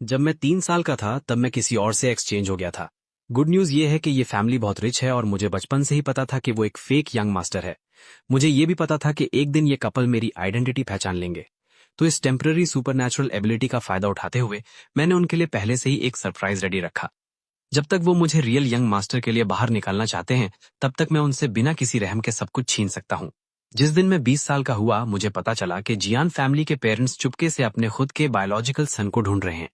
जब मैं 3 साल का था तब मैं किसी और से एक्सचेंज हो गया था। गुड न्यूज़ ये है कि ये फैमिली बहुत रिच है और मुझे बचपन से ही पता था कि वो एक फेक यंग मास्टर है। मुझे ये भी पता था कि एक दिन ये कपल मेरी आइडेंटिटी पहचान लेंगे। तो इस टेम्पररी सुपरनैचुरल एबिलिटी का फायदा उठाते हुए मैंने उनके लिए पहले से ही एक सरप्राइज रेडी रखा। जब तक वो मुझे रियल यंग मास्टर के लिए बाहर निकालना चाहते हैं, तब तक मैं उनसे बिना किसी रहम के सब कुछ छीन सकता हूँ। जिस दिन मैं 20 साल का हुआ, मुझे पता चला कि जियान फैमिली के पेरेंट्स चुपके से अपने खुद के बायोलॉजिकल सन को ढूंढ रहे हैं।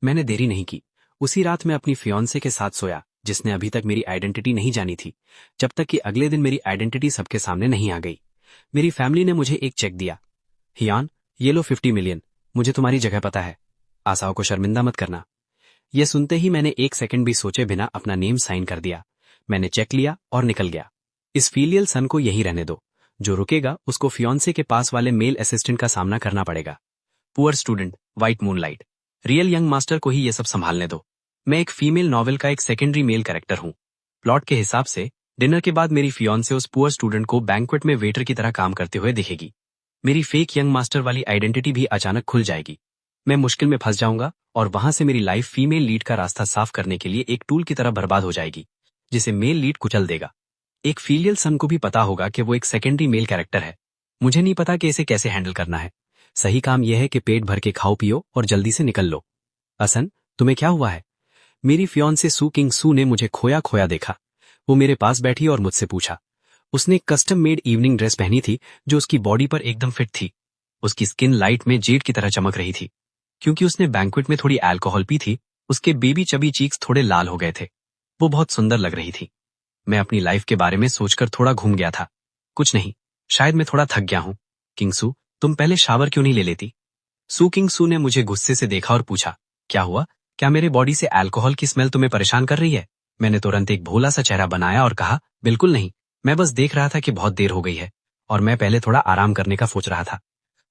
मैंने देरी नहीं की। उसी रात मैं अपनी फियांसे के साथ सोया, जिसने अभी तक मेरी आइडेंटिटी नहीं जानी थी, जब तक कि अगले दिन मेरी आइडेंटिटी सबके सामने नहीं आ गई। मेरी फैमिली ने मुझे एक चेक दिया। हियान, ये लो 50 मिलियन। मुझे तुम्हारी जगह पता है। आसाओं को शर्मिंदा मत करना। यह सुनते ही मैंने एक सेकंड भी सोचे बिना अपना नेम साइन कर दिया। मैंने चेक लिया और निकल गया। इस फीलियल सन को यही रहने दो। जो रुकेगा उसको फियांसे के पास वाले मेल असिस्टेंट का सामना करना पड़ेगा। Poor student, white moonlight. Real young master को ही ये सब संभालने दो। मैं एक फीमेल नॉवेल का एक सेकेंडरी मेल कैरेक्टर हूँ। प्लॉट के हिसाब से डिनर के बाद मेरी फियांसे उस पुअर स्टूडेंट को बैंक्वेट में वेटर की तरह काम करते हुए दिखेगी। मेरी फेक यंग मास्टर वाली आइडेंटिटी भी अचानक खुल जाएगी। मैं मुश्किल में फंस जाऊंगा और वहां से मेरी लाइफ फीमेल लीड का रास्ता साफ करने के लिए एक टूल की तरह बर्बाद हो जाएगी, जिसे मेल लीड कुचल देगा। एक फीलियल सन को भी पता होगा कि वो एक सेकेंडरी मेल कैरेक्टर है। मुझे नहीं पता कि इसे कैसे हैंडल करना है। सही काम यह है कि पेट भर के खाओ पियो और जल्दी से निकल लो। असन, तुम्हें क्या हुआ है? मेरी फियांसे सू किंग सू ने मुझे खोया खोया देखा। वो मेरे पास बैठी और मुझसे पूछा। उसने एक कस्टम मेड इवनिंग ड्रेस पहनी थी जो उसकी बॉडी पर एकदम फिट थी। उसकी स्किन लाइट में जेड की तरह चमक रही थी। क्योंकि उसने बैंक्वेट में थोड़ी अल्कोहल पी थी, उसके बेबी चबी चीक्स थोड़े लाल हो गए थे। वो बहुत सुंदर लग रही थी। मैं अपनी लाइफ के बारे में सोचकर थोड़ा घूम गया था। कुछ नहीं, शायद मैं थोड़ा थक गया हूं। किंगसू, तुम पहले शावर क्यों नहीं ले लेती? सू किंगसू ने मुझे गुस्से से देखा और पूछा, क्या हुआ? क्या मेरे बॉडी से अल्कोहल की स्मेल तुम्हें परेशान कर रही है? मैंने तुरंत एक भोला सा चेहरा बनाया और कहा, बिल्कुल नहीं। मैं बस देख रहा था कि बहुत देर हो गई है और मैं पहले थोड़ा आराम करने का सोच रहा था।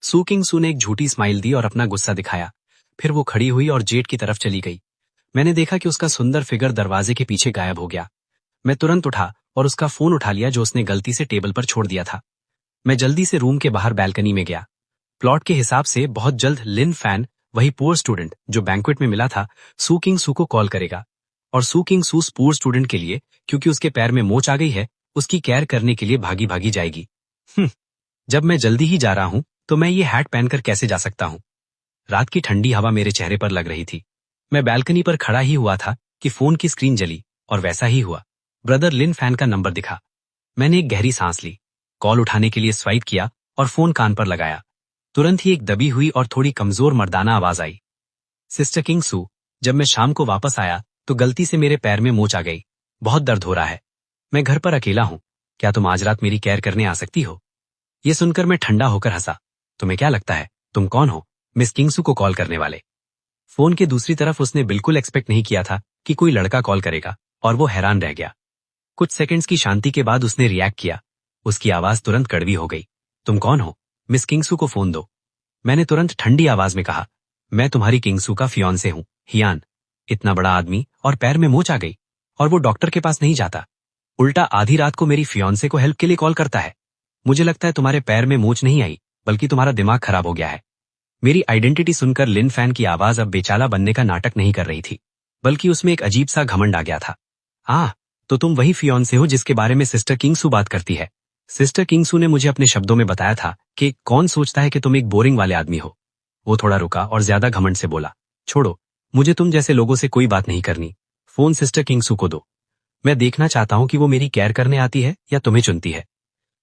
सू किंगसू ने एक झूठी स्माइल दी और अपना गुस्सा दिखाया। फिर वो खड़ी हुई और जेट की तरफ चली गई। मैंने देखा कि उसका सुंदर फिगर दरवाजे के पीछे गायब हो गया। मैं तुरंत उठा और उसका फोन उठा लिया जो उसने गलती से टेबल पर छोड़ दिया था। मैं जल्दी से रूम के बाहर बैल्कनी में गया। प्लॉट के हिसाब से बहुत जल्द लिन फैन, वही पुअर स्टूडेंट जो बैंक्वेट में मिला था, सू किंग सू को कॉल करेगा। और सू किंग सू पुअर स्टूडेंट के लिए, क्योंकि उसके पैर में मोच आ गई है, उसकी केयर करने के लिए भागी भागी जाएगी। जब मैं जल्दी ही जा रहा हूं तो मैं ये हैट पहनकर कैसे जा सकता हूं? रात की ठंडी हवा मेरे चेहरे पर लग रही थी। मैं बैल्कनी पर खड़ा ही हुआ था कि फोन की स्क्रीन जली और वैसा ही हुआ। ब्रदर लिन फैन का नंबर दिखा। मैंने एक गहरी सांस ली, कॉल उठाने के लिए स्वाइप किया और फोन कान पर लगाया। तुरंत ही एक दबी हुई और थोड़ी कमजोर मर्दाना आवाज आई। सिस्टर किंग सू, जब मैं शाम को वापस आया तो गलती से मेरे पैर में मोच आ गई। बहुत दर्द हो रहा है। मैं घर पर अकेला हूँ। क्या तुम आज रात मेरी केयर करने आ सकती हो? ये सुनकर मैं ठंडा होकर हंसा। तुम्हें क्या लगता है तुम कौन हो, मिस किंगसू को कॉल करने वाले? फोन के दूसरी तरफ उसने बिल्कुल एक्सपेक्ट नहीं किया था कि कोई लड़का कॉल करेगा और वो हैरान रह गया। कुछ सेकंड्स की शांति के बाद उसने रिएक्ट किया। उसकी आवाज तुरंत कड़वी हो गई। तुम कौन हो? मिस किंगसू को फोन दो। मैंने तुरंत ठंडी आवाज में कहा, मैं तुम्हारी किंगसू का फियांसे हूं, हियान। इतना बड़ा आदमी और पैर में मोच आ गई, और वो डॉक्टर के पास नहीं जाता, उल्टा आधी रात को मेरी फियांसे को हेल्प के लिए कॉल करता है। मुझे लगता है तुम्हारे पैर में मोच नहीं आई, बल्कि तुम्हारा दिमाग खराब हो गया है। मेरी आइडेंटिटी सुनकर लिन फैन की आवाज अब बेचाला बनने का नाटक नहीं कर रही थी, बल्कि उसमें एक अजीब सा घमंड आ गया था। तो तुम वही फियांसे हो जिसके बारे में सिस्टर किंगसू बात करती है। सिस्टर किंगसू ने मुझे अपने शब्दों में बताया था कि कौन सोचता है कि तुम एक बोरिंग वाले आदमी हो। वो थोड़ा रुका और ज्यादा घमंड से बोला, छोड़ो, मुझे तुम जैसे लोगों से कोई बात नहीं करनी। फोन सिस्टर किंगसू को दो। मैं देखना चाहता हूं कि वो मेरी केयर करने आती है या तुम्हें चुनती है।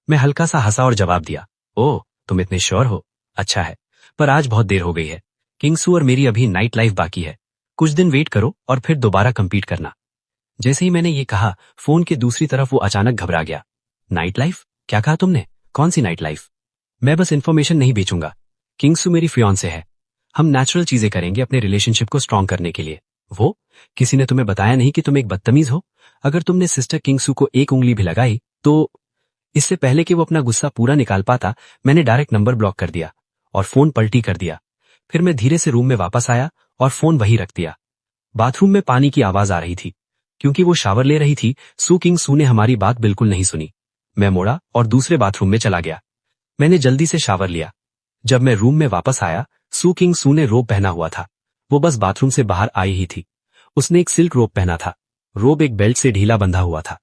मैं हल्का सा हंसा और जवाब दिया, ओह, तुम इतने श्योर हो? अच्छा है, पर आज बहुत देर हो गई है। किंगसू और मेरी अभी नाइट लाइफ बाकी है। कुछ दिन वेट करो और फिर दोबारा कंपीट करना। जैसे ही मैंने ये कहा, फोन के दूसरी तरफ वो अचानक घबरा गया। Night life? क्या कहा तुमने? कौन सी नाइट लाइफ? मैं बस इन्फॉर्मेशन नहीं बेचूंगा। किंगसू मेरी फियांसे है। हम नेचुरल चीजें करेंगे अपने रिलेशनशिप को स्ट्रॉन्ग करने के लिए। वो किसी ने तुम्हें बताया नहीं कि तुम एक बदतमीज हो? अगर तुमने सिस्टर किंगसू को एक उंगली भी लगाई तो... इससे पहले कि वो अपना गुस्सा पूरा निकाल पाता, मैंने डायरेक्ट नंबर ब्लॉक कर दिया और फोन पलटी कर दिया। फिर मैं धीरे से रूम में वापस आया और फोन वहीं रख दिया। बाथरूम में पानी की आवाज आ रही थी। क्योंकि वो शावर ले रही थी, सू किंग सू ने हमारी बात बिल्कुल नहीं सुनी। मैं मुड़ा और दूसरे बाथरूम में चला गया। मैंने जल्दी से शावर लिया। जब मैं रूम में वापस आया, सू किंग सू ने रोब पहना हुआ था। वो बस बाथरूम से बाहर आई ही थी। उसने एक सिल्क रोब पहना था। रोब एक बेल्ट से ढीला बंधा हुआ था।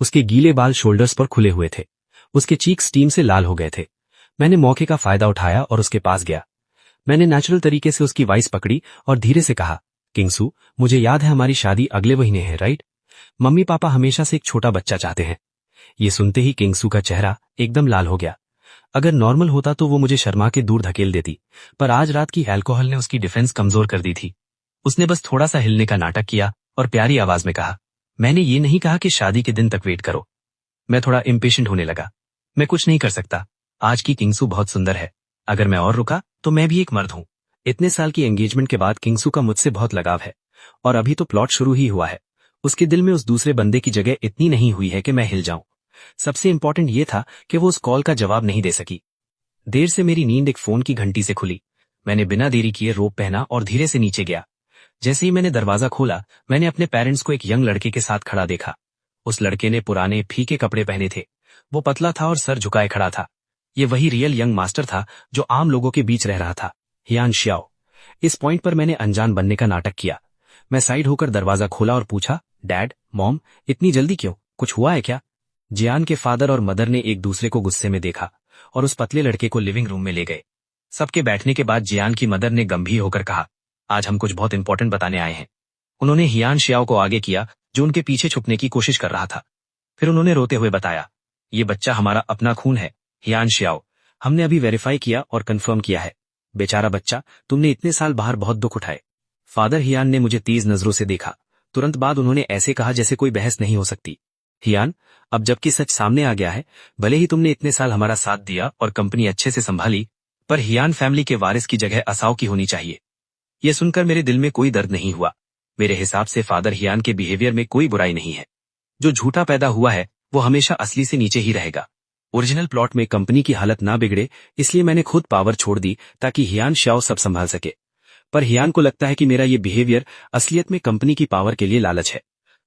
उसके गीले बाल शोल्डर्स पर खुले हुए थे। उसके चीक स्टीम से लाल हो गए थे। मैंने मौके का फायदा उठाया और उसके पास गया। मैंने नेचुरल तरीके से उसकी वाइस पकड़ी और धीरे से कहा, किंगसू, मुझे याद है हमारी शादी अगले महीने है, राइट? मम्मी पापा हमेशा से एक छोटा बच्चा चाहते हैं। ये सुनते ही किंगसू का चेहरा एकदम लाल हो गया। अगर नॉर्मल होता तो वो मुझे शर्मा के दूर धकेल देती, पर आज रात की अल्कोहल ने उसकी डिफेंस कमजोर कर दी थी। उसने बस थोड़ा सा हिलने का नाटक किया और प्यारी आवाज में कहा, मैंने ये नहीं कहा कि शादी के दिन तक वेट करो। मैं थोड़ा इम्पेशेंट होने लगा। मैं कुछ नहीं कर सकता। आज की किंगसू बहुत सुंदर है। अगर मैं और रुका तो मैं भी एक मर्द हूं। इतने साल की एंगेजमेंट के बाद किंगसू का मुझसे बहुत लगाव है और अभी तो प्लॉट शुरू ही हुआ है। उसके दिल में उस दूसरे बंदे की जगह इतनी नहीं हुई है कि मैं हिल जाऊं। सबसे इंपॉर्टेंट ये था कि वो उस कॉल का जवाब नहीं दे सकी। देर से मेरी नींद एक फोन की घंटी से खुली। मैंने बिना देरी किए रोब पहना और धीरे से नीचे गया। जैसे ही मैंने दरवाजा खोला, मैंने अपने पेरेंट्स को एक यंग लड़के के साथ खड़ा देखा। उस लड़के ने पुराने फीके कपड़े पहने थे। वो पतला था और सर झुकाए खड़ा था। ये वही रियल यंग मास्टर था जो आम लोगों के बीच रह रहा था, हियान श्याओ। इस पॉइंट पर मैंने अनजान बनने का नाटक किया। मैं साइड होकर दरवाजा खोला और पूछा, डैड, मॉम, इतनी जल्दी क्यों? कुछ हुआ है क्या? जियान के फादर और मदर ने एक दूसरे को गुस्से में देखा और उस पतले लड़के को लिविंग रूम में ले गए। सबके बैठने के बाद जियान की मदर ने गंभीर होकर कहा, आज हम कुछ बहुत इंपॉर्टेंट बताने आए हैं। उन्होंने हियान श्याओ को आगे किया, जो उनके पीछे छुपने की कोशिश कर रहा था। फिर उन्होंने रोते हुए बताया, ये बच्चा हमारा अपना खून है, हियान श्याओ। हमने अभी वेरीफाई किया और कंफर्म किया है। बेचारा बच्चा, तुमने इतने साल बाहर बहुत दुख उठाए। फादर हियान ने मुझे तेज नजरों से देखा। तुरंत बाद उन्होंने ऐसे कहा जैसे कोई बहस नहीं हो सकती, हियान, अब जबकि सच सामने आ गया है, भले ही तुमने इतने साल हमारा साथ दिया और कंपनी अच्छे से संभाली, पर हियान फैमिली के वारिस की जगह असाओ की होनी चाहिए। यह सुनकर मेरे दिल में कोई दर्द नहीं हुआ। मेरे हिसाब से फादर हियान के बिहेवियर में कोई बुराई नहीं है। जो झूठा पैदा हुआ है वो हमेशा असली से नीचे ही रहेगा। ओरिजिनल प्लॉट में कंपनी की हालत ना बिगड़े, इसलिए मैंने खुद पावर छोड़ दी ताकि हियान श्याओ सब संभाल सके। पर हियान को लगता है कि मेरा ये बिहेवियर असलियत में कंपनी की पावर के लिए लालच है,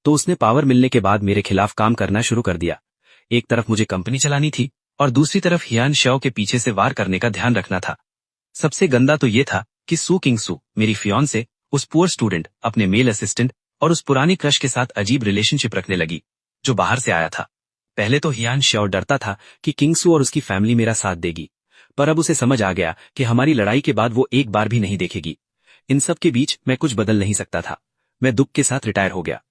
तो उसने पावर मिलने के बाद मेरे खिलाफ काम करना शुरू कर दिया। एक तरफ मुझे कंपनी चलानी थी और दूसरी तरफ हियान श्याओ के पीछे से वार करने का ध्यान रखना था। सबसे गंदा तो ये था कि सू किंगसू, मेरी फियांसे, उस पुअर स्टूडेंट, अपने मेल असिस्टेंट और उस पुरानी क्रश के साथ अजीब रिलेशनशिप रखने लगी जो बाहर से आया था। पहले तो हियान श्याओ डरता था कि किंगसू और उसकी फैमिली मेरा साथ देगी, पर अब उसे समझ आ गया कि हमारी लड़ाई के बाद वो एक बार भी नहीं देखेगी। इन सब के बीच मैं कुछ बदल नहीं सकता था। मैं दुख के साथ रिटायर हो गया।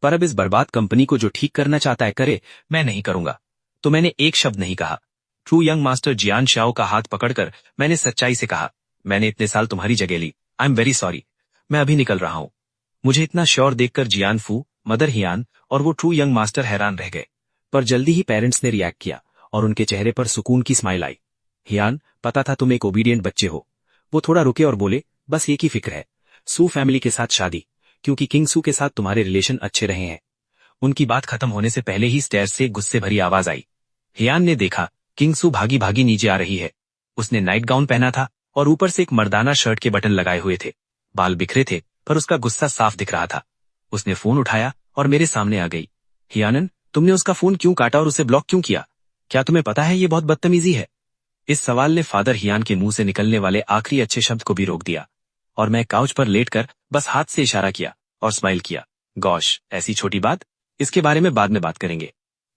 पर अब इस बर्बाद कंपनी को जो ठीक करना चाहता है करे, मैं नहीं करूंगा। तो मैंने एक शब्द नहीं कहा। ट्रू यंग मास्टर जियान श्याओ का हाथ पकड़कर मैंने सच्चाई से कहा, मैंने इतने साल तुम्हारी जगह ली। I am very sorry. मैं अभी निकल रहा हूं। मुझे इतना श्योर देखकर जियान फू, मदर हियान और वो ट्रू यंग मास्टर हैरान रह गए। पर जल्दी ही पेरेंट्स ने रिएक्ट किया और उनके चेहरे पर सुकून की स्माइल आई। हियान, पता था तुम एक ओबीडियंट बच्चे हो। वो थोड़ा रुके और बोले, बस एक ही फिक्र है, सू फैमिली के साथ शादी, क्योंकि किंगसू के साथ तुम्हारे रिलेशन अच्छे रहे हैं। उनकी बात खत्म होने से पहले ही स्टेयर्स से गुस्से भरी आवाज आई। हियान ने देखा किंगसू भागी भागी नीचे आ रही है। उसने नाइट गाउन पहना था और ऊपर से एक मर्दाना शर्ट के बटन लगाए हुए थे। बाल बिखरे थे पर उसका गुस्सा साफ दिख रहा था। उसने फोन उठाया और मेरे सामने आ गई। हियानन, तुमने उसका फोन क्यों काटा और उसे ब्लॉक क्यों किया? क्या तुम्हें पता है ये बहुत बदतमीजी है? इस सवाल ने फादर हियान के मुंह से निकलने वाले आखिरी अच्छे शब्द को भी रोक दिया और मैं काउच पर लेटकर बस हाथ से इशारा किया और स्माइल किया। गॉश, ऐसी छोटी बात, इसके बारे में बाद में बात करेंगे।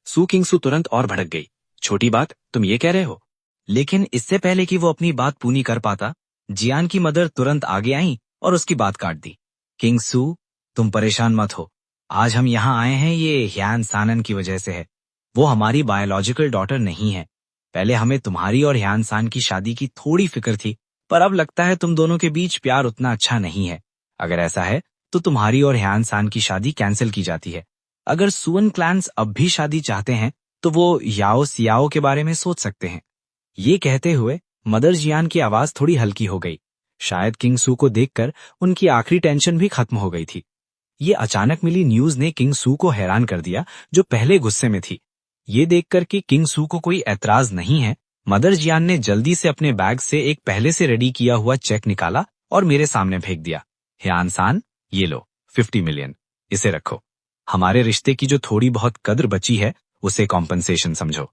सू किंगसू तुरंत और भड़क गई। छोटी बात, तुम ये कह रहे हो? लेकिन इससे पहले कि वो अपनी बात पूरी कर पाता, जियान की मदर तुरंत आगे आई और उसकी बात काट दी। किंगसू, तुम परेशान मत हो। आज हम यहाँ आए हैं ये हियान सानन की वजह से है। वो हमारी बायोलॉजिकल डॉटर नहीं है। पहले हमें तुम्हारी और हियान सान की शादी की थोड़ी फिक्र थी, पर अब लगता है तुम दोनों के बीच प्यार उतना अच्छा नहीं है। अगर ऐसा है तो तुम्हारी और हियान सान की शादी कैंसिल की जाती है। अगर सुअन क्लैंस अब भी शादी चाहते हैं तो वो याओ सियाओ के बारे में सोच सकते हैं। ये कहते हुए मदर जियान की आवाज थोड़ी हल्की हो गई। शायद किंगसू को देखकर उनकी आखिरी टेंशन भी खत्म हो गई थी। ये अचानक मिली न्यूज ने किंगसू को हैरान कर दिया, जो पहले गुस्से में थी। ये देखकर कि किंगसू को कोई ऐतराज नहीं है, मदर जियान ने जल्दी से अपने बैग से एक पहले से रेडी किया हुआ चेक निकाला और मेरे सामने फेंक दिया। हियान सान, ये लो 50 मिलियन, इसे रखो। हमारे रिश्ते की जो थोड़ी बहुत कद्र बची है उसे कॉम्पनसेशन समझो।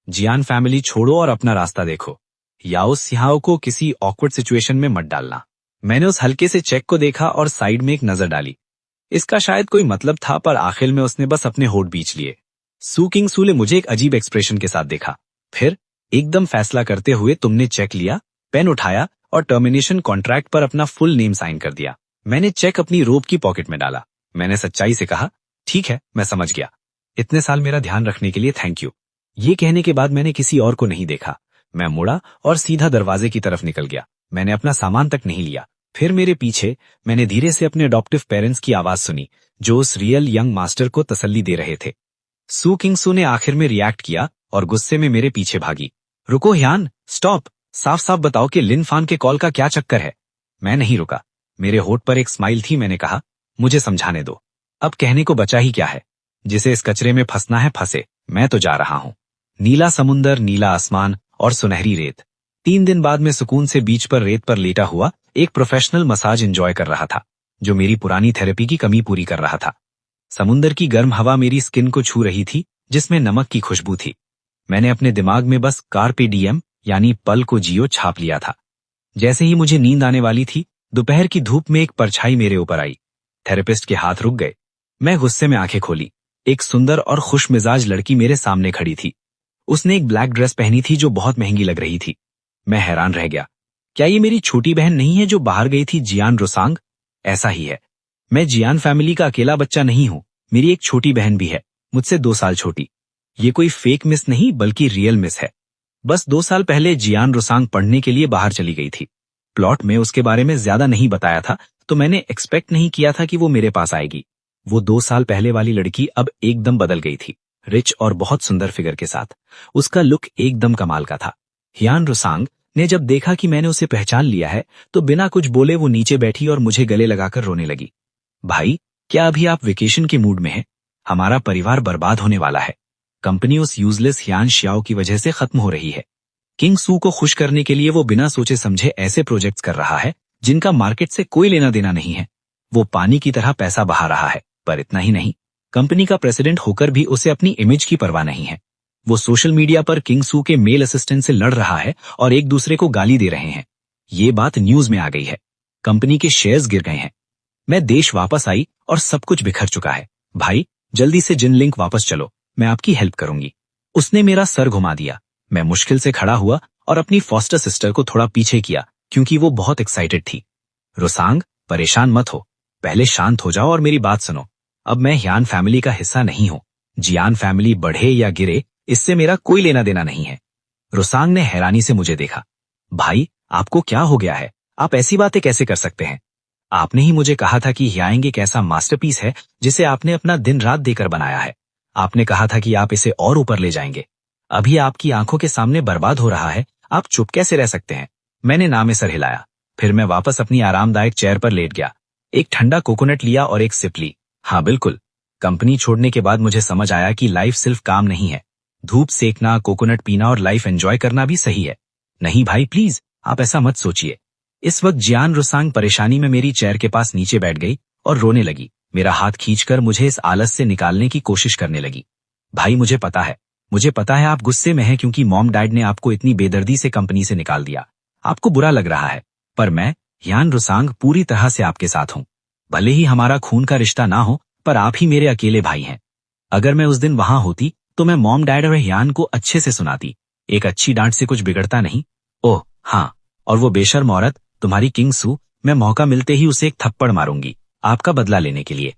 जियान फैमिली छोड़ो और अपना रास्ता देखो। याओ सियाओ को किसी ऑकवर्ड सिचुएशन में मत डालना। मैंने उस हल्के से चेक को देखा और साइड में एक नजर डाली। इसका शायद कोई मतलब था, पर आखिर में उसने बस अपने होठ बीच लिए। सू किंग सू ने मुझे एक अजीब एक्सप्रेशन के साथ देखा। फिर एकदम फैसला करते हुए तुमने चेक लिया, पेन उठाया और टर्मिनेशन कॉन्ट्रैक्ट पर अपना फुल नेम साइन कर दिया। मैंने चेक अपनी रोब की पॉकेट में डाला। मैंने सच्चाई से कहा, ठीक है, मैं समझ गया। इतने साल मेरा ध्यान रखने के लिए थैंक यू। ये कहने के बाद मैंने किसी और को नहीं देखा। मैं मुड़ा और सीधा दरवाजे की तरफ निकल गया। मैंने अपना सामान तक नहीं लिया। फिर मेरे पीछे मैंने धीरे से अपने अडॉप्टिव पेरेंट्स की आवाज सुनी, जो उस रियल यंग मास्टर को तसल्ली दे रहे थे। सू किंग सू ने आखिर में रिएक्ट किया और गुस्से में मेरे पीछे भागी। रुको ह्यान, स्टॉप, साफ साफ बताओ कि लिन फान के कॉल का क्या चक्कर है। मैं नहीं रुका। मेरे होठ पर एक स्माइल थी। मैंने कहा, मुझे समझाने दो। अब कहने को बचा ही क्या है। जिसे इस कचरे में फंसना है फंसे, मैं तो जा रहा हूं। नीला समुंदर, नीला आसमान और सुनहरी रेत। 3 दिन बाद मैं सुकून से बीच पर रेत पर लेटा हुआ एक प्रोफेशनल मसाज एंजॉय कर रहा था, जो मेरी पुरानी थेरेपी की कमी पूरी कर रहा था। समुंदर की गर्म हवा मेरी स्किन को छू रही थी, जिसमें नमक की खुशबू थी। मैंने अपने दिमाग में बस कार्पे डिएम यानी पल को जियो छाप लिया था। जैसे ही मुझे नींद आने वाली थी, दोपहर की धूप में एक परछाई मेरे ऊपर आई। थेरेपिस्ट के हाथ रुक गए। मैं गुस्से में आंखें खोली। एक सुंदर और खुश मिजाज लड़की मेरे सामने खड़ी थी। उसने एक ब्लैक ड्रेस पहनी थी जो बहुत महंगी लग रही थी। मैं हैरान रह गया। क्या ये मेरी छोटी बहन नहीं है जो बाहर गई थी, जियान रोसांग? ऐसा ही है। मैं जियान फैमिली का अकेला बच्चा नहीं हूं। मेरी एक छोटी बहन भी है, मुझसे 2 साल छोटी। ये कोई फेक मिस नहीं, बल्कि रियल मिस है। बस 2 साल पहले जियान रोसांग पढ़ने के लिए बाहर चली गई थी। प्लॉट में उसके बारे में ज्यादा नहीं बताया था, तो मैंने एक्सपेक्ट नहीं किया था कि वो मेरे पास आएगी। वो 2 साल पहले वाली लड़की अब एकदम बदल गई थी, रिच और बहुत सुंदर फिगर के साथ। उसका लुक एकदम कमाल का था। हियान रोसांग ने जब देखा कि मैंने उसे पहचान लिया है, तो बिना कुछ बोले वो नीचे बैठी और मुझे गले लगाकर रोने लगी। भाई, क्या अभी आप वेकेशन के मूड में हैं? हमारा परिवार बर्बाद होने वाला है। कंपनी उस यूजलेस हियान शियाओ की वजह से खत्म हो रही है। किंग सू को खुश करने के लिए वो बिना सोचे समझे ऐसे प्रोजेक्ट्स कर रहा है जिनका मार्केट से कोई लेना देना नहीं है। वो पानी की तरह पैसा बहा रहा है, पर इतना ही नहीं, कंपनी का प्रेसिडेंट होकर भी उसे अपनी इमेज की परवाह नहीं है। वो सोशल मीडिया पर किंग सू के मेल असिस्टेंट से लड़ रहा है और एक दूसरे को गाली दे रहे हैं। ये बात न्यूज में आ गई है। कंपनी के शेयर्स गिर गए हैं। मैं देश वापस आई और सब कुछ बिखर चुका है। भाई, जल्दी से जिन लिंक वापस चलो, मैं आपकी हेल्प करूंगी। उसने मेरा सर घुमा दिया। मैं मुश्किल से खड़ा हुआ और अपनी फॉस्टर सिस्टर को थोड़ा पीछे किया, क्योंकि वो बहुत एक्साइटेड थी। रोसांग, परेशान मत हो, पहले शांत हो जाओ और मेरी बात सुनो। अब मैं हियान फैमिली का हिस्सा नहीं हूं। जियान फैमिली बढ़े या गिरे, इससे मेरा कोई लेना देना नहीं है। रोसांग ने हैरानी से मुझे देखा। भाई, आपको क्या हो गया है? आप ऐसी बातें कैसे कर सकते हैं? आपने ही मुझे कहा था कि हियांग एक ऐसा मास्टरपीस है जिसे आपने अपना दिन रात देकर बनाया है। आपने कहा था कि आप इसे और ऊपर ले जाएंगे। अभी आपकी आंखों के सामने बर्बाद हो रहा है। आप चुप कैसे रह सकते हैं? मैंने ना में सर हिलाया। फिर मैं वापस अपनी आरामदायक चेयर पर लेट गया। एक ठंडा कोकोनट लिया और एक सिप ली। हाँ बिल्कुल, कंपनी छोड़ने के बाद मुझे समझ आया कि लाइफ सिर्फ काम नहीं है। धूप सेकना, कोकोनट पीना और लाइफ एंजॉय करना भी सही है। नहीं भाई, प्लीज आप ऐसा मत सोचिए। इस वक्त जियान रोसांग परेशानी में मेरी चेयर के पास नीचे बैठ गई और रोने लगी। मेरा हाथ खींचकर मुझे इस आलस से निकालने की कोशिश करने लगी। भाई, मुझे पता है आप गुस्से में हैं क्योंकि मॉम डैड ने आपको इतनी बेदर्दी से कंपनी से निकाल दिया। आपको बुरा लग रहा है, पर मैं हियान रोसांग पूरी तरह से आपके साथ हूँ। भले ही हमारा खून का रिश्ता ना हो, पर आप ही मेरे अकेले भाई हैं। अगर मैं उस दिन वहां होती तो मैं मॉम डैड और हियान को अच्छे से सुनाती। एक अच्छी डांट से कुछ बिगड़ता नहीं। ओह हाँ, और वो बेशर्म औरत तुम्हारी किंग सू, मैं मौका मिलते ही उसे एक थप्पड़ मारूंगी, आपका बदला लेने के लिए।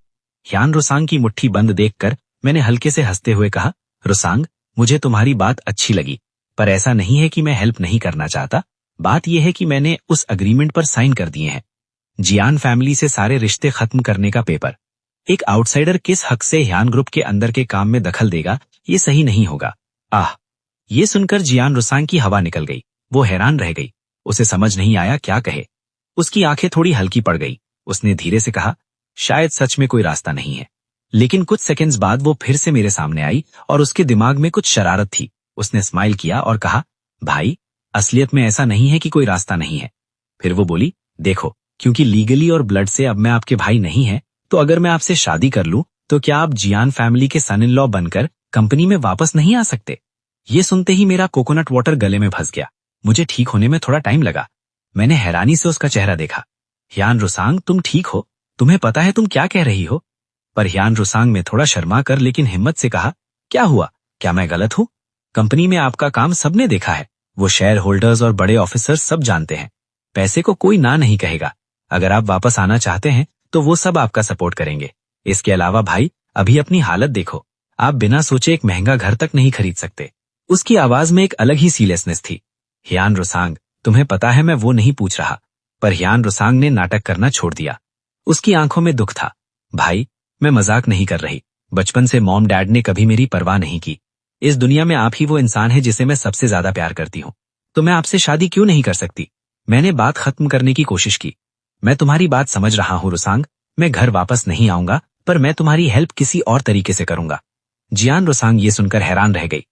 हियान रोसांग की मुट्ठी बंद देखकर मैंने हल्के से हंसते हुए कहा, रोसांग, मुझे तुम्हारी बात अच्छी लगी, पर ऐसा नहीं है कि मैं हेल्प नहीं करना चाहता। बात यह है कि मैंने उस अग्रीमेंट पर साइन कर दिए हैं। जियान फैमिली से सारे रिश्ते खत्म करने का पेपर। एक आउटसाइडर किस हक से हियान ग्रुप के अंदर के काम में दखल देगा? ये सही नहीं होगा। आह! ये सुनकर जियान रोसांग की हवा निकल गई। वो हैरान रह गई। उसे समझ नहीं आया क्या कहे। उसकी आंखें थोड़ी हल्की पड़ गई। उसने धीरे से कहा, शायद सच में कोई रास्ता नहीं है। लेकिन कुछ सेकंड्स बाद वो फिर से मेरे सामने आई और उसके दिमाग में कुछ शरारत थी। उसने स्माइल किया और कहा, भाई, असलियत में ऐसा नहीं है कि कोई रास्ता नहीं है। फिर वो बोली, देखो, क्योंकि लीगली और ब्लड से अब मैं आपके भाई नहीं है, तो अगर मैं आपसे शादी कर लूं तो क्या आप जियान फैमिली के सन इन लॉ बनकर कंपनी में वापस नहीं आ सकते? ये सुनते ही मेरा कोकोनट वाटर गले में फंस गया। मुझे ठीक होने में थोड़ा टाइम लगा। मैंने हैरानी से उसका चेहरा देखा। ह्यान रुसांग, तुम ठीक हो? तुम्हें पता है तुम क्या कह रही हो? पर ह्यान रुसांग ने थोड़ा शर्मा कर लेकिन हिम्मत से कहा, क्या हुआ? क्या मैं गलत हूँ? कंपनी में आपका काम सबने देखा है। वो शेयर होल्डर्स और बड़े ऑफिसर्स सब जानते हैं। पैसे को कोई ना नहीं कहेगा। अगर आप वापस आना चाहते हैं तो वो सब आपका सपोर्ट करेंगे। इसके अलावा भाई, अभी अपनी हालत देखो। आप बिना सोचे एक महंगा घर तक नहीं खरीद सकते। उसकी आवाज में एक अलग ही सीरियसनेस थी। ह्यान रुसांग, तुम्हें पता है मैं वो नहीं पूछ रहा। पर ह्यान रुसांग ने नाटक करना छोड़ दिया। उसकी आंखों में दुख था। भाई, मैं मजाक नहीं कर रही। बचपन से मॉम डैड ने कभी मेरी परवाह नहीं की। इस दुनिया में आप ही वो इंसान है जिसे मैं सबसे ज्यादा प्यार करती हूँ। तो मैं आपसे शादी क्यों नहीं कर सकती? मैंने बात खत्म करने की कोशिश की। मैं तुम्हारी बात समझ रहा हूँ रुसांग। मैं घर वापस नहीं आऊंगा, पर मैं तुम्हारी हेल्प किसी और तरीके से करूंगा। जियान रुसांग ये सुनकर हैरान रह गई।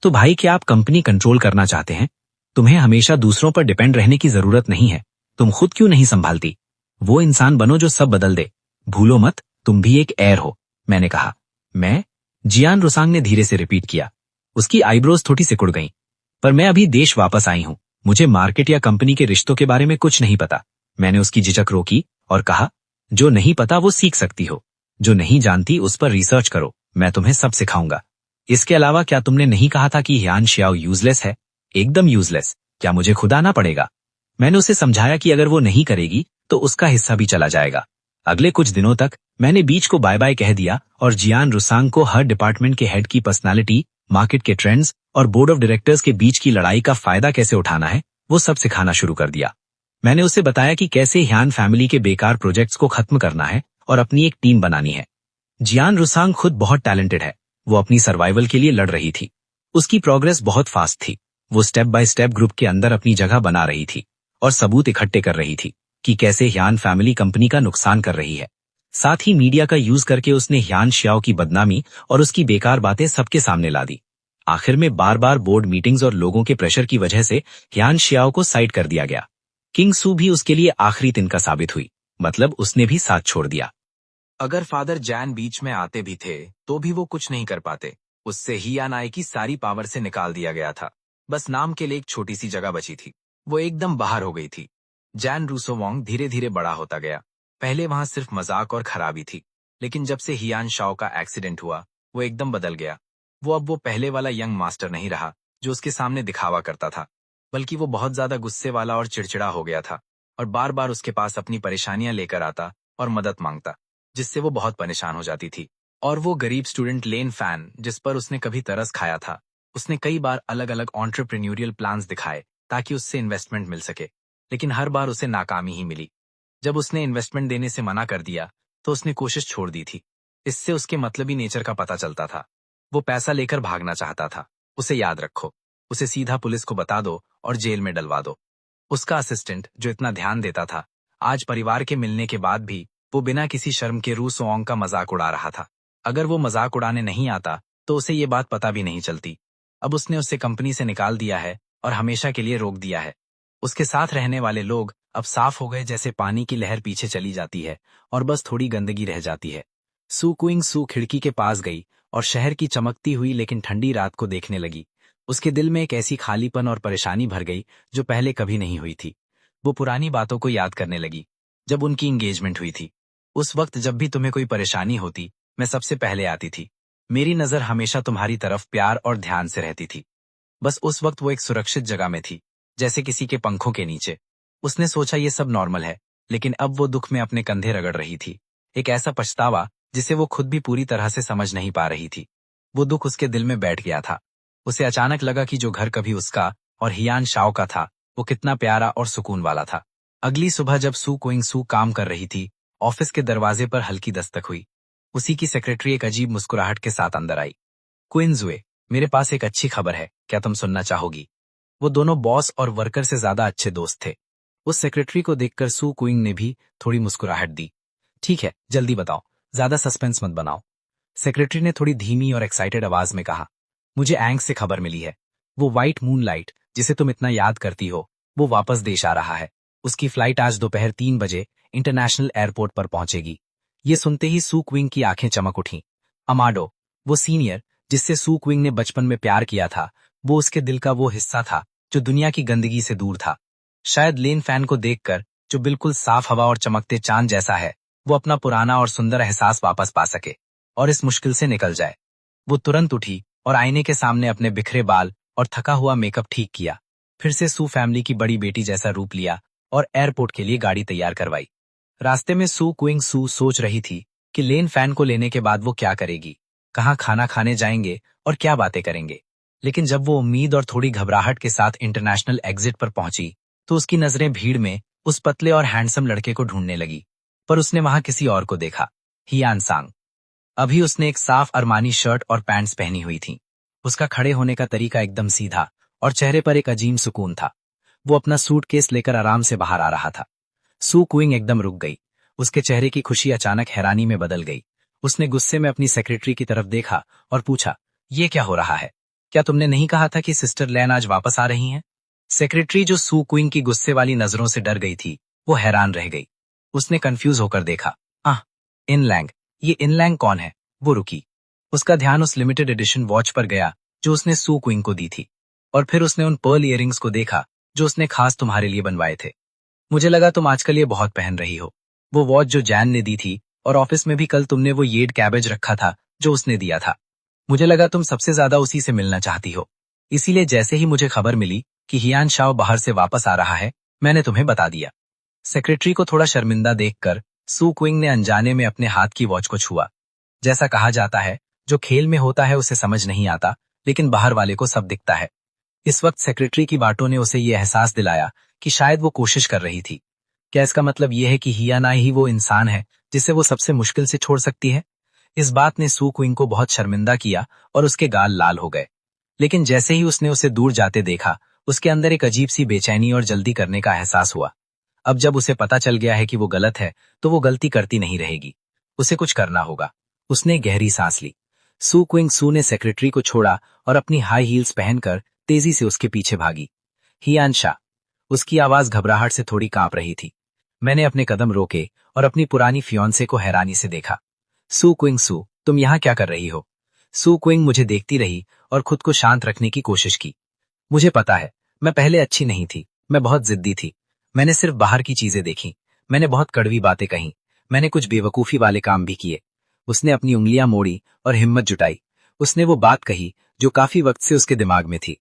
तो भाई, क्या आप कंपनी कंट्रोल करना चाहते हैं? तुम्हें हमेशा दूसरों पर डिपेंड रहने की जरूरत नहीं है। तुम खुद क्यों नहीं संभालती? वो इंसान बनो जो सब बदल दे। भूलो मत, तुम भी एक एयर हो। मैंने कहा। मैं? जियान रुसांग ने धीरे से रिपीट किया। उसकी आईब्रोज थोड़ी सिकुड़ गईं। पर मैं अभी देश वापस आई हूं। मुझे मार्केट या कंपनी के रिश्तों के बारे में कुछ नहीं पता। मैंने उसकी झिझक रोकी और कहा, जो नहीं पता वो सीख सकती हो। जो नहीं जानती उस पर रिसर्च करो। मैं तुम्हें सब सिखाऊंगा। इसके अलावा क्या तुमने नहीं कहा था कि ह्यान शियाओ यूजलेस है? एकदम यूजलेस। क्या मुझे खुद आना पड़ेगा? मैंने उसे समझाया कि अगर वो नहीं करेगी तो उसका हिस्सा भी चला जाएगा। अगले कुछ दिनों तक मैंने बीच को बाय बाय कह दिया और जियान रुसांग को हर डिपार्टमेंट के हेड की पर्सनालिटी, मार्केट के ट्रेंड्स और बोर्ड ऑफ डायरेक्टर्स के बीच की लड़ाई का फायदा कैसे उठाना है वो सब सिखाना शुरू कर दिया। मैंने उसे बताया कि कैसे ह्यान फैमिली के बेकार प्रोजेक्ट्स को खत्म करना है और अपनी एक टीम बनानी है। जियान रुसांग खुद बहुत टैलेंटेड है। वो अपनी सर्वाइवल के लिए लड़ रही थी। उसकी प्रोग्रेस बहुत फास्ट थी। वो स्टेप बाय स्टेप ग्रुप के अंदर अपनी जगह बना रही थी और सबूत इकट्ठे कर रही थी कि कैसे ह्यान फैमिली कंपनी का नुकसान कर रही है। साथ ही मीडिया का यूज करके उसने ह्यान शियाओ की बदनामी और उसकी बेकार बातें सबके सामने ला दी। आखिर में बार बार बोर्ड मीटिंग्स और लोगों के प्रेशर की वजह से ह्यान शियाओ को साइड कर दिया गया। किंग सू भी उसके लिए आखिरी तिनका साबित हुई। मतलब उसने भी साथ छोड़ दिया। अगर फादर जैन बीच में आते भी थे तो भी वो कुछ नहीं कर पाते। उससे ह्यान आई की सारी पावर से निकाल दिया गया था। बस नाम के लिए एक छोटी सी जगह बची थी। वो एकदम बाहर हो गई थी। जैन रूसोवोंग धीरे धीरे बड़ा होता गया। पहले वहां सिर्फ मजाक और खराबी थी, लेकिन जब से ह्यान शाओ का एक्सीडेंट हुआ वो एकदम बदल गया। वो अब वो पहले वाला यंग मास्टर नहीं रहा जो उसके सामने दिखावा करता था, बल्कि वो बहुत ज्यादा गुस्से वाला और चिड़चिड़ा हो गया था और बार बार उसके पास अपनी परेशानियां लेकर आता और मदद मांगता, जिससे वो बहुत परेशान हो जाती थी। और वो गरीब स्टूडेंट लेन फैन जिस पर उसने कभी तरस खाया था, उसने कई बार अलग अलग एंटरप्रेन्योरियल प्लान्स दिखाए ताकि उससे इन्वेस्टमेंट मिल सके, लेकिन हर बार उसे नाकामी ही मिली। जब उसने इन्वेस्टमेंट देने से मना कर दिया तो उसने कोशिश छोड़ दी थी। इससे उसके मतलबी नेचर का पता चलता था। वो पैसा लेकर भागना चाहता था। उसे याद रखो, उसे सीधा पुलिस को बता दो और जेल में डलवा दो। उसका असिस्टेंट जो इतना ध्यान देता था, आज परिवार के मिलने के बाद भी वो बिना किसी शर्म के रूसोंग का मजाक उड़ा रहा था। अगर वो मजाक उड़ाने नहीं आता तो उसे ये बात पता भी नहीं चलती। अब उसने उसे कंपनी से निकाल दिया है और हमेशा के लिए रोक दिया है। उसके साथ रहने वाले लोग अब साफ हो गए जैसे पानी की लहर पीछे चली जाती है और बस थोड़ी गंदगी रह जाती है। सू क्विंग सू खिड़की के पास गई और शहर की चमकती हुई लेकिन ठंडी रात को देखने लगी। उसके दिल में एक ऐसी खालीपन और परेशानी भर गई जो पहले कभी नहीं हुई थी। वो पुरानी बातों को याद करने लगी, जब उनकी एंगेजमेंट हुई थी। उस वक्त जब भी तुम्हें कोई परेशानी होती, मैं सबसे पहले आती थी। मेरी नजर हमेशा तुम्हारी तरफ प्यार और ध्यान से रहती थी। बस उस वक्त वो एक सुरक्षित जगह में थी, जैसे किसी के पंखों के नीचे। उसने सोचा ये सब नॉर्मल है, लेकिन अब वो दुख में अपने कंधे रगड़ रही थी। एक ऐसा पछतावा जिसे वो खुद भी पूरी तरह से समझ नहीं पा रही थी। वो दुख उसके दिल में बैठ गया था। उसे अचानक लगा कि जो घर कभी उसका और हियान शाओ का था, वो कितना प्यारा और सुकून वाला था। अगली सुबह जब सू क्विंग सू काम कर रही थी, ऑफिस के दरवाजे पर हल्की दस्तक हुई। उसी की सेक्रेटरी एक अजीब मुस्कुराहट के साथ अंदर आई। क्विंजुए, मेरे पास एक अच्छी खबर है, क्या तुम सुनना चाहोगी? वो दोनों बॉस और वर्कर से ज्यादा अच्छे दोस्त थे। उस सेक्रेटरी को देखकर सू क्विंग ने भी थोड़ी मुस्कुराहट दी। ठीक है, जल्दी बताओ, ज्यादा सस्पेंस मत बनाओ। सेक्रेटरी ने थोड़ी धीमी और एक्साइटेड आवाज में कहा। मुझे एंग से खबर मिली है। वो व्हाइट मूनलाइट जिसे तुम इतना याद करती हो, वो वापस देश आ रहा है। उसकी फ्लाइट आज दोपहर 3 बजे इंटरनेशनल एयरपोर्ट पर पहुंचेगी। ये सुनते ही सू क्विंग की आंखें चमक उठीं। अमाडो, वो सीनियर जिससे सू क्विंग ने बचपन में प्यार किया था, वो उसके दिल का वो हिस्सा था जो दुनिया की गंदगी से दूर था। शायद लेन फैन को देखकर जो बिल्कुल साफ हवा और चमकते चांद जैसा है, वो अपना पुराना और सुंदर एहसास वापस पा सके और इस मुश्किल से निकल जाए। वो तुरंत उठी और आईने के सामने अपने बिखरे बाल और थका हुआ मेकअप ठीक किया। फिर से सू फैमिली की बड़ी बेटी जैसा रूप लिया और एयरपोर्ट के लिए गाड़ी तैयार करवाई। रास्ते में सू क्विंग सू सोच रही थी कि लेन फैन को लेने के बाद वो क्या करेगी, कहाँ खाना खाने जाएंगे और क्या बातें करेंगे। लेकिन जब वो उम्मीद और थोड़ी घबराहट के साथ इंटरनेशनल एग्जिट पर पहुंची तो उसकी नजरें भीड़ में उस पतले और हैंडसम लड़के को ढूंढने लगी। पर उसने वहां किसी और को देखा, हियान सांग। अभी उसने एक साफ अरमानी शर्ट और पैंट्स पहनी हुई थी। उसका खड़े होने का तरीका एकदम सीधा और चेहरे पर एक अजीब सुकून था। वो अपना सूटकेस लेकर आराम से बाहर आ रहा था। सू क्विंग एकदम रुक गई। उसके चेहरे की खुशी अचानक हैरानी में बदल गई। उसने गुस्से में अपनी सेक्रेटरी की तरफ देखा और पूछा, ये क्या हो रहा है? क्या तुमने नहीं कहा था कि सिस्टर लैन आज वापस आ रही हैं? सेक्रेटरी, जो सू क्विंग की गुस्से वाली नजरों से डर गई थी, वो हैरान रह गई। उसने कंफ्यूज होकर देखा, इनलैंग, ये इनलैंग कौन है? वो रुकी। उसका ध्यान उस लिमिटेड एडिशन वॉच पर गया जो उसने सू क्विंग को दी थी, और फिर उसने उन पर्ल इयररिंग्स को देखा जो उसने खास तुम्हारे लिए बनवाए थे। मुझे लगा तुम आजकल ये बहुत पहन रही हो। वो वॉच जो जैन ने दी थी, और ऑफिस में भी कल तुमने वो येड कैबेज रखा था जो उसने दिया था। मुझे लगा तुम सबसे ज्यादा उसी से मिलना चाहती हो। इसीलिए जैसे ही मुझे खबर मिली कि हियान शाओ बाहर से वापस आ रहा है, मैंने तुम्हें बता दिया। सेक्रेटरी को थोड़ा शर्मिंदा देखकर सू क्विंग ने अनजाने में अपने हाथ की वॉच को छुआ। जैसा कहा जाता है, जो खेल में होता है उसे समझ नहीं आता, लेकिन बाहर वाले को सब दिखता है। इस वक्त सेक्रेटरी की बातों ने उसे ये एहसास दिलाया कि शायद वो कोशिश कर रही थी। क्या इसका मतलब यह है कि हियाना ही वो इंसान है जिसे वो सबसे मुश्किल से छोड़ सकती है? इस बात ने सू क्विंग को बहुत शर्मिंदा किया और उसके गाल लाल हो गए। लेकिन जैसे ही उसने उसे दूर जाते देखा, उसके अंदर एक अजीब सी बेचैनी और जल्दी करने का एहसास हुआ। अब जब उसे पता चल गया है कि वो गलत है, तो वो गलती करती नहीं रहेगी। उसे कुछ करना होगा। उसने गहरी सांस ली। सू क्विंग सू ने सेक्रेटरी को छोड़ा और अपनी हाई हील्स पहनकर तेजी से उसके पीछे भागी। हियान शाह, उसकी आवाज घबराहट से थोड़ी कांप रही थी। मैंने अपने कदम रोके और अपनी पुरानी फियोंसे को हैरानी से देखा। सू क्विंग सू, तुम यहाँ क्या कर रही हो? सू क्विंग मुझे देखती रही और खुद को शांत रखने की कोशिश की। मुझे पता है, मैं पहले अच्छी नहीं थी। मैं बहुत जिद्दी थी। मैंने सिर्फ बाहर की चीजें देखी। मैंने बहुत कड़वी बातें कही। मैंने कुछ बेवकूफी वाले काम भी किए। उसने अपनी उंगलियां मोड़ी और हिम्मत जुटाई। उसने वो बात कही जो काफी वक्त से उसके दिमाग में थी।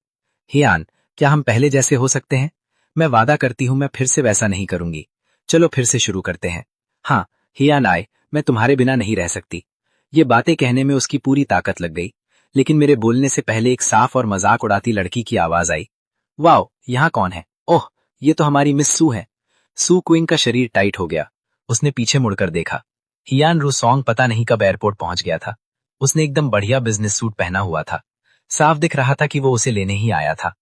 हियान, क्या हम पहले जैसे हो सकते हैं? मैं वादा करती हूं मैं फिर से वैसा नहीं करूंगी। चलो फिर से शुरू करते हैं। हाँ हियान आए, मैं तुम्हारे बिना नहीं रह सकती। ये बातें कहने में उसकी पूरी ताकत लग गई, लेकिन मेरे बोलने से पहले एक साफ और मजाक उड़ाती लड़की की आवाज आई। वाओ, यहाँ कौन है? ओह, ये तो हमारी मिस सू है। सू क्विंग का शरीर टाइट हो गया। उसने पीछे मुड़कर देखा। हियान रूसोंग पता नहीं कब एयरपोर्ट पहुंच गया था। उसने एकदम बढ़िया बिजनेस सूट पहना हुआ था। साफ दिख रहा था कि वो उसे लेने ही आया था।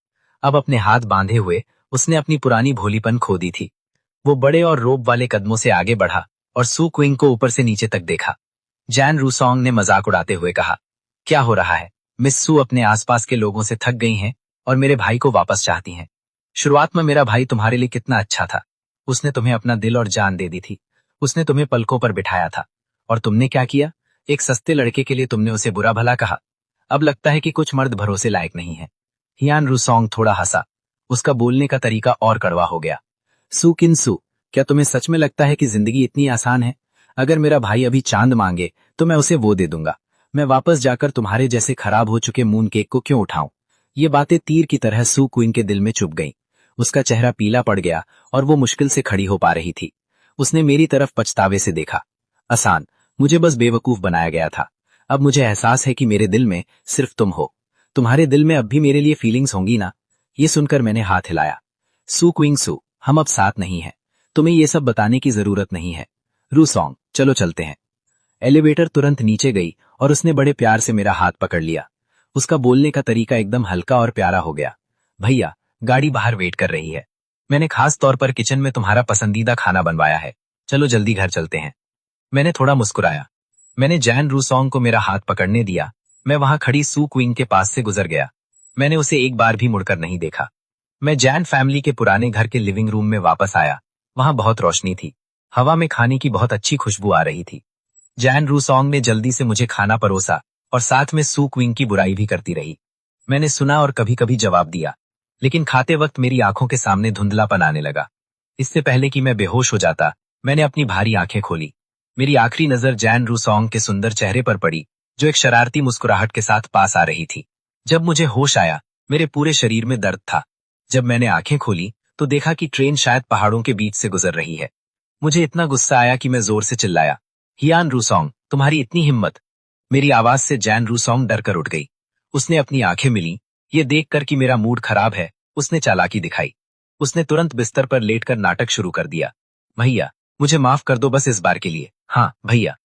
अब अपने हाथ बांधे हुए उसने अपनी पुरानी भोलीपन खो दी थी। वो बड़े और रोब वाले कदमों से आगे बढ़ा और सू क्विंग को ऊपर से नीचे तक देखा। जैन रूसोंग ने मजाक उड़ाते हुए कहा, क्या हो रहा है? मिस सू अपने आसपास के लोगों से थक गई हैं और मेरे भाई को वापस चाहती हैं। शुरुआत में मेरा भाई तुम्हारे लिए कितना अच्छा था। उसने तुम्हें अपना दिल और जान दे दी थी। उसने तुम्हें पलकों पर बिठाया था। और तुमने क्या किया? एक सस्ते लड़के के लिए तुमने उसे बुरा भला कहा। अब लगता है कि कुछ मर्द भरोसे लायक नहीं है। हियान रूसोंग थोड़ा हंसा। उसका बोलने का तरीका और कड़वा हो गया। सू किन सू, क्या तुम्हें सच में लगता है कि जिंदगी इतनी आसान है? अगर मेरा भाई अभी चांद मांगे तो मैं उसे वो दे दूंगा। मैं वापस जाकर तुम्हारे जैसे खराब हो चुके मून केक को क्यों उठाऊं? ये बातें तीर की तरह सू क्विंग के दिल में चुभ गईं। उसका चेहरा पीला पड़ गया और वो मुश्किल से खड़ी हो पा रही थी। उसने मेरी तरफ पछतावे से देखा। आसान, मुझे बस बेवकूफ बनाया गया था। अब मुझे एहसास है कि मेरे दिल में सिर्फ तुम हो। तुम्हारे दिल में अब भी मेरे लिए फीलिंग्स होंगी ना? ये सुनकर मैंने हाथ हिलाया। सू क्विंग सू, हम अब साथ नहीं हैं। तुम्हें ये सब बताने की जरूरत नहीं है। रूसोंग, चलो चलते हैं। एलिवेटर तुरंत नीचे गई और उसने बड़े प्यार से मेरा हाथ पकड़ लिया। उसका बोलने का तरीका एकदम हल्का और प्यारा हो गया। भैया, गाड़ी बाहर वेट कर रही है। मैंने खास तौर पर किचन में तुम्हारा पसंदीदा खाना बनवाया है। चलो जल्दी घर चलते हैं। मैंने थोड़ा मुस्कुराया। मैंने जैन रूसोंग को मेरा हाथ पकड़ने दिया। मैं वहां खड़ी सू क्विंग के पास से गुजर गया। मैंने उसे एक बार भी मुड़कर नहीं देखा। मैं जैन फैमिली के पुराने घर के लिविंग रूम में वापस आया। वहां बहुत रोशनी थी। हवा में खाने की बहुत अच्छी खुशबू आ रही थी। जैन रूसोंग ने जल्दी से मुझे खाना परोसा और साथ में सू क्विंग की बुराई भी करती रही। मैंने सुना और कभी कभी जवाब दिया, लेकिन खाते वक्त मेरी आंखों के सामने धुंधलापन आने लगा। इससे पहले कि मैं बेहोश हो जाता, मैंने अपनी भारी आंखें खोली। मेरी आखिरी नजर जैन रूसोंग के सुंदर चेहरे पर पड़ी, जो एक शरारती मुस्कुराहट के साथ पास आ रही थी। जब मुझे होश आया, मेरे पूरे शरीर में दर्द था। जब मैंने आंखें खोली तो देखा कि ट्रेन शायद पहाड़ों के बीच से गुजर रही है। मुझे इतना गुस्सा आया कि मैं जोर से चिल्लाया, हियान रूसोंग, तुम्हारी इतनी हिम्मत! मेरी आवाज से जैन रूसोंग डर कर उठ गई। उसने अपनी आंखें मिली। ये देखकर कि मेरा मूड खराब है, उसने चालाकी दिखाई। उसने तुरंत बिस्तर पर लेटकर नाटक शुरू कर दिया। भैया, मुझे माफ कर दो, बस इस बार के लिए। हाँ भैया।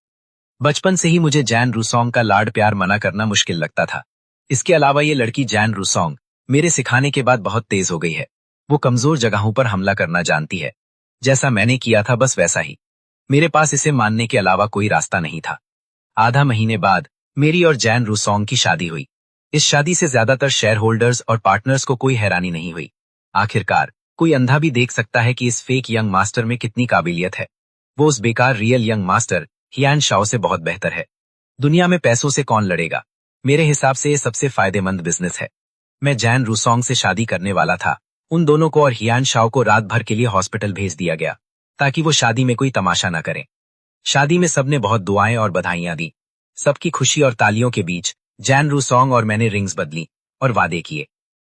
बचपन से ही मुझे जैन रूसोंग का लाड प्यार मना करना मुश्किल लगता था। इसके अलावा ये लड़की जैन रूसोंग मेरे सिखाने के बाद बहुत तेज हो गई है। वो कमजोर जगहों पर हमला करना जानती है। जैसा मैंने किया था बस वैसा ही। मेरे पास इसे मानने के अलावा कोई रास्ता नहीं था। आधा महीने बाद मेरी और जैन रूसोंग की शादी हुई। इस शादी से ज्यादातर शेयर होल्डर्स और पार्टनर्स को कोई हैरानी नहीं हुई। आखिरकार कोई अंधा भी देख सकता है कि इस फेक यंग मास्टर में कितनी काबिलियत है। वो उस बेकार रियल यंग मास्टर हियान शाओ से बहुत बेहतर है। दुनिया में पैसों से कौन लड़ेगा? मेरे हिसाब से ये सबसे फायदेमंद बिजनेस है। मैं जैन रूसोंग से शादी करने वाला था। उन दोनों को और हियान शाओ को रात भर के लिए हॉस्पिटल भेज दिया गया, ताकि वो शादी में कोई तमाशा न करें। शादी में सबने बहुत दुआएं और बधाइयां दी। सबकी खुशी और तालियों के बीच जैन रूसोंग और मैंने रिंग्स बदली और वादे किए।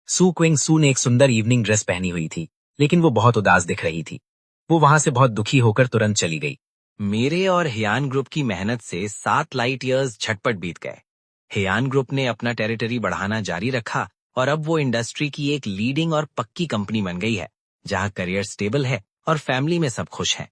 सू क्विंग सू ने एक सुंदर इवनिंग ड्रेस पहनी हुई थी, लेकिन वो बहुत उदास दिख रही थी। वो वहां से बहुत दुखी होकर तुरंत चली गई। मेरे और हियान ग्रुप की मेहनत से 7 लाइट ईयर्स झटपट बीत गए। हियान ग्रुप ने अपना टेरिटरी बढ़ाना जारी रखा और अब वो इंडस्ट्री की एक लीडिंग और पक्की कंपनी बन गई है, जहां करियर स्टेबल है और फैमिली में सब खुश हैं।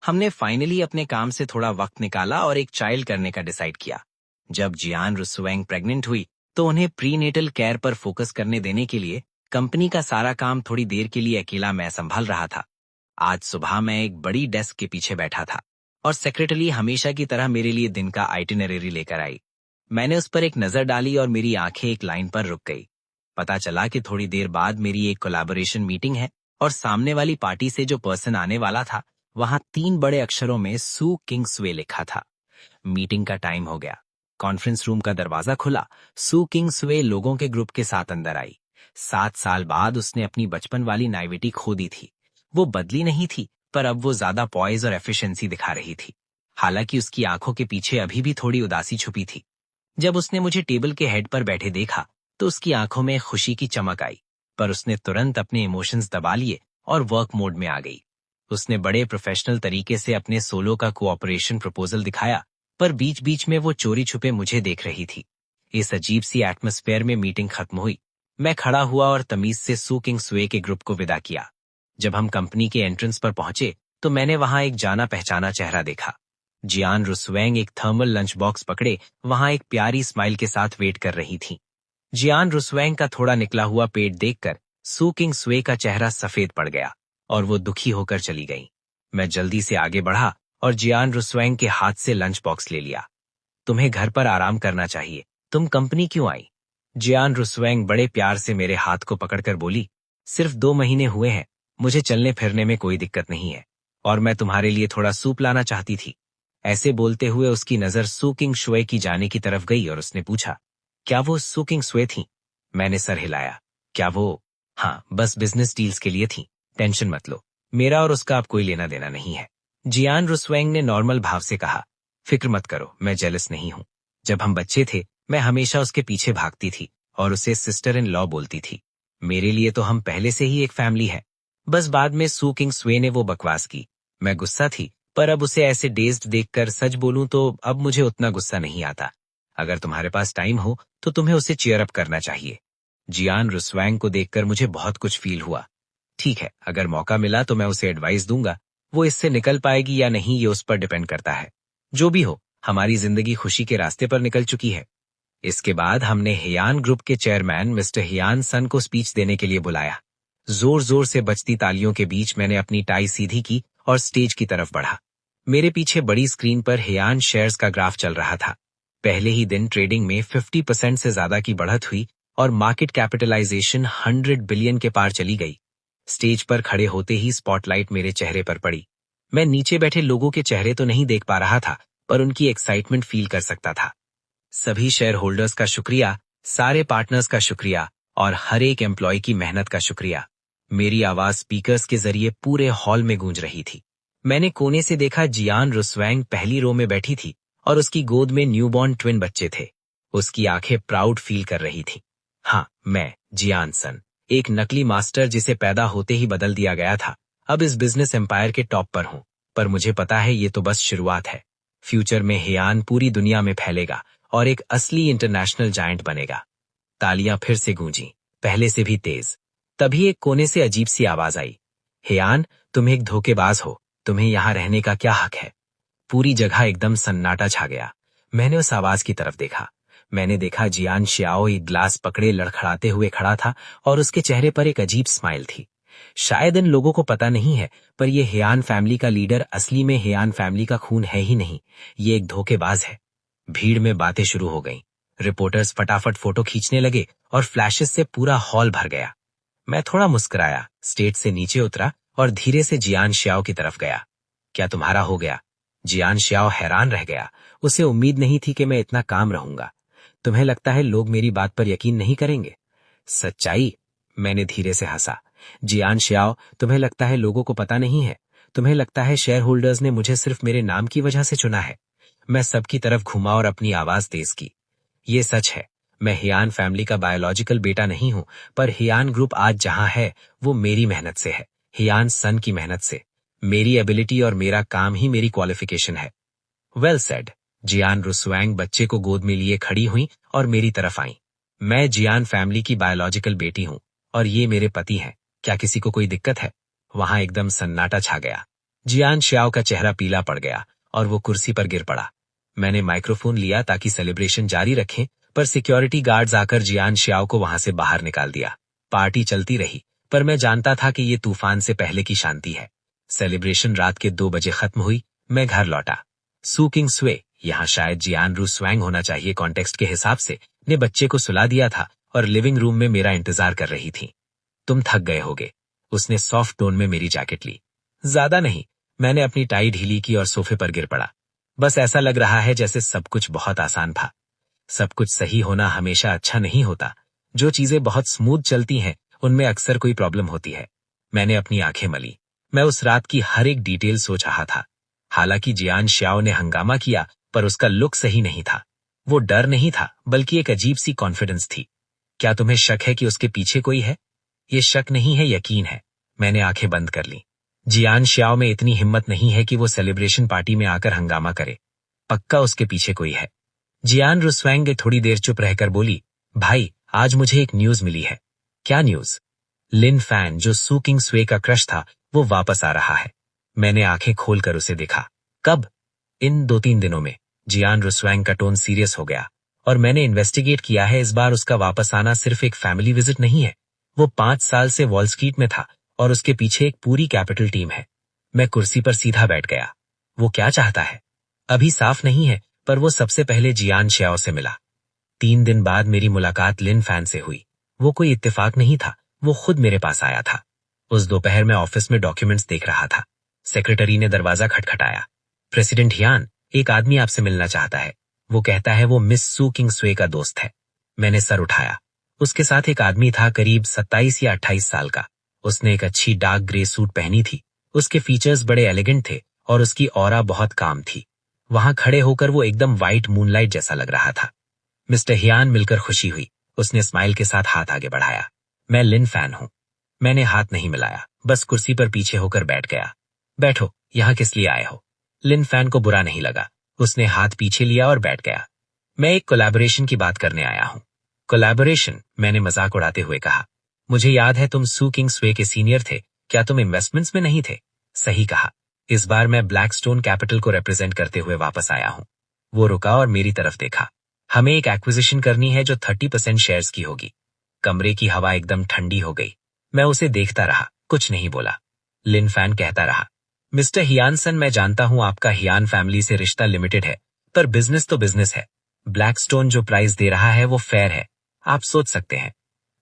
हमने फाइनली अपने काम से थोड़ा वक्त निकाला और एक चाइल्ड करने का डिसाइड किया। जब जियान रुसुएंग प्रेग्नेंट हुई तो उन्हें प्रीनेटल केयर पर फोकस करने देने के लिए कंपनी का सारा काम थोड़ी देर के लिए अकेला मैं संभाल रहा था। आज सुबह मैं एक बड़ी डेस्क के पीछे बैठा था और सेक्रेटरी हमेशा की तरह मेरे लिए दिन का आइटिनरी लेकर आई। मैंने उस पर एक नजर डाली और मेरी आंखें एक लाइन पर रुक गई। पता चला कि थोड़ी देर बाद मेरी एक कोलैबोरेशन मीटिंग है और सामने वाली पार्टी से जो पर्सन आने वाला था, वहां 3 बड़े अक्षरों में सू किंग स्वे लिखा था। मीटिंग का टाइम हो गया। कॉन्फ्रेंस रूम का दरवाजा खुला। सू किंग स्वे लोगों के ग्रुप के साथ अंदर आई। 7 साल बाद उसने अपनी बचपन वाली नाइविटी खो दी थी। वो बदली नहीं थी, पर अब वो ज्यादा पॉइज और एफिशिएंसी दिखा रही थी। हालांकि उसकी आंखों के पीछे अभी भी थोड़ी उदासी छुपी थी। जब उसने मुझे टेबल के हेड पर बैठे देखा तो उसकी आंखों में खुशी की चमक आई, पर उसने तुरंत अपने इमोशंस दबा लिए और वर्क मोड में आ गई। उसने बड़े प्रोफेशनल तरीके से अपने सोलो का कोऑपरेशन प्रपोजल दिखाया, पर बीच बीच में वो चोरी छुपे मुझे देख रही थी। इस अजीब सी एटमॉस्फेयर में मीटिंग खत्म हुई। मैं खड़ा हुआ और तमीज से सू किंग स्वे के ग्रुप को विदा किया। जब हम कंपनी के एंट्रेंस पर पहुंचे तो मैंने वहां एक जाना पहचाना चेहरा देखा। जियान रुसुएंग एक थर्मल लंच बॉक्स पकड़े वहां एक प्यारी स्माइल के साथ वेट कर रही थी। जियान रुसुएंग का थोड़ा निकला हुआ पेट देखकर सू किंग स्वे का चेहरा सफेद पड़ गया और वो दुखी होकर चली गई। मैं जल्दी से आगे बढ़ा और जियान रुसुएंग के हाथ से लंच बॉक्स ले लिया। तुम्हें घर पर आराम करना चाहिए, तुम कंपनी क्यों आई? जियान रुसुएंग बड़े प्यार से मेरे हाथ को पकड़कर बोली, सिर्फ 2 महीने हुए हैं, मुझे चलने फिरने में कोई दिक्कत नहीं है और मैं तुम्हारे लिए थोड़ा सूप लाना चाहती थी। ऐसे बोलते हुए उसकी नजर सू किंग स्वे की जाने की तरफ गई और उसने पूछा, क्या वो सू किंग स्वे थी? मैंने सर हिलाया। क्या वो? हाँ, बस बिजनेस डील्स के लिए थी। टेंशन मत लो, मेरा और उसका अब कोई लेना देना नहीं है। जियान रुसुएंग ने नॉर्मल भाव से कहा, फिक्र मत करो, मैं जेलस नहीं हूँ। जब हम बच्चे थे मैं हमेशा उसके पीछे भागती थी और उसे सिस्टर इन लॉ बोलती थी। मेरे लिए तो हम पहले से ही एक फैमिली है। बस बाद में सू किंग स्वे ने वो बकवास की। मैं गुस्सा थी, पर अब उसे ऐसे डेज्ड देखकर सच बोलूं तो अब मुझे उतना गुस्सा नहीं आता। अगर तुम्हारे पास टाइम हो तो तुम्हें उसे चीयर अप करना चाहिए। जियान रुसुएंग को देखकर मुझे बहुत कुछ फील हुआ। ठीक है, अगर मौका मिला तो मैं उसे एडवाइस दूंगा। वो इससे निकल पाएगी या नहीं ये उस पर डिपेंड करता है। जो भी हो, हमारी जिंदगी खुशी के रास्ते पर निकल चुकी है। इसके बाद हमने हियान ग्रुप के चेयरमैन मिस्टर हियान सन को स्पीच देने के लिए बुलाया। जोर जोर से बजती तालियों के बीच मैंने अपनी टाई सीधी की और स्टेज की तरफ बढ़ा। मेरे पीछे बड़ी स्क्रीन पर हियान शेयर्स का ग्राफ चल रहा था। पहले ही दिन ट्रेडिंग में 50% से ज्यादा की बढ़त हुई और मार्केट कैपिटलाइजेशन 100 बिलियन के पार चली गई। स्टेज पर खड़े होते ही स्पॉटलाइट मेरे चेहरे पर पड़ी। मैं नीचे बैठे लोगों के चेहरे तो नहीं देख पा रहा था, पर उनकी एक्साइटमेंट फील कर सकता था। सभी शेयर होल्डर्स का शुक्रिया, सारे पार्टनर्स का शुक्रिया और हर एक एम्प्लॉय की मेहनत का शुक्रिया। मेरी आवाज स्पीकर्स के जरिए पूरे हॉल में गूंज रही थी। मैंने कोने से देखा जियान रुस्वैंग पहली रो में बैठी थी और उसकी गोद में न्यूबॉर्न ट्विन बच्चे थे। उसकी आंखें प्राउड फील कर रही थी। हाँ, मैं जियान सन, एक नकली मास्टर जिसे पैदा होते ही बदल दिया गया था, अब इस बिजनेस एम्पायर के टॉप पर हूँ। पर मुझे पता है ये तो बस शुरुआत है। फ्यूचर में हियान पूरी दुनिया में फैलेगा और एक असली इंटरनेशनल जायंट बनेगा। तालियां फिर से गूंजी, पहले से भी तेज। तभी एक कोने से अजीब सी आवाज आई, हियान, तुम एक धोखेबाज हो, तुम्हें यहाँ रहने का क्या हक है? पूरी जगह एकदम सन्नाटा छा गया। मैंने उस आवाज की तरफ देखा। मैंने देखा जियान श्याओ एक ग्लास पकड़े लड़खड़ाते हुए खड़ा था और उसके चेहरे पर एक अजीब स्माइल थी। शायद इन लोगों को पता नहीं है, पर यह हियान फैमिली का लीडर असली में हियान फैमिली का खून है ही नहीं, ये एक धोखेबाज है। भीड़ में बातें शुरू हो गईं। रिपोर्टर्स फटाफट फोटो खींचने लगे और फ्लैशेस से पूरा हॉल भर गया। मैं थोड़ा मुस्कुराया, स्टेज से नीचे उतरा और धीरे से जियान श्याओ की तरफ गया। क्या तुम्हारा हो गया? जियान श्याओ हैरान रह गया। उसे उम्मीद नहीं थी कि मैं इतना काम रहूंगा। तुम्हें लगता है लोग मेरी बात पर यकीन नहीं करेंगे? सच्चाई? मैंने धीरे से हंसा। जियान श्याओ, तुम्हें लगता है लोगों को पता नहीं है? तुम्हें लगता है शेयर होल्डर्स ने मुझे सिर्फ मेरे नाम की वजह से चुना है? मैं सबकी तरफ घुमा और अपनी आवाज तेज की। ये सच है, मैं हियान फैमिली का बायोलॉजिकल बेटा नहीं हूं, पर हियान ग्रुप आज जहां है वो मेरी मेहनत से है, हियान सन की मेहनत से। मेरी एबिलिटी और मेरा काम ही मेरी क्वालिफिकेशन है। Well said. जियान रुस्वैंग बच्चे को गोद में लिए खड़ी हुई और मेरी तरफ आई। मैं जियान फैमिली की बायोलॉजिकल बेटी हूं और ये मेरे पति हैं। क्या किसी को कोई दिक्कत है? वहां एकदम सन्नाटा छा गया। जियान श्याओ का चेहरा पीला पड़ गया और वो कुर्सी पर गिर पड़ा। मैंने माइक्रोफोन लिया ताकि सेलिब्रेशन जारी रखें, पर सिक्योरिटी गार्ड्स आकर जियान श्याओ को वहां से बाहर निकाल दिया। पार्टी चलती रही, पर मैं जानता था कि ये तूफान से पहले की शांति है। सेलिब्रेशन रात के 2 बजे खत्म हुई। मैं घर लौटा। सू किंग स्वे, यहाँ शायद जियान रुस्वैंग होना चाहिए कॉन्टेक्स्ट के हिसाब से, ने बच्चे को सुला दिया था और लिविंग रूम में मेरा इंतजार कर रही थी। तुम थक गए होगे, उसने सॉफ्ट टोन में मेरी जैकेट ली। ज्यादा नहीं। मैंने अपनी टाई ढीली की और सोफे पर गिर पड़ा। बस ऐसा लग रहा है जैसे सब कुछ बहुत आसान था। सब कुछ सही होना हमेशा अच्छा नहीं होता। जो चीजें बहुत स्मूथ चलती हैं उनमें अक्सर कोई प्रॉब्लम होती है। मैंने अपनी आंखें मली। मैं उस रात की हर एक डिटेल सोच रहा था। हालांकि जियान श्याओ ने हंगामा किया, पर उसका लुक सही नहीं था। वो डर नहीं था, बल्कि एक अजीब सी कॉन्फिडेंस थी। क्या तुम्हें शक है कि उसके पीछे कोई है? ये शक नहीं है, यकीन है। मैंने आंखें बंद कर ली। जियान श्याओ में इतनी हिम्मत नहीं है कि वो सेलिब्रेशन पार्टी में आकर हंगामा करे। पक्का उसके पीछे कोई है। जियान रुस्वैंग थोड़ी देर चुप रहकर बोली, भाई, आज मुझे एक न्यूज मिली है। क्या न्यूज? लिन फैन, जो सू किंग स्वे का क्रश था, वो वापस आ रहा है। मैंने आंखें खोलकर उसे देखा। कब? इन 2-3 दिनों में। जियान रुस्वैंग का टोन सीरियस हो गया। और मैंने इन्वेस्टिगेट किया है, इस बार उसका वापस आना सिर्फ एक फैमिली विजिट नहीं है। वो 5 साल से वॉल स्ट्रीट में था और उसके पीछे एक पूरी कैपिटल टीम है। मैं कुर्सी पर सीधा बैठ गया। वो क्या चाहता है? अभी साफ नहीं है, पर वो सबसे पहले जियान श्याओ से मिला। 3 दिन बाद मेरी मुलाकात लिन फैन से हुई। वो कोई इत्तेफाक नहीं था, वो खुद मेरे पास आया था। उस दोपहर में ऑफिस में डॉक्यूमेंट्स देख रहा था। सेक्रेटरी ने दरवाजा खटखटाया। प्रेसिडेंट हियान, एक आदमी आपसे मिलना चाहता है। वो कहता है वो मिस सू किंग स्वे का दोस्त है। मैंने सर उठाया। उसके साथ एक आदमी था, करीब 27 या 28 साल का। उसने एक अच्छी डार्क ग्रे सूट पहनी थी। उसके फीचर्स बड़े एलिगेंट थे और उसकी ऑरा बहुत काम थी। वहां खड़े होकर वो एकदम व्हाइट मूनलाइट जैसा लग रहा था। मिस्टर हियान, मिलकर खुशी हुई। उसने स्माइल के साथ हाथ आगे बढ़ाया। मैं लिन फैन हूं। मैंने हाथ नहीं मिलाया, बस कुर्सी पर पीछे होकर बैठ गया। बैठो, यहां किस लिए आए हो? लिन फैन को बुरा नहीं लगा। उसने हाथ पीछे लिया और बैठ गया। मैं एक कोलैबोरेशन की बात करने आया हूं। कोलैबोरेशन? मैंने मजाक उड़ाते हुए कहा। मुझे याद है तुम सू किंग स्वे के सीनियर थे। क्या तुम इन्वेस्टमेंट्स में नहीं थे? सही कहा। इस बार मैं ब्लैकस्टोन कैपिटल को रिप्रेजेंट करते हुए वापस आया हूं। वो रुका और मेरी तरफ देखा। हमें एक एक्विजिशन करनी है जो 30% शेयर्स की होगी। कमरे की हवा एकदम ठंडी हो गई। मैं उसे देखता रहा, कुछ नहीं बोला। लिन फैन कहता रहा, मिस्टर हियान सन, मैं जानता हूं आपका हियान फैमिली से रिश्ता लिमिटेड है, पर बिजनेस तो बिजनेस है। ब्लैकस्टोन जो प्राइस दे रहा है वो फेयर है। आप सोच सकते हैं।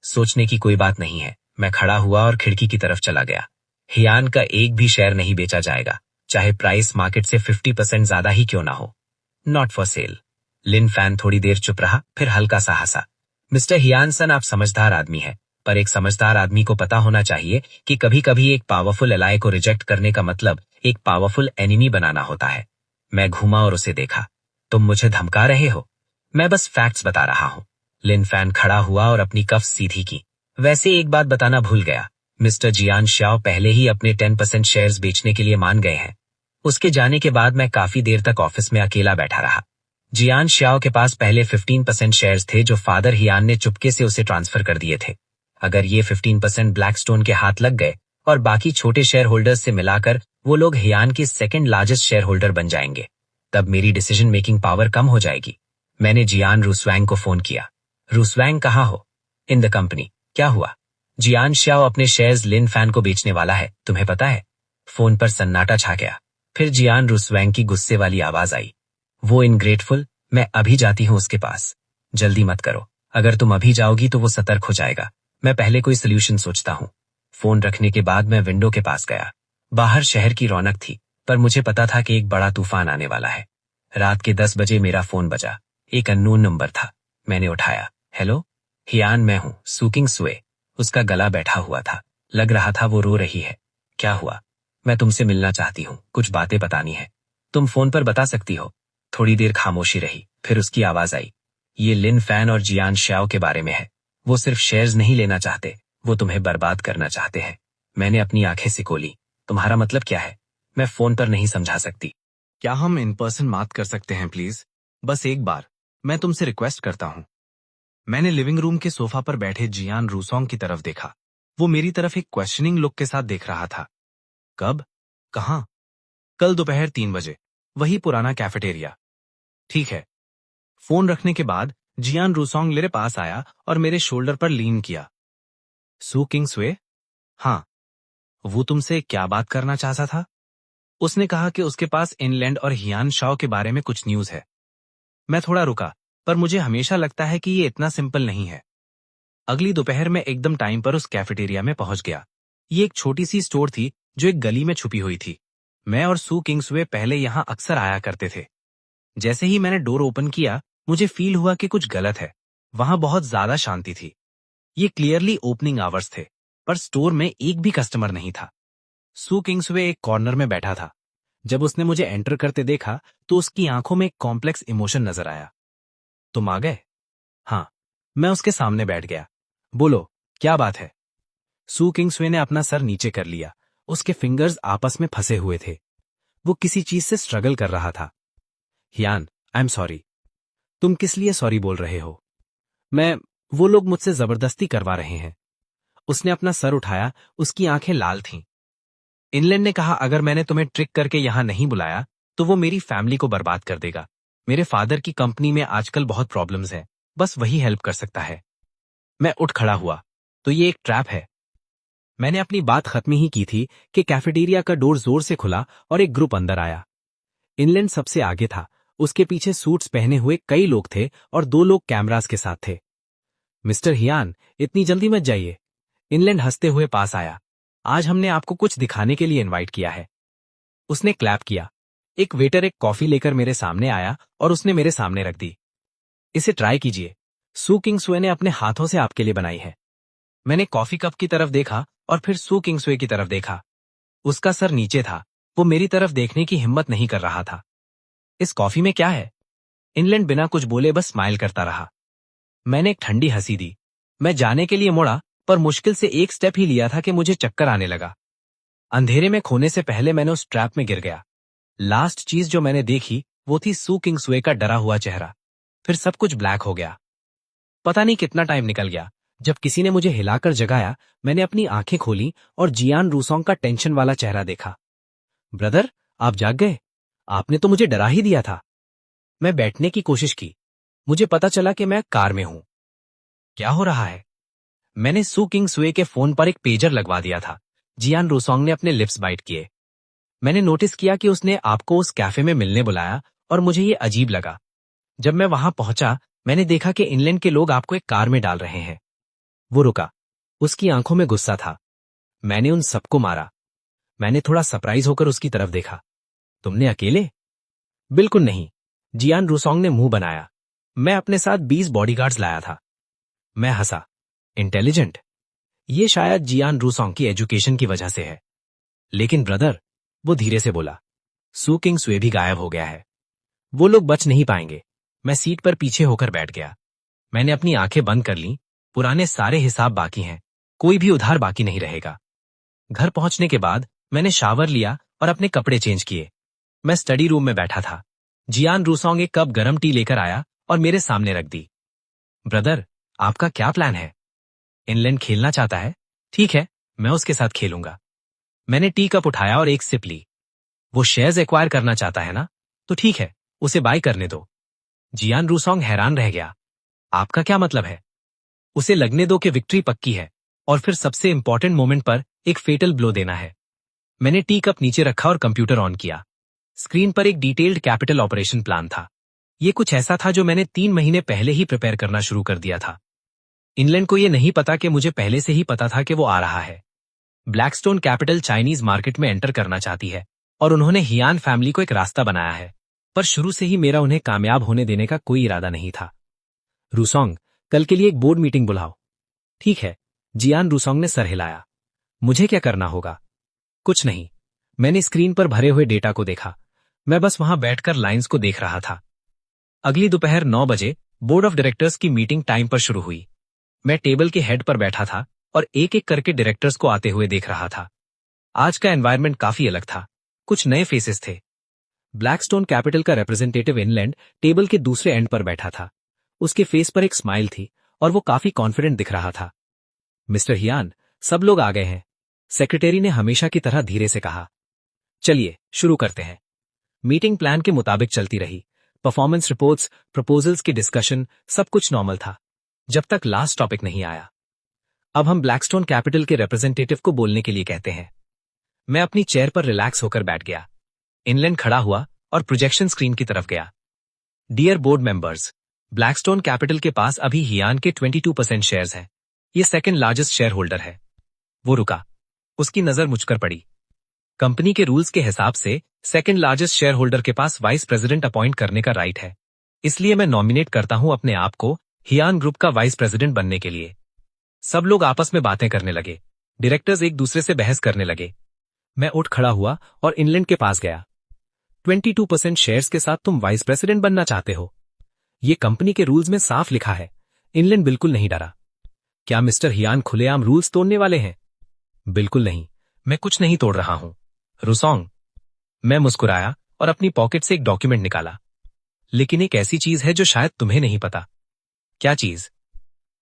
सोचने की कोई बात नहीं है। मैं खड़ा हुआ और खिड़की की तरफ चला गया। हियान का एक भी शेयर नहीं बेचा जाएगा, चाहे प्राइस मार्केट से 50% ज्यादा ही क्यों ना हो। Not for sale. Lin Fan थोड़ी देर चुप रहा, फिर हल्का सा हंसा। मिस्टर हियान सन, आप समझदार आदमी हैं, पर एक समझदार आदमी को पता होना चाहिए कि कभी कभी एक पावरफुल एलाय को रिजेक्ट करने का मतलब एक पावरफुल एनिमी बनाना होता है। मैं घूमा और उसे देखा। तुम मुझे धमका रहे हो? मैं बस फैक्ट्स बता रहा हूँ। लिन फैन खड़ा हुआ और अपनी कफ सीधी की। वैसे एक बात बताना भूल गया, मिस्टर जियान श्याओ पहले ही अपने 10% शेयर्स बेचने के लिए मान गए हैं। उसके जाने के बाद मैं काफी देर तक ऑफिस में अकेला बैठा रहा। जियान श्याओ के पास पहले 15% शेयर्स थे जो फादर हियान ने चुपके से उसे ट्रांसफर कर दिए थे। अगर ये 15% ब्लैकस्टोन के हाथ लग गए और बाकी छोटे शेयर होल्डर्स से मिलाकर वो लोग हियान की सेकंड लार्जेस्ट शेयर होल्डर बन जाएंगे, तब मेरी डिसीजन मेकिंग पावर कम हो जाएगी। मैंने जियान रूसवैंग को फोन किया। रूसवैंग कहाँ हो? In the company. क्या हुआ? जियान श्याओ अपने शेयर्स लिन फैन को बेचने वाला है, तुम्हें पता है? फोन पर सन्नाटा छा गया। फिर जियान रूसवैंग की गुस्से वाली आवाज आई। वो इनग्रेटफुल, मैं अभी जाती हूँ उसके पास। जल्दी मत करो, अगर तुम अभी जाओगी तो वो सतर्क हो जाएगा। मैं पहले कोई सोल्यूशन सोचता हूँ। फोन रखने के बाद मैं विंडो के पास गया। बाहर शहर की रौनक थी, पर मुझे पता था कि एक बड़ा तूफान आने वाला है। रात के 10 बजे मेरा फोन बजा। एक अननोन नंबर था। मैंने उठाया। हेलो हियान, मैं हूँ सुकिंग सुए। उसका गला बैठा हुआ था, लग रहा था वो रो रही है। क्या हुआ? मैं तुमसे मिलना चाहती हूँ, कुछ बातें बतानी है। तुम फोन पर बता सकती हो। थोड़ी देर खामोशी रही, फिर उसकी आवाज आई। ये लिन फैन और जियान श्याओ के बारे में है। वो सिर्फ शेयर्स नहीं लेना चाहते, वो तुम्हें बर्बाद करना चाहते हैं। मैंने अपनी आंखें सिकोली। तुम्हारा मतलब क्या है? मैं फोन पर नहीं समझा सकती। क्या हम इन पर्सन बात कर सकते हैं प्लीज? बस एक बार मैं तुमसे रिक्वेस्ट करता हूँ। मैंने लिविंग रूम के सोफा पर बैठे जियान रूसोंग की तरफ देखा। वो मेरी तरफ एक क्वेश्चनिंग लुक के साथ देख रहा था। कब? कहाँ? कल दोपहर 3 बजे, वही पुराना कैफेटेरिया। ठीक है। फोन रखने के बाद जियान रूसोंग मेरे पास आया और मेरे शोल्डर पर लीन किया। सू किंग स्वे? हाँ। वो तुमसे क्या बात करना चाहता था? उसने कहा कि उसके पास इनलैंड और हियान शाओ के बारे में कुछ न्यूज है। मैं थोड़ा रुका, पर मुझे हमेशा लगता है कि ये इतना सिंपल नहीं है। अगली दोपहर में एकदम टाइम पर उस कैफेटेरिया में पहुंच गया। ये एक छोटी सी स्टोर थी जो एक गली में छुपी हुई थी। मैं और सू किंग्सवे पहले यहां अक्सर आया करते थे। जैसे ही मैंने डोर ओपन किया, मुझे फील हुआ कि कुछ गलत है। वहां बहुत ज्यादा शांति थी। ये क्लियरली ओपनिंग आवर्स थे, पर स्टोर में एक भी कस्टमर नहीं था। सू किंग्सवे एक कॉर्नर में बैठा था। जब उसने मुझे एंटर करते देखा तो उसकी आंखों में एक कॉम्प्लेक्स इमोशन नजर आया। तुम आ गए? हाँ। मैं उसके सामने बैठ गया। बोलो, क्या बात है? सू किंग्सवे ने अपना सर नीचे कर लिया। उसके फिंगर्स आपस में फंसे हुए थे। वो किसी चीज से स्ट्रगल कर रहा था। हियान, आई एम सॉरी। तुम किस लिए सॉरी बोल रहे हो? वो लोग मुझसे जबरदस्ती करवा रहे हैं। उसने अपना सर उठाया, उसकी आंखें लाल थीं। इनलैंड ने कहा अगर मैंने तुम्हें ट्रिक करके यहां नहीं बुलाया तो वो मेरी फैमिली को बर्बाद कर देगा। मेरे फादर की कंपनी में आजकल बहुत प्रॉब्लम्स हैं, बस वही हेल्प कर सकता है। मैं उठ खड़ा हुआ। तो ये एक ट्रैप है। मैंने अपनी बात खत्म ही की थी कि कैफेटेरिया का डोर जोर से खुला और एक ग्रुप अंदर आया। इनलैंड सबसे आगे था। उसके पीछे सूट्स पहने हुए कई लोग थे और 2 लोग कैमरास के साथ थे। मिस्टर हियान, इतनी जल्दी मत जाइए। इनलैंड हंसते हुए पास आया। आज हमने आपको कुछ दिखाने के लिए इनवाइट किया है। उसने क्लैप किया। एक वेटर एक कॉफी लेकर मेरे सामने आया और उसने मेरे सामने रख दी। इसे ट्राई कीजिए। सू किंग्सवे ने अपने हाथों से आपके लिए बनाई है। मैंने कॉफी कप की तरफ देखा और फिर सू किंग्सवे की तरफ देखा। उसका सर नीचे था। वो मेरी तरफ देखने की हिम्मत नहीं कर रहा था। इस कॉफी में क्या है? इनलैंड बिना कुछ बोले बस स्माइल करता रहा। मैंने एक ठंडी हंसी दी। मैं जाने के लिए मुड़ा, पर मुश्किल से एक स्टेप ही लिया था कि मुझे चक्कर आने लगा। अंधेरे में खोने से पहले मैंने उस ट्रैप में गिर गया। लास्ट चीज जो मैंने देखी वो थी सू किंग्सवे का डरा हुआ चेहरा। फिर सब कुछ ब्लैक हो गया। पता नहीं कितना टाइम निकल गया। जब किसी ने मुझे हिलाकर जगाया, मैंने अपनी आंखें खोली और जियान रूसोंग का टेंशन वाला चेहरा देखा। ब्रदर, आप जाग गए? आपने तो मुझे डरा ही दिया था। मैं बैठने की कोशिश की। मुझे पता चला कि मैं कार में हूं। क्या हो रहा है? मैंने सू किंग्सवे के फोन पर एक पेजर लगवा दिया था। जियान रूसोंग ने अपने लिप्स बाइट किए। मैंने नोटिस किया कि उसने आपको उस कैफे में मिलने बुलाया और मुझे ये अजीब लगा। जब मैं वहां पहुंचा, मैंने देखा कि इनलैंड के लोग आपको एक कार में डाल रहे हैं। वो रुका। उसकी आंखों में गुस्सा था। मैंने उन सबको मारा। मैंने थोड़ा सरप्राइज होकर उसकी तरफ देखा। तुमने अकेले? बिल्कुल नहीं। जियान रूसोंग ने मुंह बनाया। मैं अपने साथ 20 बॉडीगार्ड्स लाया था। मैं हंसा। इंटेलिजेंट? ये शायद जियान रूसोंग की एजुकेशन की वजह से है। लेकिन ब्रदर, वो धीरे से बोला, सू किंग सुए भी गायब हो गया है। वो लोग बच नहीं पाएंगे। मैं सीट पर पीछे होकर बैठ गया। मैंने अपनी आंखें बंद कर लीं। पुराने सारे हिसाब बाकी हैं। कोई भी उधार बाकी नहीं रहेगा। घर पहुंचने के बाद मैंने शावर लिया और अपने कपड़े चेंज किए। मैं स्टडी रूम में बैठा था। जियान रूसोंग एक कप गरम टी लेकर आया और मेरे सामने रख दी। ब्रदर, आपका क्या प्लान है? इनलैंड खेलना चाहता है? ठीक है, मैं उसके साथ खेलूंगा। मैंने टी कप उठाया और एक सिप ली। वो शेयर्स एक्वायर करना चाहता है ना? तो ठीक है, उसे बाय करने दो। जियान रूसोंग हैरान रह गया। आपका क्या मतलब है? उसे लगने दो कि विक्ट्री पक्की है और फिर सबसे इंपॉर्टेंट मोमेंट पर एक फेटल ब्लो देना है। मैंने टी कप नीचे रखा और कंप्यूटर ऑन किया। स्क्रीन पर एक डिटेल्ड कैपिटल ऑपरेशन प्लान था। ये कुछ ऐसा था जो मैंने 3 महीने पहले ही प्रिपेयर करना शुरू कर दिया था। इनलैंड को यह नहीं पता कि मुझे पहले से ही पता था कि वो आ रहा है। ब्लैकस्टोन कैपिटल चाइनीज मार्केट में एंटर करना चाहती है और उन्होंने हियान फैमिली को एक रास्ता बनाया है, पर शुरू से ही मेरा उन्हें कामयाब होने देने का कोई इरादा नहीं था। रूसोंग, कल के लिए एक बोर्ड मीटिंग बुलाओ। ठीक है, जियान रूसोंग ने सर हिलाया। मुझे क्या करना होगा? कुछ नहीं। मैंने स्क्रीन पर भरे हुए डेटा को देखा। मैं बस वहां बैठकर लाइंस को देख रहा था। अगली दोपहर 9 बजे बोर्ड ऑफ डायरेक्टर्स की मीटिंग टाइम पर शुरू हुई। मैं टेबल के हेड पर बैठा था और एक एक करके डायरेक्टर्स को आते हुए देख रहा था। आज का एनवायरनमेंट काफी अलग था। कुछ नए फेसेस थे। ब्लैकस्टोन कैपिटल का रिप्रेजेंटेटिव इनलैंड टेबल के दूसरे एंड पर बैठा था। उसके फेस पर एक स्माइल थी और वो काफी कॉन्फिडेंट दिख रहा था। मिस्टर हियान, सब लोग आ गए हैं, सेक्रेटरी ने हमेशा की तरह धीरे से कहा। चलिए शुरू करते हैं। मीटिंग प्लान के मुताबिक चलती रही। परफॉर्मेंस रिपोर्ट्स, प्रपोजल्स की डिस्कशन, सब कुछ नॉर्मल था, जब तक लास्ट टॉपिक नहीं आया। अब हम ब्लैकस्टोन कैपिटल के रिप्रेजेंटेटिव को बोलने के लिए कहते हैं। मैं अपनी चेयर पर रिलैक्स होकर बैठ गया। इनलैंड खड़ा हुआ और प्रोजेक्शन स्क्रीन की तरफ गया। Dear board members, Blackstone capital के पास अभी हियान के 22% शेयर्स हैं। ये सेकंड लार्जेस्ट शेयर होल्डर है। वो रुका। उसकी नजर मुझ पर पड़ी। कंपनी के रूल्स के हिसाब से सेकंड लार्जेस्ट शेयर होल्डर के पास वाइस प्रेसिडेंट अपॉइंट करने का राइट है। इसलिए मैं नॉमिनेट करता हूं अपने आप को हियान ग्रुप का वाइस प्रेसिडेंट बनने के लिए। सब लोग आपस में बातें करने लगे। डायरेक्टर्स एक दूसरे से बहस करने लगे। मैं उठ खड़ा हुआ और इनलैंड के पास गया। 22% शेयर्स के साथ तुम वाइस प्रेसिडेंट बनना चाहते हो? ये कंपनी के रूल्स में साफ लिखा है। इनलैंड बिल्कुल नहीं डरा। क्या मिस्टर हियान खुलेआम रूल्स तोड़ने वाले हैं? बिल्कुल नहीं, मैं कुछ नहीं तोड़ रहा हूं। रूसोंग, मैं मुस्कुराया और अपनी पॉकेट से एक डॉक्यूमेंट निकाला। लेकिन एक ऐसी चीज है जो शायद तुम्हें नहीं पता। क्या चीज?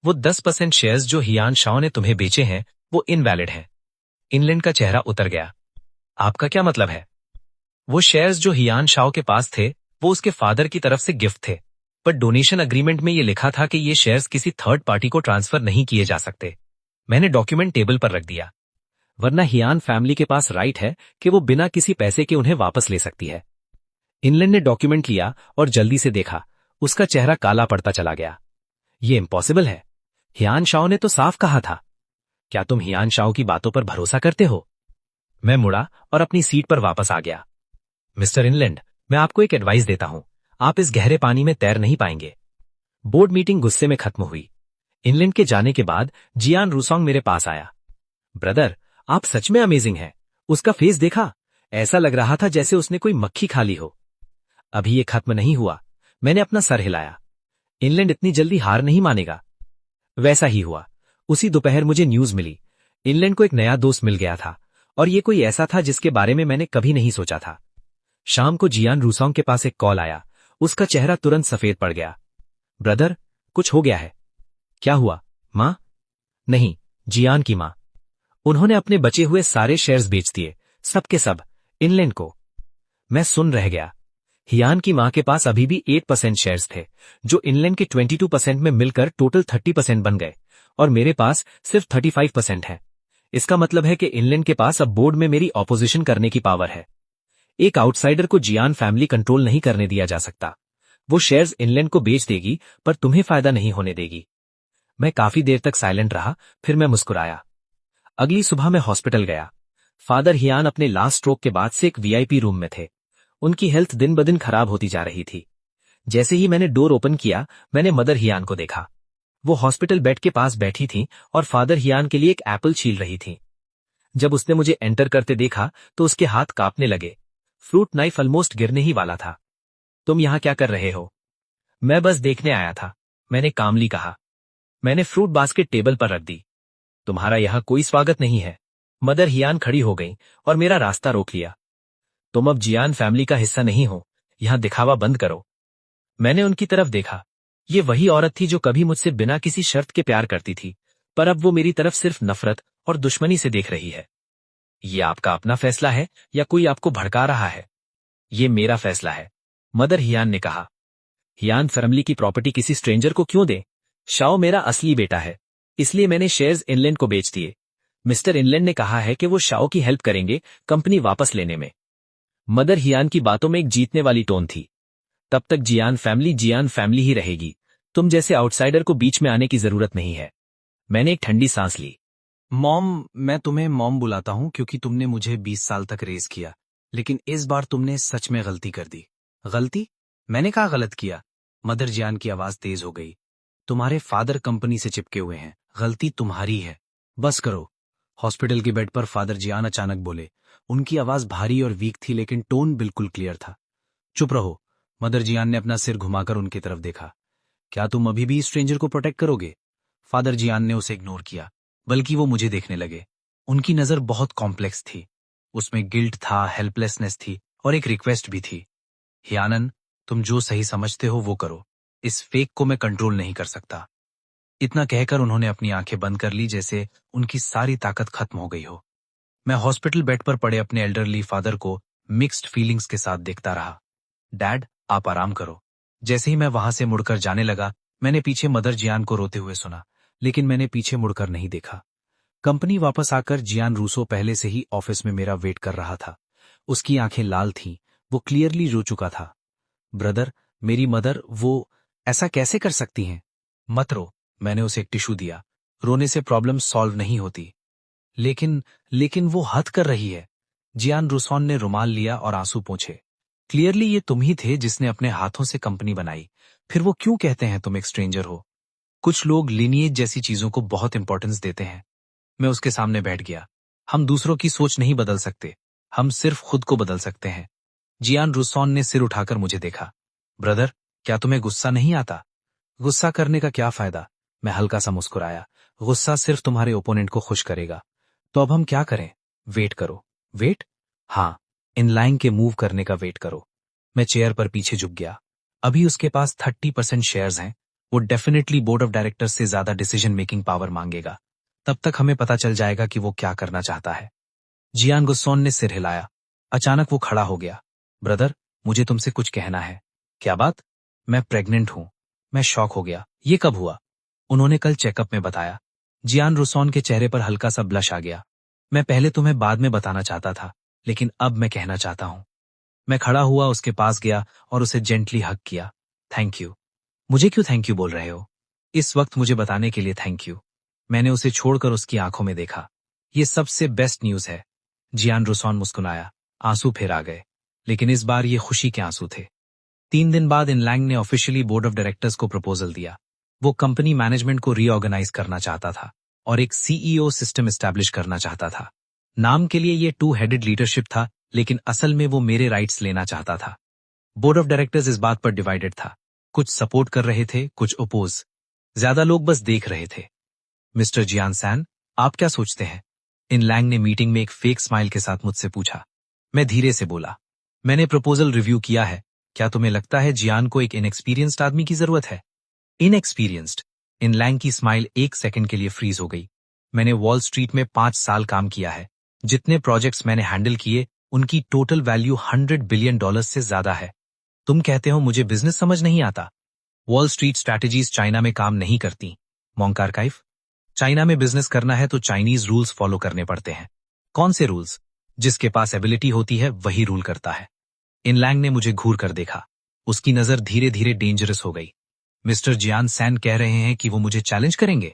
वो 10% शेयर्स जो हियान शाओ ने तुम्हें बेचे हैं, वो इनवैलिड हैं। इनलैंड का चेहरा उतर गया। आपका क्या मतलब है? वो शेयर्स जो हियान शाओ के पास थे, वो उसके फादर की तरफ से गिफ्ट थे, पर डोनेशन अग्रीमेंट में ये लिखा था कि ये शेयर्स किसी थर्ड पार्टी को ट्रांसफर नहीं किए जा सकते। मैंने डॉक्यूमेंट टेबल पर रख दिया। वरना हियान फैमिली के पास राइट है कि वो बिना किसी पैसे के उन्हें वापस ले सकती है। इनलैंड ने डॉक्यूमेंट लिया और जल्दी से देखा। उसका चेहरा काला पड़ता चला गया। ये इम्पॉसिबल है। हियान शाओ ने तो साफ कहा था। क्या तुम हियान शाओ की बातों पर भरोसा करते हो? मैं मुड़ा और अपनी सीट पर वापस आ गया। मिस्टर इनलैंड, मैं आपको एक एडवाइस देता हूं। आप इस गहरे पानी में तैर नहीं पाएंगे। बोर्ड मीटिंग गुस्से में खत्म हुई। इनलैंड के जाने के बाद जियान रूसोंग मेरे पास आया। ब्रदर, आप सच में अमेजिंग हैं। उसका फेस देखा? ऐसा लग रहा था जैसे उसने कोई मक्खी खा ली हो। अभी ये खत्म नहीं हुआ। मैंने अपना सर हिलाया। इनलैंड इतनी जल्दी हार नहीं मानेगा। वैसा ही हुआ। उसी दोपहर मुझे न्यूज मिली। इनलैंड को एक नया दोस्त मिल गया था और ये कोई ऐसा था जिसके बारे में मैंने कभी नहीं सोचा था। शाम को जियान रूसोंग के पास एक कॉल आया। उसका चेहरा तुरंत सफेद पड़ गया। ब्रदर, कुछ हो गया है। क्या हुआ? मां? नहीं, जियान की मां। उन्होंने अपने बचे हुए सारे शेयर्स बेच दिए, सब के सब, इनलैंड को। मैं सुन रह गया। हियान की मां के पास अभी भी 8% शेयर्स थे, जो इनलैंड के 22% में मिलकर टोटल 30% बन गए, और मेरे पास सिर्फ 35% है। इसका मतलब है कि इनलैंड के पास अब बोर्ड में मेरी ऑपोजिशन करने की पावर है। एक आउटसाइडर को जियान फैमिली कंट्रोल नहीं करने दिया जा सकता। वो शेयर्स इनलैंड को बेच देगी, पर तुम्हें फायदा नहीं होने देगी। मैं काफी देर तक साइलेंट रहा, फिर मैं मुस्कुराया। अगली सुबह मैं हॉस्पिटल गया। फादर हियान अपने लास्ट स्ट्रोक के बाद से एक वीआईपी रूम में थे। उनकी हेल्थ दिन ब दिन खराब होती जा रही थी। जैसे ही मैंने डोर ओपन किया, मैंने मदर हियान को देखा। वो हॉस्पिटल बेड के पास बैठी थी और फादर हियान के लिए एक एप्पल छील रही थी। जब उसने मुझे एंटर करते देखा तो उसके हाथ कांपने लगे। फ्रूट नाइफ ऑलमोस्ट गिरने ही वाला था। तुम यहाँ क्या कर रहे हो? मैं बस देखने आया था, मैंने कामली कहा। मैंने फ्रूट बास्केट टेबल पर रख दी। तुम्हारा यहाँ कोई स्वागत नहीं है। मदर हियान खड़ी हो गई और मेरा रास्ता रोक लिया। तुम अब जियान फैमिली का हिस्सा नहीं हो, यहाँ दिखावा बंद करो। मैंने उनकी तरफ देखा। ये वही औरत थी जो कभी मुझसे बिना किसी शर्त के प्यार करती थी, पर अब वो मेरी तरफ सिर्फ नफरत और दुश्मनी से देख रही है। ये आपका अपना फैसला है या कोई आपको भड़का रहा है? ये मेरा फैसला है, मदर हियान ने कहा। हियान फैमिली की प्रॉपर्टी किसी स्ट्रेंजर को क्यों दे? शाओ मेरा असली बेटा है, इसलिए मैंने शेयर्स इनलैंड को बेच दिए। मिस्टर इनलैंड ने कहा है कि वो शाओ की हेल्प करेंगे कंपनी वापस लेने में। मदर हियान की बातों में एक जीतने वाली टोन थी। तब तक जियान फैमिली ही रहेगी। तुम जैसे आउटसाइडर को बीच में आने की जरूरत नहीं है। मैंने एक ठंडी सांस ली। मॉम, मैं तुम्हें मॉम बुलाता हूं क्योंकि तुमने मुझे 20 साल तक रेज किया, लेकिन इस बार तुमने सच में गलती कर दी। गलती? मैंने कहा गलत किया। मदर जियान की आवाज तेज हो गई। तुम्हारे फादर कंपनी से चिपके हुए हैं, गलती तुम्हारी है। बस करो। हॉस्पिटल के बेड पर फादर जियान अचानक बोले। उनकी आवाज भारी और वीक थी, लेकिन टोन बिल्कुल क्लियर था। चुप रहो। मदर जियान ने अपना सिर घुमाकर उनकी तरफ देखा। क्या तुम अभी भी स्ट्रेंजर को प्रोटेक्ट करोगे? फादर जियान ने उसे इग्नोर किया, बल्कि वो मुझे देखने लगे। उनकी नजर बहुत कॉम्प्लेक्स थी। उसमें गिल्ट था, हेल्पलेसनेस थी और एक रिक्वेस्ट भी थी। हियानन, तुम जो सही समझते हो वो करो। इस फेक को मैं कंट्रोल नहीं कर सकता। इतना कहकर उन्होंने अपनी आंखें बंद कर ली, जैसे उनकी सारी ताकत खत्म हो गई हो। मैं हॉस्पिटल बेड पर पड़े अपने एल्डरली फादर को मिक्स्ड फीलिंग्स के साथ देखता रहा। डैड, आप आराम करो। जैसे ही मैं वहां से मुड़कर जाने लगा, मैंने पीछे मदर जियान को रोते हुए सुना, लेकिन मैंने पीछे मुड़कर नहीं देखा। कंपनी वापस आकर जियान रूसो पहले से ही ऑफिस में मेरा वेट कर रहा था। उसकी आंखें लाल थीं, वो क्लियरली रो चुका था। ब्रदर, मेरी मदर, वो ऐसा कैसे कर सकती हैं? मत रो, मैंने उसे एक टिश्यू दिया। रोने से प्रॉब्लम सॉल्व नहीं होती। लेकिन वो हद कर रही है। जियान रूसोन ने रुमाल लिया और आंसू पोंछे। क्लियरली ये तुम ही थे जिसने अपने हाथों से कंपनी बनाई। फिर वो क्यों कहते हैं तुम एक स्ट्रेंजर हो? कुछ लोग लिनिएज जैसी चीजों को बहुत इंपॉर्टेंस देते हैं। मैं उसके सामने बैठ गया। हम दूसरों की सोच नहीं बदल सकते, हम सिर्फ खुद को बदल सकते हैं। जियान रूसोन ने सिर उठाकर मुझे देखा। ब्रदर, क्या तुम्हें गुस्सा नहीं आता? गुस्सा करने का क्या फायदा? मैं हल्का सा मुस्कुराया। गुस्सा सिर्फ तुम्हारे ओपोनेंट को खुश करेगा। तो अब हम क्या करें? वेट करो। वेट? हाँ, इनलाइन के मूव करने का वेट करो। मैं चेयर पर पीछे झुक गया। अभी उसके पास 30% शेयर्स हैं। वो डेफिनेटली बोर्ड ऑफ डायरेक्टर्स से ज्यादा डिसीजन मेकिंग पावर मांगेगा। तब तक हमें पता चल जाएगा कि वो क्या करना चाहता है। जियान गुस्सोन ने सिर हिलाया। अचानक वो खड़ा हो गया। ब्रदर, मुझे तुमसे कुछ कहना है। क्या बात? मैं प्रेग्नेंट हूं। मैं शॉक हो गया। ये कब हुआ? उन्होंने कल चेकअप में बताया। जियान रूसोन के चेहरे पर हल्का सा ब्लश आ गया। मैं पहले तुम्हें बाद में बताना चाहता था, लेकिन अब मैं कहना चाहता हूं। मैं खड़ा हुआ, उसके पास गया और उसे जेंटली हग किया। Thank you. मुझे क्यों थैंक यू बोल रहे हो? इस वक्त मुझे बताने के लिए थैंक यू। मैंने उसे छोड़कर उसकी आंखों में देखा। ये सबसे बेस्ट न्यूज है। जियान रूसोन मुस्कुराया। आंसू फिर आ गए, लेकिन इस बार ये खुशी के आंसू थे। 3 दिन बाद इनलैंग ने ऑफिशियली बोर्ड ऑफ डायरेक्टर्स को प्रपोजल दिया। वो कंपनी मैनेजमेंट को रीऑर्गेनाइज करना चाहता था और एक सीईओ सिस्टम एस्टैब्लिश करना चाहता था। नाम के लिए ये 2 हेडेड लीडरशिप था, लेकिन असल में वो मेरे राइट्स लेना चाहता था। बोर्ड ऑफ डायरेक्टर्स इस बात पर डिवाइडेड था। कुछ सपोर्ट कर रहे थे, कुछ अपोज। ज्यादा लोग बस देख रहे थे। मिस्टर जियान सैन, आप क्या सोचते हैं? इनलैंग ने मीटिंग में एक फेक स्माइल के साथ मुझसे पूछा। मैं धीरे से बोला, मैंने प्रपोजल रिव्यू किया है। क्या तुम्हें लगता है जियान को एक इनएक्सपीरियंस्ड आदमी की जरूरत है? इनएक्सपीरियंस्ड? इनलैंग की स्माइल 1 सेकंड के लिए फ्रीज हो गई। मैंने वॉल स्ट्रीट में 5 साल काम किया है। जितने प्रोजेक्ट्स मैंने हैंडल किए, उनकी टोटल वैल्यू $100 बिलियन से ज्यादा है। तुम कहते हो मुझे बिजनेस समझ नहीं आता? वॉल स्ट्रीट स्ट्रैटेजीज चाइना में काम नहीं करती। Monk archive? चाइना में बिजनेस करना है तो चाइनीज रूल्स फॉलो करने पड़ते हैं। कौन से रूल्स? जिसके पास एबिलिटी होती है वही रूल करता है। इनलैंग ने मुझे घूर कर देखा। उसकी नजर धीरे धीरे डेंजरस हो गई। मिस्टर जियान सैन कह रहे हैं कि वो मुझे चैलेंज करेंगे?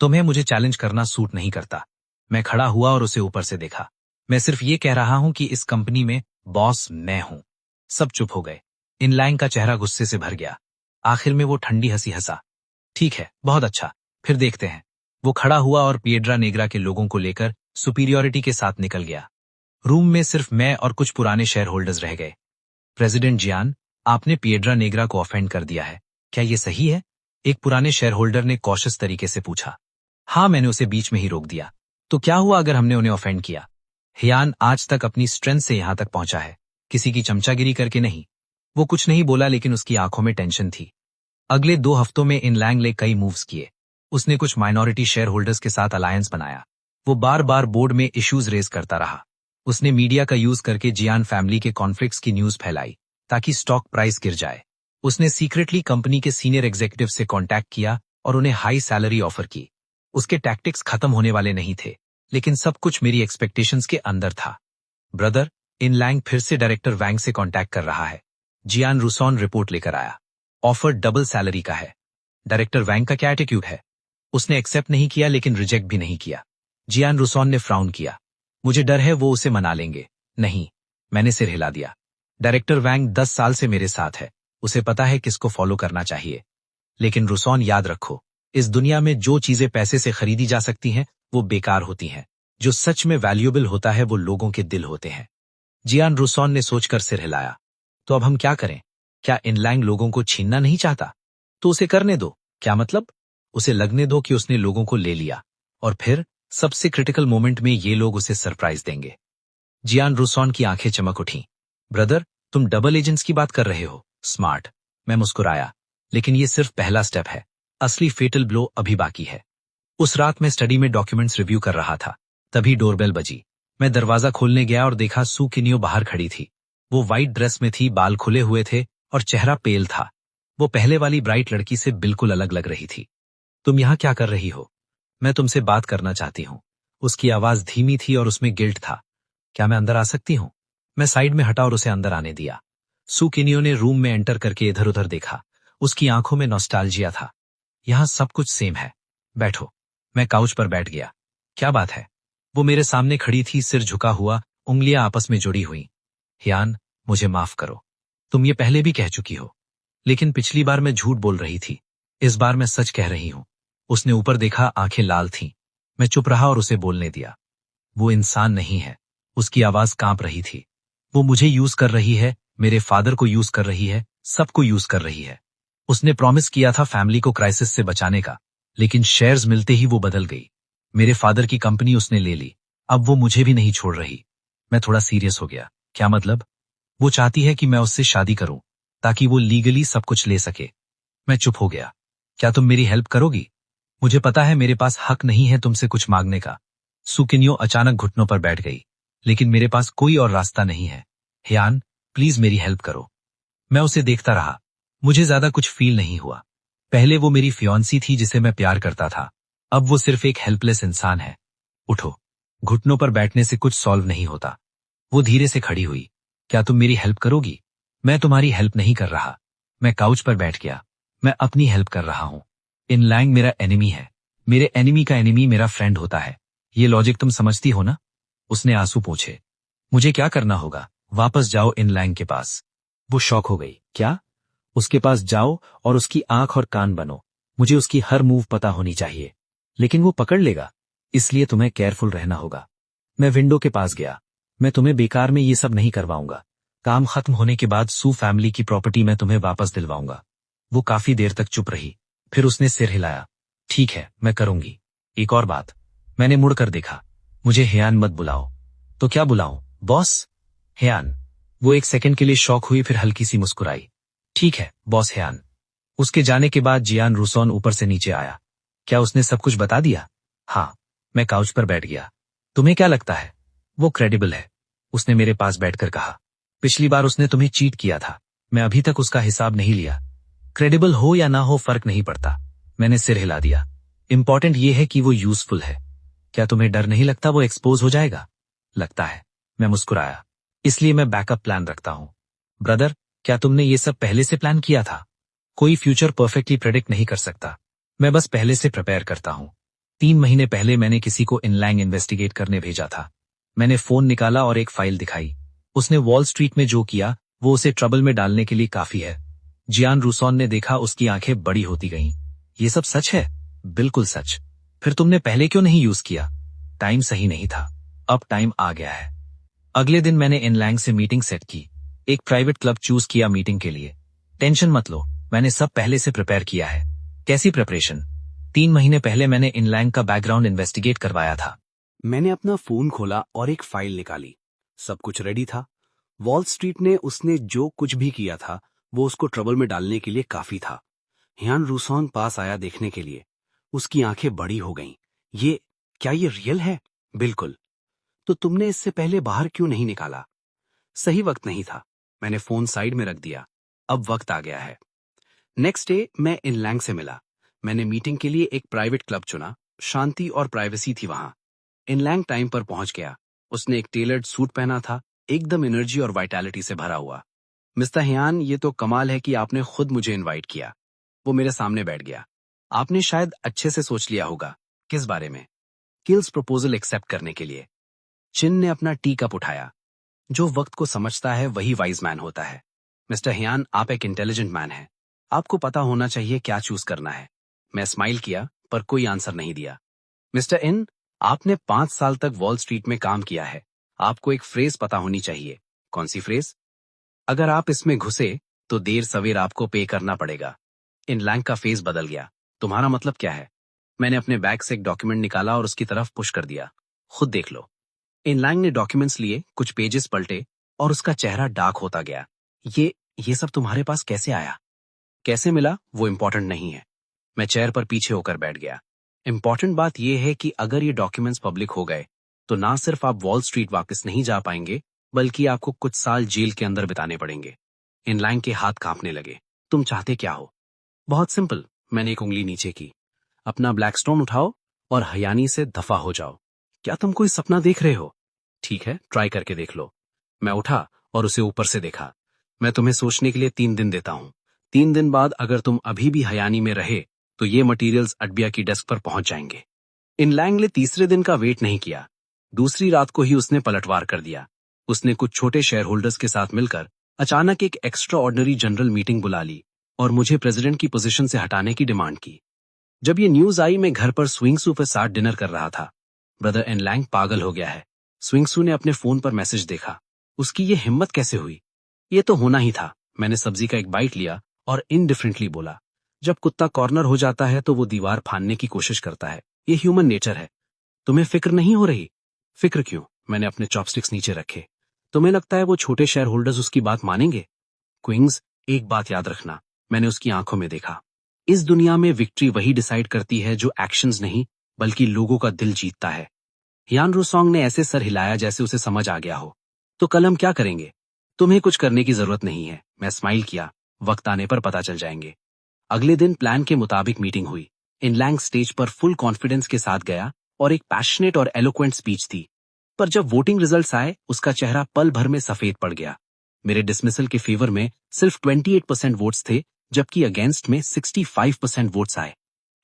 तुम्हें मुझे चैलेंज करना सूट नहीं करता। मैं खड़ा हुआ और उसे ऊपर से देखा। मैं सिर्फ ये कह रहा हूं कि इस कंपनी में बॉस मैं हूं। सब चुप हो गए। इनलैंग का चेहरा गुस्से से भर गया। आखिर में वो ठंडी हंसी हंसा। ठीक है, बहुत अच्छा, फिर देखते हैं। वो खड़ा हुआ और पिएड्रा नेग्रा के लोगों को लेकर सुपीरियरिटी के साथ निकल गया। रूम में सिर्फ मैं और कुछ पुराने शेयर होल्डर्स रह गए। प्रेसिडेंट जियान, आपने पिएड्रा नेग्रा को ऑफेंड कर दिया है, क्या ये सही है? एक पुराने शेयर होल्डर ने कॉशियस तरीके से पूछा। हाँ, मैंने उसे बीच में ही रोक दिया। तो क्या हुआ अगर हमने उन्हें ऑफेंड किया? हियान आज तक अपनी स्ट्रेंथ से यहां तक पहुंचा है, किसी की चमचागिरी करके नहीं। वो कुछ नहीं बोला, लेकिन उसकी आंखों में टेंशन थी। अगले 2 हफ्तों में इन लैंग ने कई मूव्स किए। उसने कुछ माइनॉरिटी शेयर होल्डर्स के साथ अलायंस बनाया। वो बार बार बोर्ड में इश्यूज रेज करता रहा। उसने मीडिया का यूज करके जियान फैमिली के कॉन्फ्लिक्ट्स की न्यूज फैलाई ताकि स्टॉक प्राइस गिर जाए। उसने सीक्रेटली कंपनी के सीनियर एग्जीक्यूटिव से कांटेक्ट किया और उन्हें हाई सैलरी ऑफर की। उसके टैक्टिक्स खत्म होने वाले नहीं थे, लेकिन सब कुछ मेरी एक्सपेक्टेशंस के अंदर था। ब्रदर, इन लैंग फिर से डायरेक्टर वैंग से कांटेक्ट कर रहा है। जियान रूसॉन रिपोर्ट लेकर आया। ऑफर डबल सैलरी का है। डायरेक्टर वैंग का क्या एटीट्यूड है? उसने एक्सेप्ट नहीं किया, लेकिन रिजेक्ट भी नहीं किया। जियान रूसॉन ने फ्राउन किया। मुझे डर है वो उसे मना लेंगे। नहीं, मैंने सिर हिला दिया। डायरेक्टर वैंग 10 साल से मेरे साथ है, उसे पता है किसको फॉलो करना चाहिए। लेकिन रूसॉन, याद रखो, इस दुनिया में जो चीजें पैसे से खरीदी जा सकती हैं वो बेकार होती हैं। जो सच में वैल्यूएबल होता है वो लोगों के दिल होते हैं। जियान रूसॉन ने सोचकर सिर हिलाया। तो अब हम क्या करें? क्या इन लैंग लोगों को छीनना नहीं चाहता? तो उसे करने दो। क्या मतलब? उसे लगने दो कि उसने लोगों को ले लिया, और फिर सबसे क्रिटिकल मोमेंट में ये लोग उसे सरप्राइज देंगे। जियान रूसॉन की आंखें चमक उठी। ब्रदर, तुम डबल एजेंट्स की बात कर रहे हो? स्मार्ट। मैं मुस्कुराया। लेकिन ये सिर्फ पहला स्टेप है, असली फेटल ब्लो अभी बाकी है। उस रात मैं स्टडी में डॉक्यूमेंट्स रिव्यू कर रहा था, तभी डोरबेल बजी। मैं दरवाजा खोलने गया और देखा सू किनियो बाहर खड़ी थी। वो व्हाइट ड्रेस में थी, बाल खुले हुए थे और चेहरा पेल था। वो पहले वाली ब्राइट लड़की से बिल्कुल अलग लग रही थी। तुम यहाँ क्या कर रही हो? मैं तुमसे बात करना चाहती हूँ। उसकी आवाज धीमी थी और उसमें गिल्ट था। क्या मैं अंदर आ सकती हूँ? मैं साइड में हटा और उसे अंदर आने दिया। सू किनियो ने रूम में एंटर करके इधर उधर देखा। उसकी आंखों में नॉस्टैल्जिया था। यहाँ सब कुछ सेम है, बैठो। मैं काउच पर बैठ गया। क्या बात है? वो मेरे सामने खड़ी थी, सिर झुका हुआ, उंगलियां आपस में जुड़ी हुई। हियान, मुझे माफ करो। तुम ये पहले भी कह चुकी हो, लेकिन पिछली बार मैं झूठ बोल रही थी। इस बार मैं सच कह रही हूं। उसने ऊपर देखा, आंखें लाल थीं। मैं चुप रहा और उसे बोलने दिया। वो इंसान नहीं है। उसकी आवाज कांप रही थी। वो मुझे यूज कर रही है, मेरे फादर को यूज कर रही है, सबको यूज कर रही है। उसने प्रॉमिस किया था फैमिली को क्राइसिस से बचाने का, लेकिन शेयर्स मिलते ही वो बदल गई। मेरे फादर की कंपनी उसने ले ली। अब वो मुझे भी नहीं छोड़ रही। मैं थोड़ा सीरियस हो गया। क्या मतलब? वो चाहती है कि मैं उससे शादी करूं ताकि वो लीगली सब कुछ ले सके। मैं चुप हो गया। क्या तुम मेरी हेल्प करोगी? मुझे पता है मेरे पास हक नहीं है तुमसे कुछ मांगने का। सू किनियो अचानक घुटनों पर बैठ गई। लेकिन मेरे पास कोई और रास्ता नहीं है। हियान, प्लीज मेरी हेल्प करो। मैं उसे देखता रहा। मुझे ज्यादा कुछ फील नहीं हुआ। पहले वो मेरी फियांसी थी जिसे मैं प्यार करता था, अब वो सिर्फ एक हेल्पलेस इंसान है। उठो। घुटनों पर बैठने से कुछ सॉल्व नहीं होता। वो धीरे से खड़ी हुई। क्या तुम मेरी हेल्प करोगी? मैं तुम्हारी हेल्प नहीं कर रहा। मैं काउच पर बैठ गया। मैं अपनी हेल्प कर रहा हूं। इन लैंग मेरा एनिमी है। मेरे एनिमी का एनिमी मेरा फ्रेंड होता है। ये लॉजिक तुम समझती हो ना? उसने आंसू पोंछे। मुझे क्या करना होगा? वापस जाओ इन लैंग के पास। वो शॉक हो गई। क्या? उसके पास जाओ और उसकी आंख और कान बनो। मुझे उसकी हर मूव पता होनी चाहिए। लेकिन वो पकड़ लेगा, इसलिए तुम्हें केयरफुल रहना होगा। मैं विंडो के पास गया। मैं तुम्हें बेकार में ये सब नहीं करवाऊंगा। काम खत्म होने के बाद सू फैमिली की प्रॉपर्टी मैं तुम्हें वापस दिलवाऊंगा। वो काफी देर तक चुप रही, फिर उसने सिर हिलाया। ठीक है, मैं करूंगी। एक और बात। मैंने मुड़कर देखा। मुझे हियान मत बुलाओ। तो क्या बुलाऊं, बॉस? हियान। वो एक सेकंड के लिए शॉक हुई, फिर हल्की सी मुस्कुराई। ठीक है बॉस हियान। उसके जाने के बाद जियान रूसॉन ऊपर से नीचे आया। क्या उसने सब कुछ बता दिया? हाँ। मैं काउच पर बैठ गया। तुम्हें क्या लगता है वो क्रेडिबल है? उसने मेरे पास बैठकर कहा। पिछली बार उसने तुम्हें चीट किया था। मैं अभी तक उसका हिसाब नहीं लिया। क्रेडिबल हो या ना हो फर्क नहीं पड़ता। मैंने सिर हिला दिया। इंपॉर्टेंट ये है कि वो यूजफुल है। क्या तुम्हें डर नहीं लगता वो एक्सपोज हो जाएगा? लगता है। मैं मुस्कुराया। इसलिए मैं बैकअप प्लान रखता हूं। ब्रदर, क्या तुमने ये सब पहले से प्लान किया था? कोई फ्यूचर परफेक्टली प्रेडिक्ट नहीं कर सकता। मैं बस पहले से प्रिपेयर करता हूं। 3 महीने पहले मैंने किसी को इन लैंग इन्वेस्टिगेट करने भेजा था। मैंने फोन निकाला और एक फाइल दिखाई। उसने वॉल स्ट्रीट में जो किया वो उसे ट्रबल में डालने के लिए काफी है। जियान रूसॉन ने देखा, उसकी आंखें बड़ी होती गईं। ये सब सच है? बिल्कुल सच। फिर तुमने पहले क्यों नहीं यूज किया? टाइम सही नहीं था। अब टाइम आ गया है। अगले दिन मैंने इनलैंग से मीटिंग सेट की। एक प्राइवेट क्लब चूज किया मीटिंग के लिए। टेंशन मत लो, मैंने सब पहले से प्रिपेयर किया है। कैसी प्रिपरेशन? 3 महीने पहले मैंने इनलैंग का बैकग्राउंड इन्वेस्टिगेट करवाया था। मैंने अपना फोन खोला और एक फाइल निकाली। सब कुछ रेडी था। वॉल स्ट्रीट ने उसने जो कुछ भी किया था वो उसको ट्रबल में डालने के लिए काफी था। ह्यान रूसोंग पास आया देखने के लिए। उसकी आंखें बड़ी हो गईं। क्या ये रियल है? बिल्कुल। तो तुमने इससे पहले बाहर क्यों नहीं निकाला? सही वक्त नहीं था। मैंने फोन साइड में रख दिया। अब वक्त आ गया है। नेक्स्ट डे मैं इनलैंग से मिला। मैंने मीटिंग के लिए एक प्राइवेट क्लब चुना। शांति और प्राइवेसी थी वहां। इनलैंग टाइम पर पहुंच गया। उसने एक टेलर्ड सूट पहना था, एकदम एनर्जी और वाइटैलिटी से भरा हुआ। मिस्टर ह्यान, ये तो कमाल है कि आपने खुद मुझे इनवाइट किया। वो मेरे सामने बैठ गया। आपने शायद अच्छे से सोच लिया होगा। किस बारे में? किल्स प्रपोजल एक्सेप्ट करने के लिए। चिन ने अपना टी कप उठाया। जो वक्त को समझता है वही वाइज मैन होता है। मिस्टर ह्यान, आप एक इंटेलिजेंट मैन हैं। आपको पता होना चाहिए क्या चूज करना है। मैं स्माइल किया पर कोई आंसर नहीं दिया। मिस्टर इन, आपने 5 साल तक वॉल स्ट्रीट में काम किया है। आपको एक फ्रेज पता होनी चाहिए। कौन सी फ्रेज? अगर आप इसमें घुसे तो देर सवेर आपको पे करना पड़ेगा। इनलैंग का फेस बदल गया। तुम्हारा मतलब क्या है? मैंने अपने बैग से एक डॉक्यूमेंट निकाला और उसकी तरफ पुश कर दिया। खुद देख लो। इनलैंग ने डॉक्यूमेंट्स लिए, कुछ पेजेस पलटे और उसका चेहरा डार्क होता गया। ये सब तुम्हारे पास कैसे आया? कैसे मिला वो इम्पोर्टेंट नहीं है। मैं चेयर पर पीछे होकर बैठ गया। इम्पोर्टेंट बात यह है कि अगर ये डॉक्यूमेंट्स पब्लिक हो गए तो ना सिर्फ आप वॉल स्ट्रीट वापस नहीं जा पाएंगे बल्कि आपको कुछ साल जेल के अंदर बिताने पड़ेंगे। इनलैंग के हाथ कांपने लगे। तुम चाहते क्या हो? बहुत सिंपल। मैंने एक उंगली नीचे की। अपना ब्लैकस्टोन उठाओ और हयानी से दफा हो जाओ। क्या तुम कोई सपना देख रहे हो? ठीक है, ट्राई करके देख लो। मैं उठा और उसे ऊपर से देखा। मैं तुम्हें सोचने के लिए 3 दिन देता हूं। 3 दिन बाद अगर तुम अभी भी हयानी में रहे तो ये मटेरियल्स अडबिया की डेस्क पर पहुंच जाएंगे। इनलैंग ने तीसरे दिन का वेट नहीं किया। दूसरी रात को ही उसने पलटवार कर दिया। उसने कुछ छोटे शेयर होल्डर्स के साथ मिलकर अचानक एक एक्स्ट्रा ऑर्डिनरी जनरल मीटिंग बुला ली और मुझे प्रेसिडेंट की पोजीशन से हटाने की डिमांड की। जब ये न्यूज आई, मैं घर पर स्विंगसू के साथ डिनर कर रहा था। ब्रदर इनलैंग पागल हो गया है। स्विंगसू ने अपने फोन पर मैसेज देखा। उसकी ये हिम्मत कैसे हुई? ये तो होना ही था। मैंने सब्जी का एक बाइट लिया और इनडिफरेंटली बोला, जब कुत्ता कॉर्नर हो जाता है तो वो दीवार फाड़ने की कोशिश करता है। ये ह्यूमन नेचर है। तुम्हें फिक्र नहीं हो रही? फिक्र क्यों? मैंने अपने चॉपस्टिक्स नीचे रखे। तुम्हें लगता है वो छोटे शेयर होल्डर्स उसकी बात मानेंगे? क्विंग्स, एक बात याद रखना। मैंने उसकी आंखों में देखा। इस दुनिया में विक्ट्री वही डिसाइड करती है जो एक्शंस नहीं बल्कि लोगों का दिल जीतता है। ह्यान रूसोंग ने ऐसे सर हिलाया जैसे उसे समझ आ गया हो। तो कल हम क्या करेंगे? तुम्हें कुछ करने की जरूरत नहीं है। मैं स्माइल किया। वक्त आने पर पता चल जाएंगे। अगले दिन प्लान के मुताबिक मीटिंग हुई। इनलैंग स्टेज पर फुल कॉन्फिडेंस के साथ गया और एक पैशनेट और एलोक्वेंट स्पीच थी। पर जब वोटिंग रिजल्ट्स आए उसका चेहरा पल भर में सफेद पड़ गया। मेरे डिसमिसल के फेवर में सिर्फ 28% वोट्स थे जबकि अगेंस्ट में 65% वोट्स आए।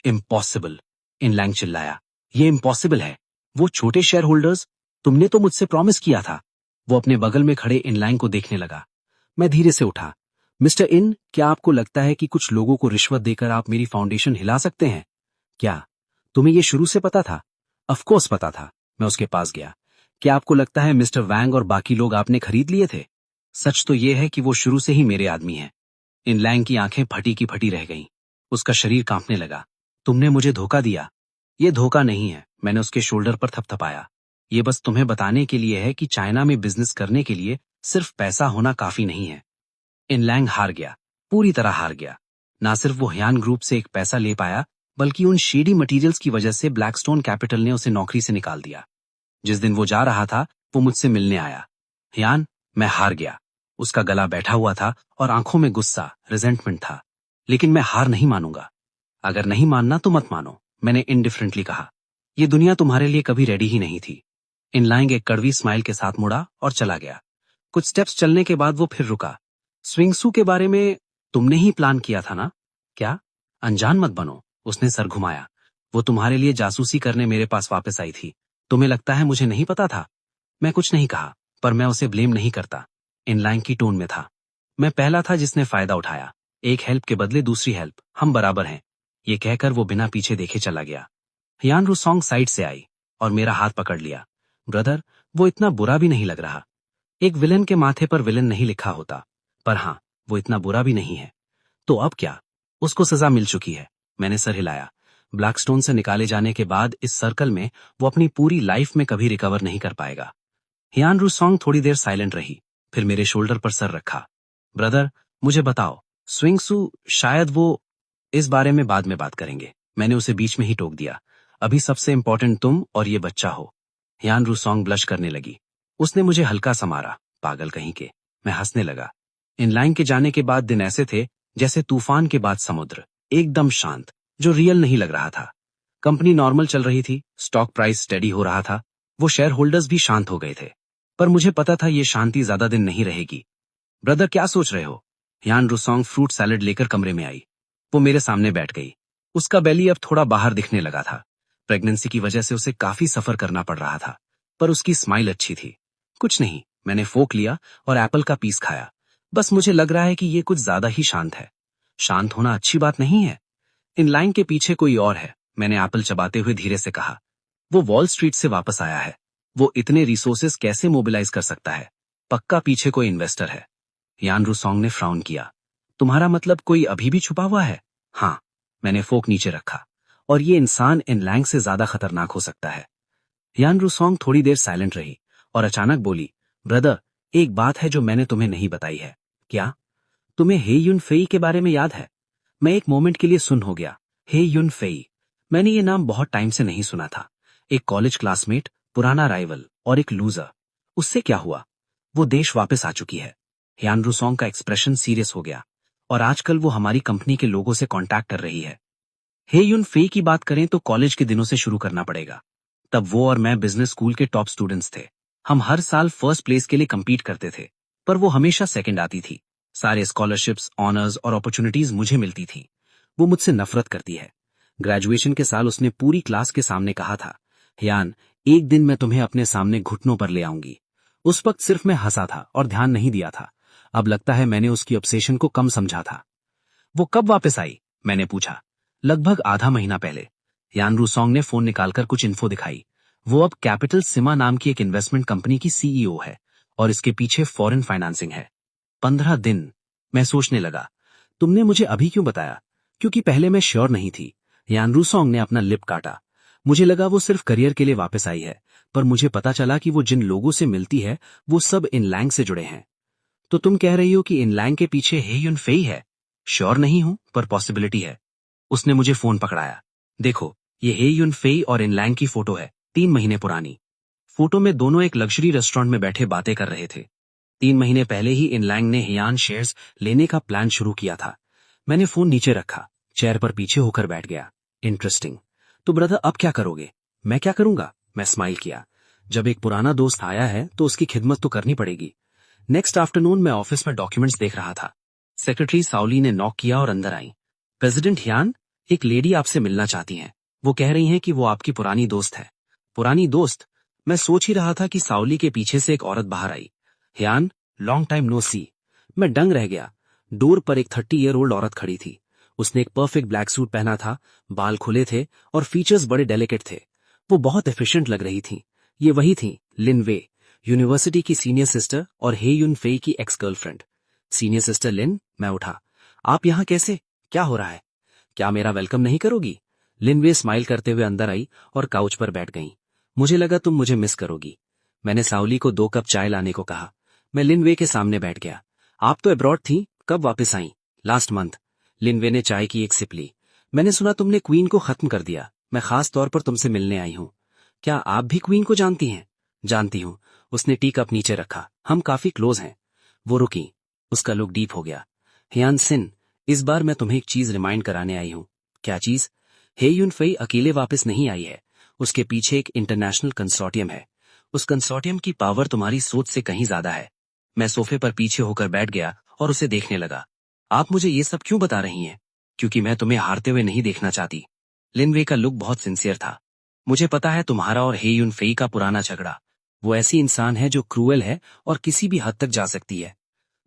इम्पॉसिबल, इनलैंग चिल्लाया। ये इम्पॉसिबल है। वो छोटे शेयर होल्डर्स, तुमने तो मुझसे प्रॉमिस किया था। वो अपने बगल में खड़े इनलैंग को देखने लगा। मैं धीरे से उठा। मिस्टर इन, क्या आपको लगता है कि कुछ लोगों को रिश्वत देकर आप मेरी फाउंडेशन हिला सकते हैं? क्या तुम्हें ये शुरू से पता था? ऑफ कोर्स पता था। मैं उसके पास गया। क्या आपको लगता है मिस्टर वैंग और बाकी लोग आपने खरीद लिए थे? सच तो यह है कि वो शुरू से ही मेरे आदमी हैं। इनलैंग की आंखें फटी की फटी रह गईं। उसका शरीर कांपने लगा। तुमने मुझे धोखा दिया। ये धोखा नहीं है। मैंने उसके शोल्डर पर थपथपाया। ये बस तुम्हें बताने के लिए है कि चाइना में बिजनेस करने के लिए सिर्फ पैसा होना काफी नहीं है। इनलैंग हार गया, पूरी तरह हार गया। ना सिर्फ वो ह्यान ग्रुप से एक पैसा ले पाया बल्कि उन शेडी मटेरियल्स की वजह से ब्लैकस्टोन कैपिटल ने उसे नौकरी से निकाल दिया। जिस दिन वो जा रहा था वो मुझसे मिलने आया। ह्यान, मैं हार गया। उसका गला बैठा हुआ था और आंखों में गुस्सा, रिजेंटमेंट था। लेकिन मैं हार नहीं मानूंगा। अगर नहीं मानना तो मत मानो, मैंने इनडिफरेंटली कहा। ये दुनिया तुम्हारे लिए कभी रेडी ही नहीं थी। इनलैंग एक कड़वी स्माइल के साथ मुड़ा और चला गया। कुछ स्टेप्स चलने के बाद वो फिर रुका। स्विंगसू के बारे में तुमने ही प्लान किया था ना? क्या? अनजान मत बनो। उसने सर घुमाया। वो तुम्हारे लिए जासूसी करने मेरे पास वापस आई थी। तुम्हें लगता है मुझे नहीं पता था? मैं कुछ नहीं कहा, पर मैं उसे ब्लेम नहीं करता। इनलैंग की टोन में था। मैं पहला था जिसने फायदा उठाया। एक हेल्प के बदले दूसरी हेल्प, हम बराबर हैं। ये कहकर वो बिना पीछे देखे चला गया। हियान रूसोंग साइड से आई और मेरा हाथ पकड़ लिया। ब्रदर, वो इतना बुरा भी नहीं लग रहा। एक विलन के माथे पर विलन नहीं लिखा होता, पर हाँ, वो इतना बुरा भी नहीं है। तो अब क्या? उसको सजा मिल चुकी है। मैंने सर हिलाया। ब्लैकस्टोन से निकाले जाने के बाद इस सर्कल में वो अपनी पूरी लाइफ में कभी रिकवर नहीं कर पाएगा। हियान रूसोंग थोड़ी देर साइलेंट रही, फिर मेरे शोल्डर पर सर रखा। ब्रदर, मुझे बताओ, स्विंगसू, शायद वो इस बारे में बाद में बात करेंगे। मैंने उसे बीच में ही टोक दिया। अभी सबसे इंपॉर्टेंट तुम और ये बच्चा हो। हियान रूसोंग ब्लश करने लगी। उसने मुझे हल्का सा मारा। पागल कहीं के। मैं हंसने लगा। इनलाइन के जाने के बाद दिन ऐसे थे जैसे तूफान के बाद समुद्र, एकदम शांत, जो रियल नहीं लग रहा था। कंपनी नॉर्मल चल रही थी, स्टॉक प्राइस स्टेडी हो रहा था, वो शेयर होल्डर्स भी शांत हो गए थे। पर मुझे पता था ये शांति ज्यादा दिन नहीं रहेगी। ब्रदर, क्या सोच रहे हो? हियान रूसोंग फ्रूट सैलेड लेकर कमरे में आई। वो मेरे सामने बैठ गई। उसका बेली अब थोड़ा बाहर दिखने लगा था। प्रेगनेंसी की वजह से उसे काफी सफर करना पड़ रहा था, पर उसकी स्माइल अच्छी थी। कुछ नहीं, मैंने फोक लिया और एप्पल का पीस खाया। बस मुझे लग रहा है कि ये कुछ ज्यादा ही शांत है। शांत होना अच्छी बात नहीं है। इन लाइन के पीछे कोई और है, मैंने एप्पल चबाते हुए धीरे से कहा। वो वॉल स्ट्रीट से वापस आया है। वो इतने रिसोर्सेस कैसे मोबिलाइज कर सकता है? पक्का पीछे कोई इन्वेस्टर है। हियान रूसोंग ने फ्राउन किया। तुम्हारा मतलब कोई अभी भी छुपा हुआ है? हाँ। मैंने फोक नीचे रखा। और ये इंसान इन लैंग से ज्यादा खतरनाक हो सकता है। हियान रूसोंग थोड़ी देर साइलेंट रही और अचानक बोली, ब्रदर, एक बात है जो मैंने तुम्हें नहीं बताई है। क्या? तुम्हें हे युन फेई के बारे में याद है? मैं एक मोमेंट के लिए सुन हो गया। हे युन फेई, मैंने ये नाम बहुत टाइम से नहीं सुना था। एक कॉलेज क्लासमेट, पुराना राइवल और एक लूजर। उससे क्या हुआ? वो देश वापस आ चुकी है। हियान रूसोंग का एक्सप्रेशन सीरियस हो गया। और आजकल वो हमारी कंपनी के लोगों से कांटेक्ट कर रही है। हे युन फेई की बात करें तो कॉलेज के दिनों से शुरू करना पड़ेगा। तब वो और मैं बिजनेस स्कूल के टॉप स्टूडेंट्स थे। हम हर साल फर्स्ट प्लेस के लिए compete करते थे, पर वो हमेशा सेकंड आती थी। सारे स्कॉलरशिप्स, ऑनर्स और अपॉर्चुनिटीज मुझे मिलती थी। वो मुझसे नफरत करती है। ग्रेजुएशन के साल उसने पूरी क्लास के सामने कहा था, हियान, एक दिन मैं तुम्हें अपने सामने घुटनों पर ले आऊंगी। उस वक्त सिर्फ मैं हंसा था और ध्यान नहीं दिया था। अब लगता है मैंने उसकी ऑब्सेशन को कम समझा था। वो कब वापस आई? मैंने पूछा। लगभग आधा महीना पहले। हियान रूसोंग ने फोन निकालकर कुछ इन्फो दिखाई। वो अब कैपिटल सिमा नाम की एक इन्वेस्टमेंट कंपनी की सीईओ है और इसके पीछे फॉरेन फाइनेंसिंग है। 15 दिन। मैं सोचने लगा, तुमने मुझे अभी क्यों बताया? क्योंकि पहले मैं श्योर नहीं थी। हियान रूसोंग ने अपना लिप काटा। मुझे लगा वो सिर्फ करियर के लिए वापस आई है, पर मुझे पता चला कि वो जिन लोगों से मिलती है वो सब इनलैंग से जुड़े हैं। तो तुम कह रही हो कि इनलैंग के पीछे हे युन फेई है? श्योर नहीं हूं, पर पॉसिबिलिटी है। उसने मुझे फोन पकड़ाया। देखो, ये हे युन फेई और इनलैंग की फोटो है, 3 महीने पुरानी। फोटो में दोनों एक लग्जरी रेस्टोरेंट में बैठे बातें कर रहे थे। 3 महीने पहले ही इनलैंग ने हियान शेयर्स लेने का प्लान शुरू किया था। मैंने फोन नीचे रखा, चेयर पर पीछे होकर बैठ गया। इंटरेस्टिंग। तो ब्रदर, अब क्या करोगे? मैं क्या करूंगा? मैं स्माइल किया। जब एक पुराना दोस्त आया है तो उसकी खिदमत तो करनी पड़ेगी। नेक्स्ट आफ्टरनून मैं ऑफिस में डॉक्यूमेंट्स देख रहा था। सेक्रेटरी साउली ने नॉक किया और अंदर आई। प्रेसिडेंट हियान, एक लेडी आपसे मिलना चाहती हैं। वो कह रही हैं कि वो आपकी पुरानी दोस्त है। पुरानी दोस्त? मैं सोच ही रहा था कि साउली के पीछे से एक औरत बाहर आई। हियान, लॉन्ग टाइम नो सी। मैं दंग रह गया। डोर पर एक 30 ईयर ओल्ड औरत खड़ी थी। उसने एक परफेक्ट ब्लैक सूट पहना था, बाल खुले थे और फीचर्स बड़े डेलिकेट थे। वो बहुत एफिशिएंट लग रही थी। ये वही थी, लिन वे, यूनिवर्सिटी की सीनियर सिस्टर और हे युन फेई की एक्स गर्लफ्रेंड। सीनियर सिस्टर लिन, मैं उठा। आप यहाँ कैसे? क्या हो रहा है? क्या मेरा वेलकम नहीं करोगी? लिन वे स्माइल करते हुए अंदर आई और काउच पर बैठ गई। मुझे लगा तुम मुझे मिस करोगी। मैंने साउली को 2 कप चाय लाने को कहा। मैं लिन वे के सामने बैठ गया। आप तो अब्रॉड थी, कब वापस आई? Last month. लिन वे ने चाय की एक सिप ली। मैंने सुना तुमने क्वीन को खत्म कर दिया। मैं खास तौर पर तुमसे मिलने आई हूँ। क्या आप भी क्वीन को जानती हैं? जानती हूँ। उसने टी कप नीचे रखा। हम काफी क्लोज हैं। वो रुकी। उसका लुक डीप हो गया। हियान सिन, इस बार मैं तुम्हें एक चीज रिमाइंड कराने आई हूँ। क्या चीज? हे युन फेई अकेले वापस नहीं आई है। उसके पीछे एक इंटरनेशनल कंसोर्टियम है। उस कंसोर्टियम की पावर तुम्हारी सोच से कहीं ज्यादा है। मैं सोफे पर पीछे होकर बैठ गया और उसे देखने लगा। आप मुझे ये सब क्यों बता रही हैं? क्योंकि मैं तुम्हें हारते हुए नहीं देखना चाहती। लिन वे का लुक बहुत सिंसियर था। मुझे पता है तुम्हारा और हे युन फेई का पुराना झगड़ा। वो ऐसी इंसान है जो क्रूएल है और किसी भी हद तक जा सकती है।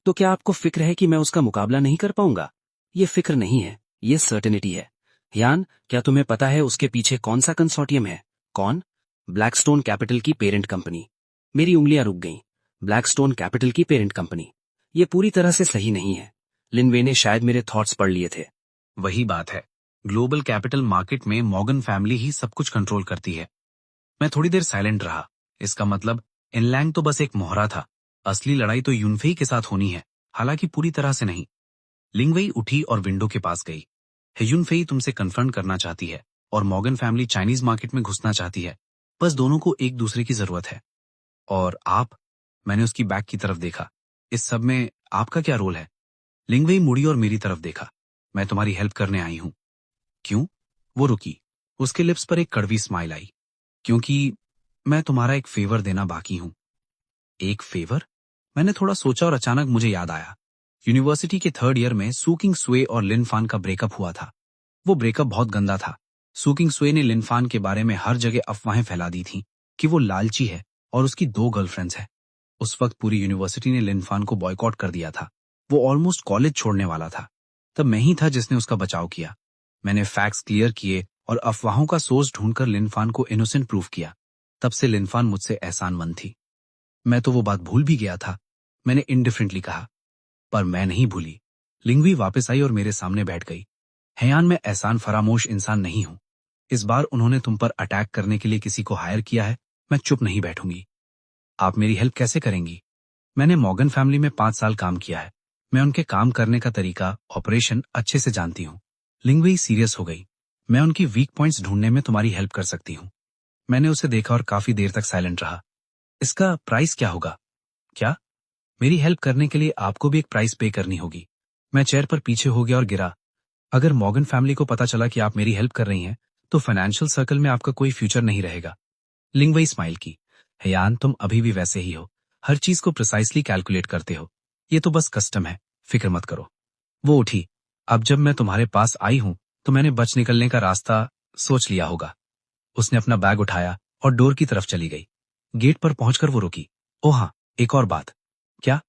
तो क्या आपको फिक्र है कि मैं उसका मुकाबला नहीं कर पाऊंगा? ये फिक्र नहीं है, ये सर्टेनिटी है। यान, क्या तुम्हें पता है उसके पीछे कौन सा कंसोर्टियम है? कौन? ब्लैकस्टोन कैपिटल की पेरेंट कंपनी। मेरी उंगलियां रुक गईं। ब्लैकस्टोन कैपिटल की पेरेंट कंपनी। ये पूरी तरह से सही नहीं है। लिनवे ने शायद मेरे थॉट्स पढ़ लिए थे। वही बात है, ग्लोबल कैपिटल मार्केट में मॉर्गन फैमिली ही सब कुछ कंट्रोल करती है। मैं थोड़ी देर साइलेंट रहा। इसका मतलब इनलैंग तो बस एक मोहरा था। असली लड़ाई तो यूनफेई के साथ होनी है, हालांकि पूरी तरह से नहीं। लिंगवेई उठी और विंडो के पास गई। यूनफेई तुमसे कन्फ्रंट करना चाहती है और मॉर्गन फैमिली चाइनीज मार्केट में घुसना चाहती है। बस दोनों को एक दूसरे की जरूरत है। और आप? मैंने उसकी बैक की तरफ देखा। इस सब में आपका क्या रोल है? लिंगवेई मुड़ी और मेरी तरफ देखा। मैं तुम्हारी हेल्प करने आई हूं। क्यों? वो रुकी। उसके लिप्स पर एक कड़वी स्माइल आई। क्योंकि मैं तुम्हारा एक फेवर देना बाकी हूं। एक फेवर? मैंने थोड़ा सोचा और अचानक मुझे याद आया। यूनिवर्सिटी के 3rd ईयर में सूकिंग स्वे और लिन फान का ब्रेकअप हुआ था। वो ब्रेकअप बहुत गंदा था। सूकिंग स्वे ने लिन फान के बारे में हर जगह अफवाहें फैला दी थी कि वो लालची है और उसकी 2 गर्लफ्रेंड्स हैं। उस वक्त पूरी यूनिवर्सिटी ने लिन फान को बॉयकॉट कर दिया था। वो ऑलमोस्ट कॉलेज छोड़ने वाला था। तब मैं ही था जिसने उसका बचाव किया। मैंने फैक्ट्स क्लियर किए और अफवाहों का सोर्स ढूंढकर लिन फान को इनोसेंट प्रूफ किया। तब से लिन फान मुझसे एहसानमंद थी। मैं तो वो बात भूल भी गया था। मैंने इंडिफरेंटली कहा। पर मैं नहीं भूली। लिंगवी वापस आई और मेरे सामने बैठ गई। हयान, मैं एहसान फरामोश इंसान नहीं हूं। इस बार उन्होंने तुम पर अटैक करने के लिए किसी को हायर किया है। मैं चुप नहीं बैठूंगी। आप मेरी हेल्प कैसे करेंगी? मैंने मॉर्गन फैमिली में 5 साल काम किया है। मैं उनके काम करने का तरीका, ऑपरेशन अच्छे से जानती हूँ। लिंगवी सीरियस हो गई। मैं उनकी वीक पॉइंट्स ढूंढने में तुम्हारी हेल्प कर सकती हूँ। मैंने उसे देखा और काफी देर तक साइलेंट रहा। इसका प्राइस क्या होगा? क्या? मेरी हेल्प करने के लिए आपको भी एक प्राइस पे करनी होगी। मैं चेयर पर पीछे हो गया और गिरा। अगर मॉर्गन फैमिली को पता चला कि आप मेरी हेल्प कर रही हैं, तो फाइनेंशियल सर्कल में आपका कोई फ्यूचर नहीं रहेगा। लिंगवई स्माइल की। हयान, तुम अभी भी वैसे ही हो। हर चीज को प्रिसाइसली कैलकुलेट करते हो। ये तो बस कस्टम है, फिक्र मत करो। वो उठी। अब जब मैं तुम्हारे पास आई हूं, तो मैंने बच निकलने का रास्ता सोच लिया होगा। उसने अपना बैग उठाया और डोर की तरफ चली गई। गेट पर पहुंचकर वो रुकी। ओह हाँ, एक और बात। क्या?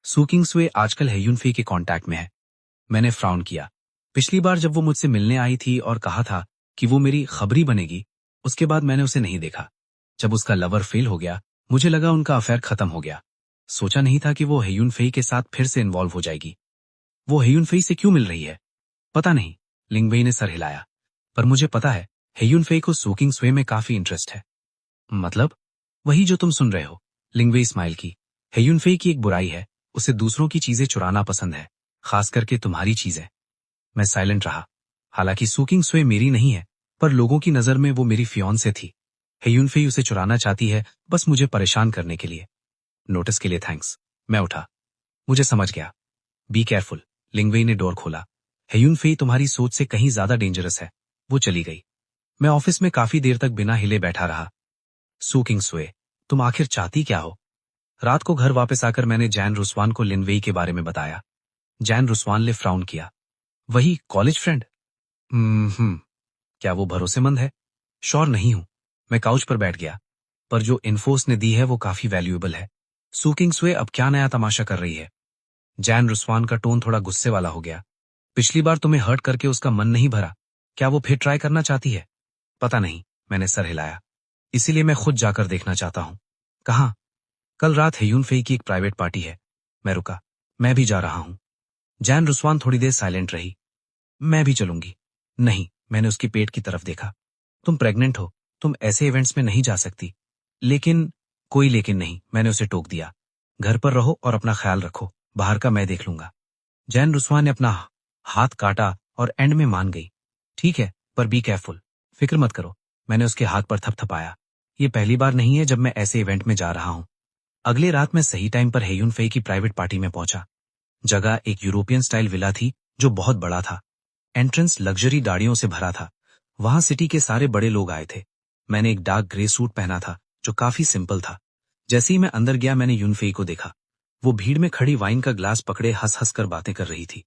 सूकिंग स्वे आजकल हेयुनफी के कांटेक्ट में है। मैंने फ्राउन किया। पिछली बार जब वो मुझसे मिलने आई थी और कहा था कि वो मेरी खबरी बनेगी, उसके बाद मैंने उसे नहीं देखा। जब उसका लवर फेल हो गया, मुझे लगा उनका अफेयर खत्म हो गया। सोचा नहीं था कि वो हेयुनफेई के साथ फिर से इन्वॉल्व हो जाएगी। वो हेयुनफेई से क्यों मिल रही है? पता नहीं, लिंगबेई ने सर हिलाया। पर मुझे पता है, हेयुनफेई को सूकिंग स्वे में काफी इंटरेस्ट है। मतलब? वही जो तुम सुन रहे हो। लिंगवेई स्माइल की। हेयुनफेई की एक बुराई है, उसे दूसरों की चीजें चुराना पसंद है, खास करके तुम्हारी चीजें। मैं साइलेंट रहा। हालांकि सूकिंग स्वे मेरी नहीं है, पर लोगों की नजर में वो मेरी फियोंसे थी। हेयुनफेई उसे चुराना चाहती है, बस मुझे परेशान करने के लिए। नोटिस के लिए थैंक्स। मैं उठा। मुझे समझ गया। Be careful. लिंगवेई ने डोर खोला। हेयुनफेई तुम्हारी सोच से कहीं ज्यादा डेंजरस है। वो चली गई। मैं ऑफिस में काफी देर तक बिना हिले बैठा रहा। सूकिंग स्वे, तुम आखिर चाहती क्या हो? रात को घर वापस आकर मैंने जैन रुस्वान को लिनवेई के बारे में बताया। जैन रुस्वान ने फ्राउन किया। वही कॉलेज फ्रेंड? क्या वो भरोसेमंद है? श्योर नहीं हूं। मैं काउच पर बैठ गया। पर जो इन्फोर्स ने दी है वो काफी वैल्यूएबल है। सूकिंग स्वे अब क्या नया तमाशा कर रही है? जैन रुस्वान का टोन थोड़ा गुस्से वाला हो गया। पिछली बार तुम्हें हर्ट करके उसका मन नहीं भरा, क्या वो फिर ट्राई करना चाहती है? पता नहीं, मैंने सर हिलाया। इसीलिए मैं खुद जाकर देखना चाहता हूं। कहाँ? कल रात हेयुनफेई की एक प्राइवेट पार्टी है। मैं रुका। मैं भी जा रहा हूं। जैन रुस्वान थोड़ी देर साइलेंट रही। मैं भी चलूंगी। नहीं, मैंने उसके पेट की तरफ देखा। तुम प्रेग्नेंट हो, तुम ऐसे इवेंट्स में नहीं जा सकती। लेकिन कोई लेकिन नहीं, मैंने उसे टोक दिया। घर पर रहो और अपना ख्याल रखो, बाहर का मैं देख लूंगा। जैन रुस्वान ने अपना हाथ काटा और एंड में मान गई। ठीक है, पर बी केयरफुल। फिक्र मत करो। मैंने उसके हाथ पर थपथपाया। ये पहली बार नहीं है जब मैं ऐसे इवेंट में जा रहा हूं। अगले रात मैं सही टाइम पर हेयुनफेई की प्राइवेट पार्टी में पहुंचा। जगह एक यूरोपियन स्टाइल विला थी जो बहुत बड़ा था। एंट्रेंस लग्जरी गाड़ियों से भरा था। वहां सिटी के सारे बड़े लोग आए थे। मैंने एक डार्क ग्रे सूट पहना था जो काफी सिंपल था। जैसे ही मैं अंदर गया, मैंने यूनफेई को देखा। वो भीड़ में खड़ी वाइन का ग्लास पकड़े हंस हंस कर बातें कर रही थी।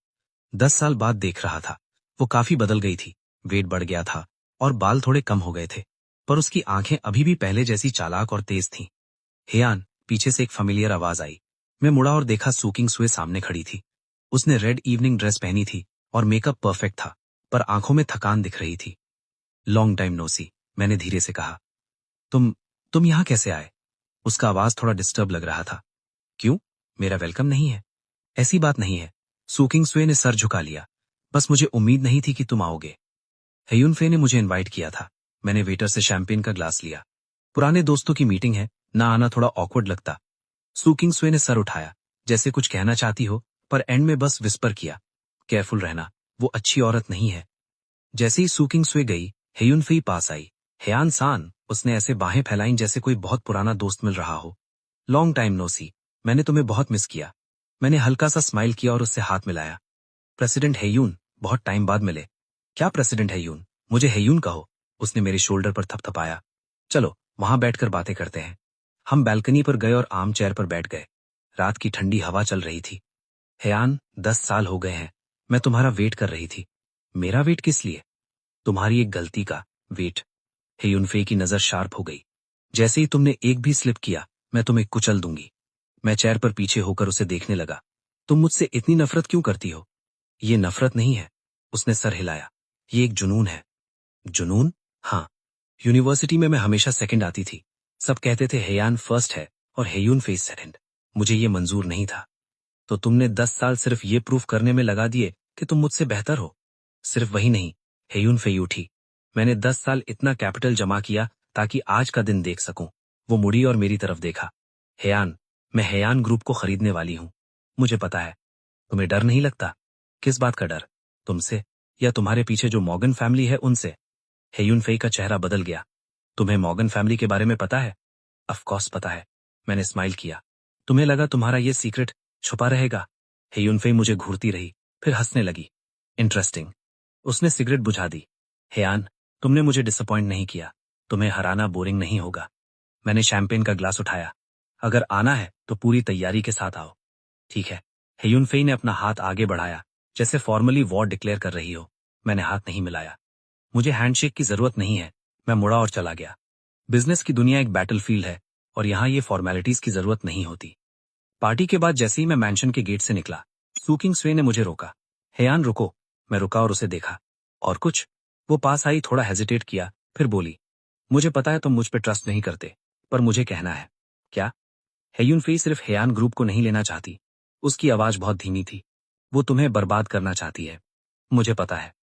10 साल बाद देख रहा था। वो काफी बदल गई थी। वेट बढ़ गया था और बाल थोड़े कम हो गए थे, पर उसकी आंखें अभी भी पहले जैसी चालाक और तेज थीं। हेयान, पीछे से एक फेमिलियर आवाज आई। मैं मुड़ा और देखा सूकिंग स्वे सामने खड़ी थी। उसने रेड इवनिंग ड्रेस पहनी थी और मेकअप परफेक्ट था, पर आंखों में थकान दिख रही थी। लॉन्ग टाइम नो सी, मैंने धीरे से कहा। तुम यहां कैसे आए? उसका आवाज थोड़ा डिस्टर्ब लग रहा था। क्यों, मेरा वेलकम नहीं है? ऐसी बात नहीं है। सू किंग सुए ने सर झुका लिया। बस मुझे उम्मीद नहीं थी कि तुम आओगे। हेयुन फे ने मुझे इनवाइट किया था। मैंने वेटर से शैंपेन का ग्लास लिया। पुराने दोस्तों की मीटिंग है, ना आना थोड़ा ऑकवर्ड लगता। सू किंग सुए ने सर उठाया, जैसे कुछ कहना चाहती हो, पर एंड में बस विस्पर किया, केयरफुल रहना, वो अच्छी औरत नहीं है। जैसे ही सू किंग सुए गई, हेयुन फे पास आई। हेयान सान, उसने ऐसे बाहें फैलाईं जैसे कोई बहुत पुराना दोस्त मिल रहा हो। लॉन्ग टाइम नो सी, मैंने तुम्हें बहुत मिस किया। मैंने हल्का सा स्माइल किया और उससे हाथ मिलाया। प्रेसिडेंट हेयून, बहुत टाइम बाद मिले। क्या प्रेसिडेंट हेयून? मुझे हेयून कहो। उसने मेरे शोल्डर पर थपथपाया। चलो वहां बैठकर बातें करते हैं। हम बैल्कनी पर गए और आर्म चेयर पर बैठ गए। रात की ठंडी हवा चल रही थी। हेयान, 10 साल हो गए हैं। मैं तुम्हारा वेट कर रही थी। मेरा वेट किस लिए? तुम्हारी एक गलती का वेट। हेयुन फे की नजर शार्प हो गई। जैसे ही तुमने एक भी स्लिप किया, मैं तुम्हें कुचल दूंगी। मैं चेयर पर पीछे होकर उसे देखने लगा। तुम मुझसे इतनी नफरत क्यों करती हो? ये नफरत नहीं है। उसने सर हिलाया। ये एक जुनून है। जुनून? हाँ। यूनिवर्सिटी में मैं हमेशा सेकंड आती थी। सब कहते थे हेयान फर्स्ट है और हेयुन फे सेकंड। मुझे ये मंजूर नहीं था। तो तुमने 10 साल सिर्फ ये प्रूफ करने में लगा दिए कि तुम मुझसे बेहतर हो। सिर्फ वही नहीं, हेयुन फे उठी। मैंने 10 साल इतना कैपिटल जमा किया ताकि आज का दिन देख सकूं। वो मुड़ी और मेरी तरफ देखा। हेयान, मैं हेयान ग्रुप को खरीदने वाली हूं। मुझे पता है। तुम्हें डर नहीं लगता? किस बात का डर? तुमसे, या तुम्हारे पीछे जो मॉर्गन फैमिली है उनसे? हेयुन फे का चेहरा बदल गया। तुम्हें मॉर्गन फैमिली के बारे में पता है? ऑफ कोर्स पता है। मैंने स्माइल किया। तुम्हें लगा तुम्हारा ये सीक्रेट छुपा रहेगा? हेयुन फे मुझे घूरती रही, फिर हंसने लगी। इंटरेस्टिंग। उसने सिगरेट बुझा दी। हेयान, तुमने मुझे डिसअपॉइंट नहीं किया। तुम्हें हराना बोरिंग नहीं होगा। मैंने शैंपेन का ग्लास उठाया। अगर आना है तो पूरी तैयारी के साथ आओ। ठीक है। हेयुन फे ने अपना हाथ आगे बढ़ाया, जैसे फॉर्मली वॉर डिक्लेयर कर रही हो। मैंने हाथ नहीं मिलाया। मुझे हैंडशेक की जरूरत नहीं है। मैं मुड़ा और चला गया। बिजनेस की दुनिया एक बैटलफील्ड है और यहाँ ये फॉर्मेलिटीज की जरूरत नहीं होती। पार्टी के बाद जैसे ही मैं मैंशन के गेट से निकला, सू किंग सुए ने मुझे रोका। हेयान रुको। मैं रुका और उसे देखा। और कुछ? वो पास आई, थोड़ा हेजिटेट किया, फिर बोली, मुझे पता है तुम मुझ पे ट्रस्ट नहीं करते, पर मुझे कहना है। क्या? हेयुन फे सिर्फ हेयान ग्रुप को नहीं लेना चाहती। उसकी आवाज बहुत धीमी थी। वो तुम्हें बर्बाद करना चाहती है। मुझे पता है।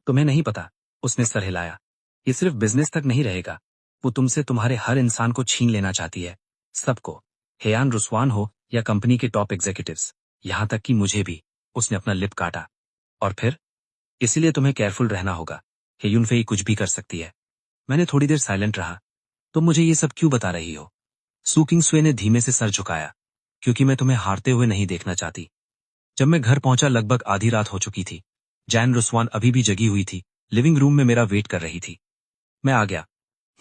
तुम्हें नहीं पता। उसने सर हिलाया। ये सिर्फ बिजनेस तक नहीं रहेगा। वो तुमसे तुम्हारे हर इंसान को छीन लेना चाहती है। सबको। हेयान रुस्वान हो या कंपनी के टॉप एग्जीक्यूटिव्स, यहां तक कि मुझे भी। उसने अपना लिप काटा। और फिर? इसीलिए तुम्हें केयरफुल रहना होगा। हेयुन फे कुछ भी कर सकती है। मैंने थोड़ी देर साइलेंट रहा। तुम मुझे ये सब क्यों बता रही हो? सू किंग सुए ने धीमे से सर झुकाया। क्योंकि मैं तुम्हें हारते हुए नहीं देखना चाहती। जब मैं घर पहुंचा लगभग आधी रात हो चुकी थी। जैन रुस्वान अभी भी जगी हुई थी, लिविंग रूम में मेरा वेट कर रही थी। मैं आ गया।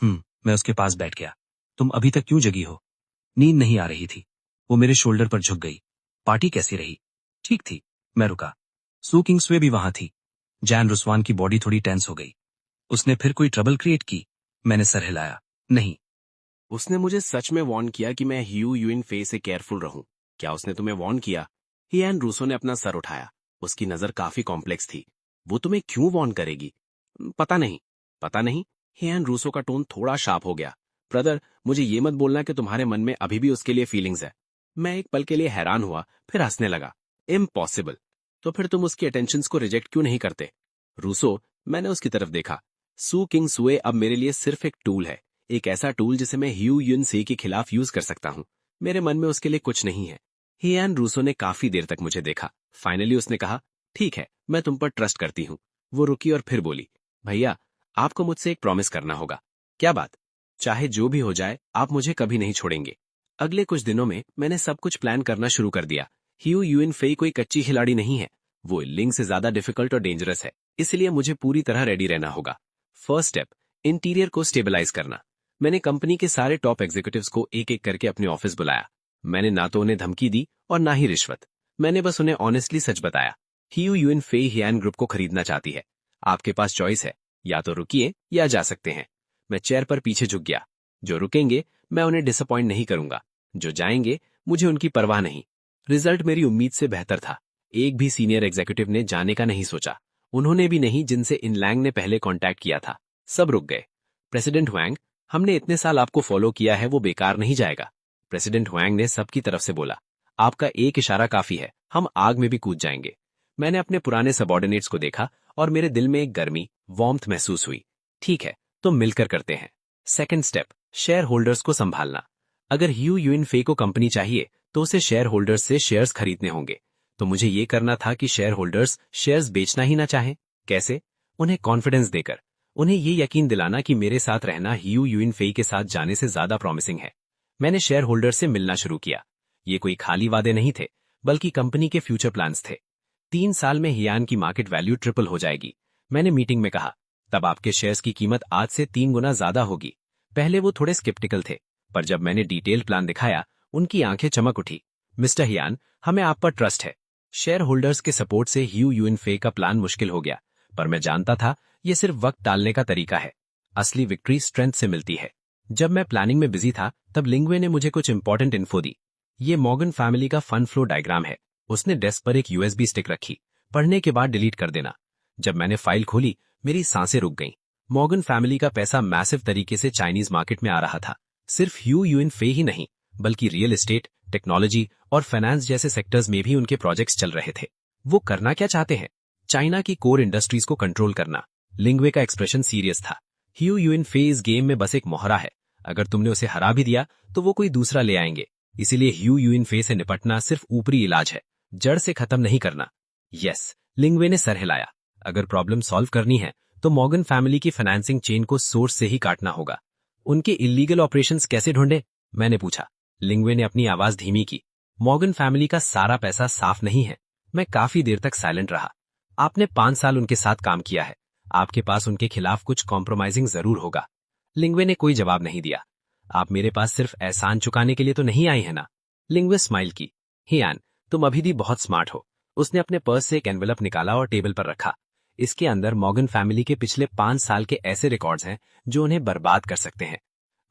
मैं उसके पास बैठ गया। तुम अभी तक क्यों जगी हो? नींद नहीं आ रही थी। वो मेरे शोल्डर पर झुक गई। पार्टी कैसी रही? ठीक थी। मैं रुका। सू किंग सुए भी वहां थी। जैन रुस्वान की बॉडी थोड़ी टेंस हो गई। उसने फिर कोई ट्रबल क्रिएट की? मैंने सर हिलाया। नहीं। उसने मुझे सच में वार्न किया कि मैं ह्यू यूइन फे से केयरफुल रहूं। क्या उसने तुम्हें वार्न किया? हियान रूसो ने अपना सर उठाया। उसकी नजर काफी कॉम्प्लेक्स थी। वो तुम्हें क्यों वार्न करेगी? पता नहीं। पता नहीं? हियान रूसो का टोन थोड़ा शार्प हो गया। ब्रदर, मुझे ये मत बोलना कि तुम्हारे मन में अभी भी उसके लिए फीलिंग्स है। मैं एक पल के लिए हैरान हुआ, फिर हंसने लगा। इम्पॉसिबल। तो फिर तुम उसकी अटेंशंस को रिजेक्ट क्यों नहीं करते? रूसो, मैंने उसकी तरफ देखा। सू किंग सुए अब मेरे लिए सिर्फ एक टूल है। एक ऐसा टूल जिसे मैं ह्यू यून से के खिलाफ यूज कर सकता हूं। मेरे मन में उसके लिए कुछ नहीं है। हियान रूसो ने काफी देर तक मुझे देखा। फाइनली उसने कहा, ठीक है, मैं तुम पर ट्रस्ट करती हूँ। वो रुकी और फिर बोली, भैया, आपको मुझसे एक प्रॉमिस करना होगा। क्या बात? चाहे जो भी हो जाए, आप मुझे कभी नहीं छोड़ेंगे। अगले कुछ दिनों में मैंने सब कुछ प्लान करना शुरू कर दिया। ह्यू यूइन फेई कोई कच्ची खिलाड़ी नहीं है। वो लिंग से ज्यादा डिफिकल्ट और डेंजरस है, इसलिए मुझे पूरी तरह रेडी रहना होगा। फर्स्ट स्टेप, इंटीरियर को स्टेबलाइज करना। मैंने कंपनी के सारे टॉप एग्जीक्यूटिव्स को एक एक करके अपने ऑफिस बुलाया। मैंने ना तो उन्हें धमकी दी और ना ही रिश्वत। मैंने बस उन्हें ऑनेस्टली सच बताया। ह्यू यूइन फे हियान ग्रुप को खरीदना चाहती है। आपके पास चॉइस है, या तो रुकिए या जा सकते हैं। मैं चेयर पर पीछे झुक गया। जो रुकेंगे, मैं उन्हें डिसअपॉइंट नहीं करूंगा। जो जाएंगे, मुझे उनकी परवाह नहीं। रिजल्ट मेरी उम्मीद से बेहतर था। एक भी सीनियर एग्जीक्यूटिव ने जाने का नहीं सोचा। उन्होंने भी नहीं जिनसे इन लैंग ने पहले कांटेक्ट किया था। सब रुक गए। प्रेसिडेंट हुआंग, हमने इतने साल आपको फॉलो किया है, वो बेकार नहीं जाएगा। प्रेसिडेंट हुआंग ने सबकी तरफ से बोला, आपका एक इशारा काफी है, हम आग में भी कूद जाएंगे। मैंने अपने पुराने सबॉर्डिनेट्स को देखा और मेरे दिल में एक गर्मी, वार्मथ महसूस हुई। ठीक है, तो मिलकर करते हैं। सेकंड स्टेप, शेयर होल्डर्स को संभालना। अगर ह्यू युइन फे को कंपनी चाहिए तो उसे शेयर होल्डर्स से शेयर्स खरीदने होंगे। तो मुझे ये करना था कि शेयर होल्डर्स शेयर्स बेचना ही ना चाहें। कैसे? उन्हें कॉन्फिडेंस देकर, उन्हें ये यकीन दिलाना कि मेरे साथ रहना ह्यू युइन फे के साथ जाने से ज्यादा प्रॉमिसिंग है। मैंने शेयर होल्डर्स से मिलना शुरू किया। ये कोई खाली वादे नहीं थे, बल्कि कंपनी के फ्यूचर प्लान्स थे। 3 साल में हियान की मार्केट वैल्यू ट्रिपल हो जाएगी, मैंने मीटिंग में कहा। तब आपके शेयर्स की कीमत आज से 3 गुना ज्यादा होगी। पहले वो थोड़े स्केप्टिकल थे, पर जब मैंने डिटेल प्लान दिखाया, उनकी आंखें चमक उठी। मिस्टर हियान, हमें आप पर ट्रस्ट है। शेयर होल्डर्स के सपोर्ट से ह्यू युइन फे का प्लान मुश्किल हो गया, पर मैं जानता था ये सिर्फ वक्त टालने का तरीका है। असली विक्ट्री स्ट्रेंथ से मिलती है। जब मैं प्लानिंग में बिजी था, तब लिंग्वे ने मुझे कुछ इंपॉर्टेंट इन्फो दी। ये मॉर्गन फैमिली का फंड फ्लो डायग्राम है। उसने डेस्क पर एक यूएसबी स्टिक रखी। पढ़ने के बाद डिलीट कर देना। जब मैंने फाइल खोली, मेरी सांसें रुक गईं। मॉर्गन फैमिली का पैसा मैसिव तरीके से चाइनीज मार्केट में आ रहा था। सिर्फ ह्यू युइन फे ही नहीं, बल्कि रियल एस्टेट, टेक्नोलॉजी और फाइनेंस जैसे सेक्टर्स में भी उनके प्रोजेक्ट्स चल रहे थे। वो करना क्या चाहते हैं? चाइना की कोर इंडस्ट्रीज को कंट्रोल करना। लिंग्वे का एक्सप्रेशन सीरियस था। ह्यू युइन फे इस गेम में बस एक मोहरा है। अगर तुमने उसे हरा भी दिया तो वो कोई दूसरा ले आएंगे। इसीलिए ह्यू युइन फे से निपटना सिर्फ ऊपरी इलाज है, जड़ से खत्म नहीं करना। यस, लिंग्वे ने सर हिलाया। अगर प्रॉब्लम सॉल्व करनी है तो मॉर्गन फैमिली की फाइनेंसिंग चेन को सोर्स से ही काटना होगा। उनके इलीगल ऑपरेशंस कैसे ढूंढे? मैंने पूछा। लिंग्वे ने अपनी आवाज धीमी की। मॉर्गन फैमिली का सारा पैसा साफ नहीं है। मैं काफी देर तक साइलेंट रहा। आपने 5 साल उनके साथ काम किया है, आपके पास उनके खिलाफ कुछ कॉम्प्रोमाइजिंग जरूर होगा। लिंग्वे ने कोई जवाब नहीं दिया। आप मेरे पास सिर्फ एहसान चुकाने के लिए तो नहीं आई है ना? लिंग्वे स्माइल की। हियान, तुम अभी भी बहुत स्मार्ट हो। उसने अपने पर्स से एक एनवेलप निकाला और टेबल पर रखा। इसके अंदर मॉर्गन फैमिली के पिछले 5 साल के ऐसे रिकॉर्ड्स हैं जो उन्हें बर्बाद कर सकते हैं।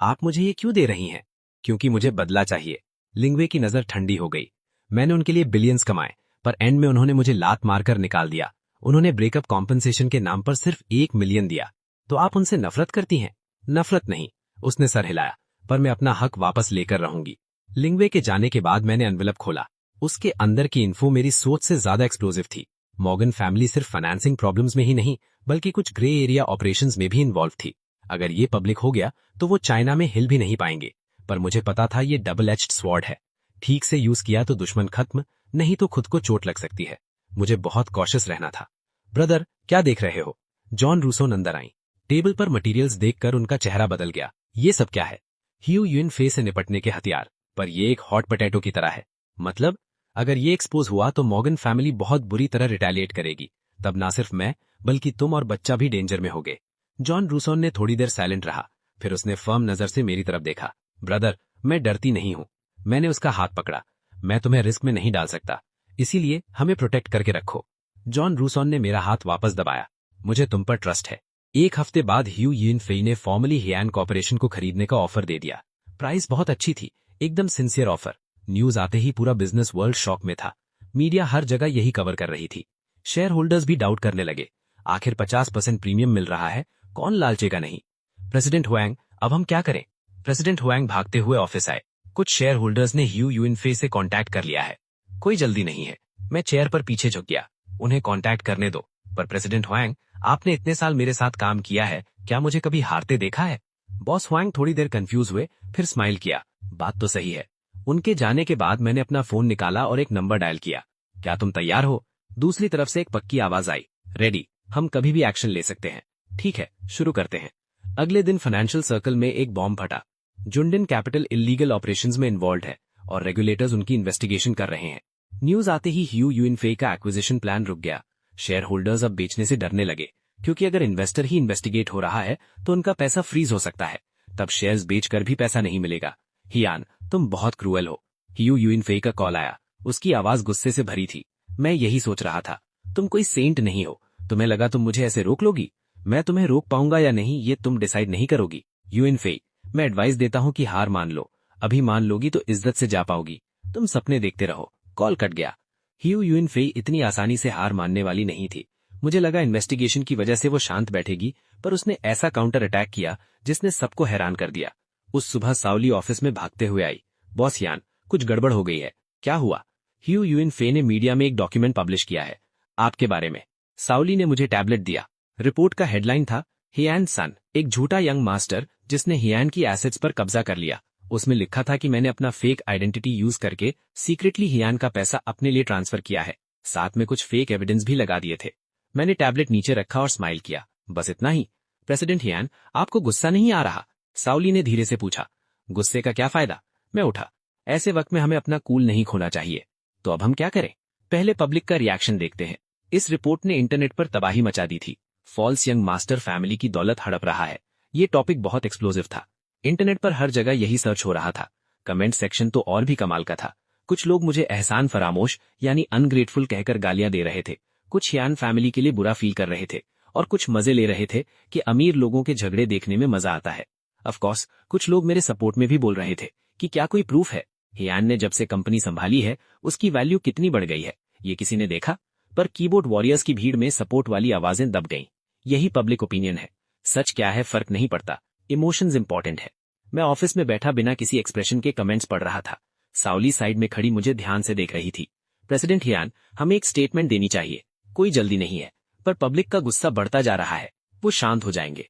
आप मुझे ये क्यों दे रही हैं? क्योंकि मुझे बदला चाहिए। लिंग्वे की नजर ठंडी हो गई। मैंने उनके लिए बिलियंस कमाए, पर एंड में उन्होंने मुझे लात मारकर निकाल दिया। उन्होंने ब्रेकअप कॉम्पनसेशन के नाम पर सिर्फ 1 मिलियन दिया। तो आप उनसे नफरत करती हैं? नफरत नहीं, उसने सर हिलाया, पर मैं अपना हक वापस लेकर रहूंगी। लिंग्वे के जाने के बाद मैंने एनवेलप खोला। उसके अंदर की इन्फो मेरी सोच से ज्यादा एक्सप्लोजिव थी। मॉर्गन फैमिली सिर्फ फाइनेंसिंग प्रॉब्लम्स में ही नहीं, बल्कि कुछ ग्रे एरिया ऑपरेशंस में भी इन्वॉल्व थी। अगर ये पब्लिक हो गया तो वो चाइना में हिल भी नहीं पाएंगे। पर मुझे पता था ये डबल एज्ड स्वॉर्ड है। ठीक से यूज किया तो दुश्मन खत्म, नहीं तो खुद को चोट लग सकती है। मुझे बहुत कॉशियस रहना था। ब्रदर, क्या देख रहे हो? जॉन रूसो अंदर आई। टेबल पर मटेरियल्स देखकर उनका चेहरा बदल गया। ये सब क्या है? ह्यू युइन फे से निपटने के हथियार, पर ये एक हॉट पोटैटो की तरह है। मतलब अगर ये एक्सपोज हुआ तो मॉर्गन फैमिली बहुत बुरी तरह रिटेलिएट करेगी। तब ना सिर्फ मैं, बल्कि तुम और बच्चा भी डेंजर में होगे। जॉन रूसोन ने थोड़ी देर साइलेंट रहा, फिर उसने फर्म नजर से मेरी तरफ देखा। ब्रदर, मैं डरती नहीं हूं। मैंने उसका हाथ पकड़ा। मैं तुम्हें रिस्क में नहीं डाल सकता, इसीलिए हमें प्रोटेक्ट करके रखो। जॉन रूसोन ने मेरा हाथ वापस दबाया। मुझे तुम पर ट्रस्ट है। 1 हफ्ते बाद ह्यू युइन फे ने फॉर्मली हियान कॉर्पोरेशन को खरीदने का ऑफर दे दिया। प्राइस बहुत अच्छी थी, एकदम सिंसियर ऑफर। न्यूज आते ही पूरा बिजनेस वर्ल्ड शॉक में था। मीडिया हर जगह यही कवर कर रही थी। शेयर होल्डर्स भी डाउट करने लगे। आखिर 50% प्रीमियम मिल रहा है, कौन लालचेगा नहीं? प्रेसिडेंट हुआंग, अब हम क्या करें? प्रेसिडेंट हुआंग भागते हुए ऑफिस आए। कुछ शेयर होल्डर्स ने ह्यू युइन फे से कांटेक्ट कर लिया है। कोई जल्दी नहीं है। मैं चेयर पर पीछे झुक गया। उन्हें कांटेक्ट करने दो। पर प्रेसिडेंट हुआंग, आपने इतने साल मेरे साथ काम किया है, क्या मुझे कभी हारते देखा है? बॉस हुआंग थोड़ी देर कंफ्यूज हुए, फिर स्माइल किया। बात तो सही है। उनके जाने के बाद मैंने अपना फोन निकाला और एक नंबर डायल किया। क्या तुम तैयार हो? दूसरी तरफ से एक पक्की आवाज आई। रेडी, हम कभी भी एक्शन ले सकते हैं। ठीक है, शुरू करते हैं। अगले दिन फाइनेंशियल सर्कल में एक बॉम्ब फटा। जुंडिन कैपिटल इलीगल ऑपरेशंस में इन्वॉल्व है और रेगुलेटर्स उनकी इन्वेस्टिगेशन कर रहे हैं। न्यूज आते ही ह्यू युइन फे का एक्विजिशन प्लान रुक गया। शेयर होल्डर्स अब बेचने से डरने लगे, क्योंकि अगर इन्वेस्टर ही इन्वेस्टिगेट हो रहा है तो उनका पैसा फ्रीज हो सकता है। तब शेयर्स बेचकर भी पैसा नहीं मिलेगा। हियान, तुम बहुत क्रूएल हो। ह्यू युइन फे का कॉल आया। उसकी आवाज गुस्से से भरी थी। मैं यही सोच रहा था, तुम कोई सेंट नहीं हो। तुम्हें लगा तुम मुझे ऐसे रोक लोगी? मैं तुम्हें रोक पाऊंगा या नहीं ये तुम डिसाइड नहीं करोगी। युइन फे, मैं एडवाइस देता हूं कि हार मान लो। अभी मान लोगी तो इज्जत से जा पाओगी। तुम सपने देखते रहो। कॉल कट गया। ह्यू युइन फे इतनी आसानी से हार मानने वाली नहीं थी। मुझे लगा इन्वेस्टिगेशन की वजह से वो शांत बैठेगी, पर उसने ऐसा काउंटर अटैक किया जिसने सबको हैरान कर दिया। उस सुबह साउली ऑफिस में भागते हुए आई। बॉस यान, कुछ गड़बड़ हो गई है। क्या हुआ? ह्यू यूइन फे ने मीडिया में एक डॉक्यूमेंट पब्लिश किया है आपके बारे में। साउली ने मुझे टैबलेट दिया। रिपोर्ट का हेडलाइन था, हियान सन, एक झूठा यंग मास्टर जिसने हियान की एसेट्स पर कब्जा कर लिया। उसमें लिखा था कि मैंने अपना फेक आइडेंटिटी यूज करके सीक्रेटली हियान का पैसा अपने लिए ट्रांसफर किया है। साथ में कुछ फेक एविडेंस भी लगा दिए थे। मैंने टैबलेट नीचे रखा और स्माइल किया। बस इतना ही। प्रेसिडेंट हियान, आपको गुस्सा नहीं आ रहा? साउली ने धीरे से पूछा। गुस्से का क्या फायदा? मैं उठा। ऐसे वक्त में हमें अपना कूल नहीं खोना चाहिए। तो अब हम क्या करें? पहले पब्लिक का रिएक्शन देखते हैं। इस रिपोर्ट ने इंटरनेट पर तबाही मचा दी थी। फॉल्स यंग मास्टर फैमिली की दौलत हड़प रहा है। ये टॉपिक बहुत एक्सप्लोजिव था। इंटरनेट पर हर जगह यही सर्च हो रहा था। कमेंट सेक्शन तो और भी कमाल का था। कुछ लोग मुझे एहसान फरामोश यानी अनग्रेटफुल कहकर गालियां दे रहे थे। कुछ हियान फैमिली के लिए बुरा फील कर रहे थे और कुछ मजे ले रहे थे कि अमीर लोगों के झगड़े देखने में मजा आता है। ऑफ कोर्स कुछ लोग मेरे सपोर्ट में भी बोल रहे थे कि क्या कोई प्रूफ है हियान ने जब से कंपनी संभाली है उसकी वैल्यू कितनी बढ़ गई है, ये किसी ने देखा? पर कीबोर्ड वॉरियर्स की भीड़ में सपोर्ट वाली आवाजें दब गईं। यही पब्लिक ओपिनियन है। सच क्या है फर्क नहीं पड़ता, इमोशंस इंपॉर्टेंट है। मैं ऑफिस में बैठा बिना किसी एक्सप्रेशन के कमेंट्स पढ़ रहा था। साउली साइड में खड़ी मुझे ध्यान से देख रही थी। प्रेसिडेंट हियान, हमें एक स्टेटमेंट देनी चाहिए। कोई जल्दी नहीं है, पर पब्लिक का गुस्सा बढ़ता जा रहा है। वो शांत हो जाएंगे।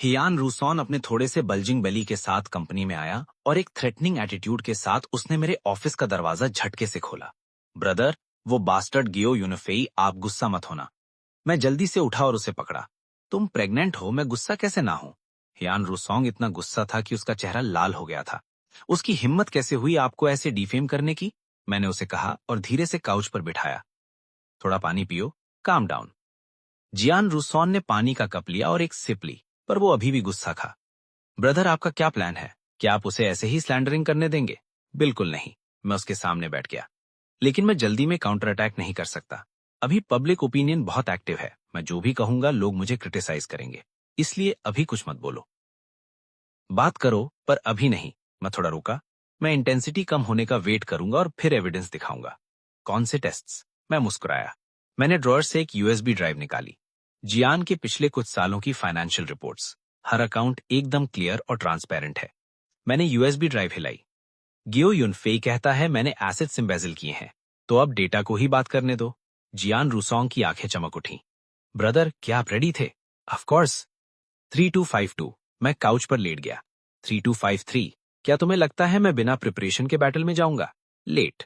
हियान रूसॉन अपने थोड़े से बल्जिंग बेली के साथ कंपनी में आया और एक थ्रेटनिंग एटीट्यूड के साथ उसने मेरे ऑफिस का दरवाजा झटके से खोला। ब्रदर, वो बास्टर्ड गियो यूनिफेई, आप गुस्सा मत होना। मैं जल्दी से उठा और उसे पकड़ा। तुम प्रेग्नेंट हो, मैं गुस्सा कैसे ना हूं? हियान रूसोंग इतना गुस्सा था कि उसका चेहरा लाल हो गया था। उसकी हिम्मत कैसे हुई आपको ऐसे डिफेम करने की? मैंने उसे कहा और धीरे से काउच पर बिठाया। थोड़ा पानी पियो, काम डाउन। जियान रूसॉन ने पानी का कप लिया और एक सिप ली, पर वो अभी भी गुस्सा था। ब्रदर, आपका क्या प्लान है? क्या आप उसे ऐसे ही स्लैंडरिंग करने देंगे? बिल्कुल नहीं। मैं उसके सामने बैठ गया। लेकिन मैं जल्दी में काउंटर अटैक नहीं कर सकता। अभी पब्लिक ओपिनियन बहुत एक्टिव है। मैं जो भी कहूंगा लोग मुझे क्रिटिसाइज करेंगे, इसलिए अभी कुछ मत बोलो। बात करो, पर अभी नहीं। मैं थोड़ा रुका। मैं इंटेंसिटी कम होने का वेट करूंगा और फिर एविडेंस दिखाऊंगा। कौन से टेस्ट्स? मैं मुस्कुराया। मैंने ड्रॉअर से एक यूएसबी ड्राइव निकाली। जियान के पिछले कुछ सालों की फाइनेंशियल रिपोर्ट्स। हर अकाउंट एकदम क्लियर और ट्रांसपेरेंट है। मैंने यूएसबी ड्राइव हिलाई। गियो यूनफेई कहता है मैंने एसेट्स एम्बेजल किए हैं, तो अब डेटा को ही बात करने दो। जियान रूसोंग की आंखें चमक उठी। ब्रदर, क्या आप रेडी थे? Of course. 3252। मैं काउच पर लेट गया। 3253। क्या तुम्हें लगता है मैं बिना प्रिपरेशन के बैटल में जाऊंगा? लेट।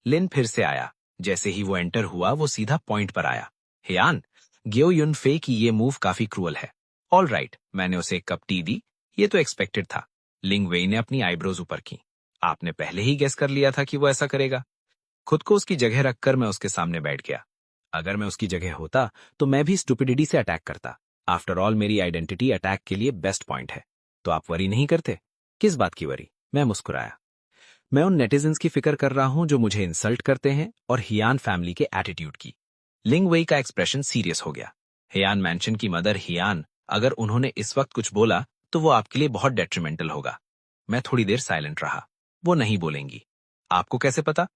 लिन फिर से आया। जैसे ही वो एंटर हुआ वो सीधा पॉइंट पर आया। हियान, गियो यूनफे की ये मूव काफी क्रूअल है। ऑल राइट, मैंने उसे एक कप टी दी। ये तो एक्सपेक्टेड था। लिंग वेई ने अपनी आईब्रोज ऊपर की। आपने पहले ही गेस कर लिया था कि वो ऐसा करेगा। खुद को उसकी जगह रखकर मैं उसके सामने बैठ गया। अगर मैं उसकी जगह होता तो मैं भी स्टुपिडिटी से अटैक करता। आफ्टर ऑल मेरी आइडेंटिटी अटैक के लिए बेस्ट पॉइंट है। तो आप वरी नहीं करते? किस बात की वरी? मैं मुस्कुराया। मैं उन नेटिजन्स की फिक्र कर रहा हूं जो मुझे इंसल्ट करते हैं और हियान फैमिली के एटीट्यूड की। लिंग वेई का एक्सप्रेशन सीरियस हो गया। हियान मैंशन की मदर हियान, अगर उन्होंने इस वक्त कुछ बोला तो वो आपके लिए बहुत डेट्रीमेंटल होगा। मैं थोड़ी देर साइलेंट रहा। वो नहीं बोलेंगी। आपको कैसे पता?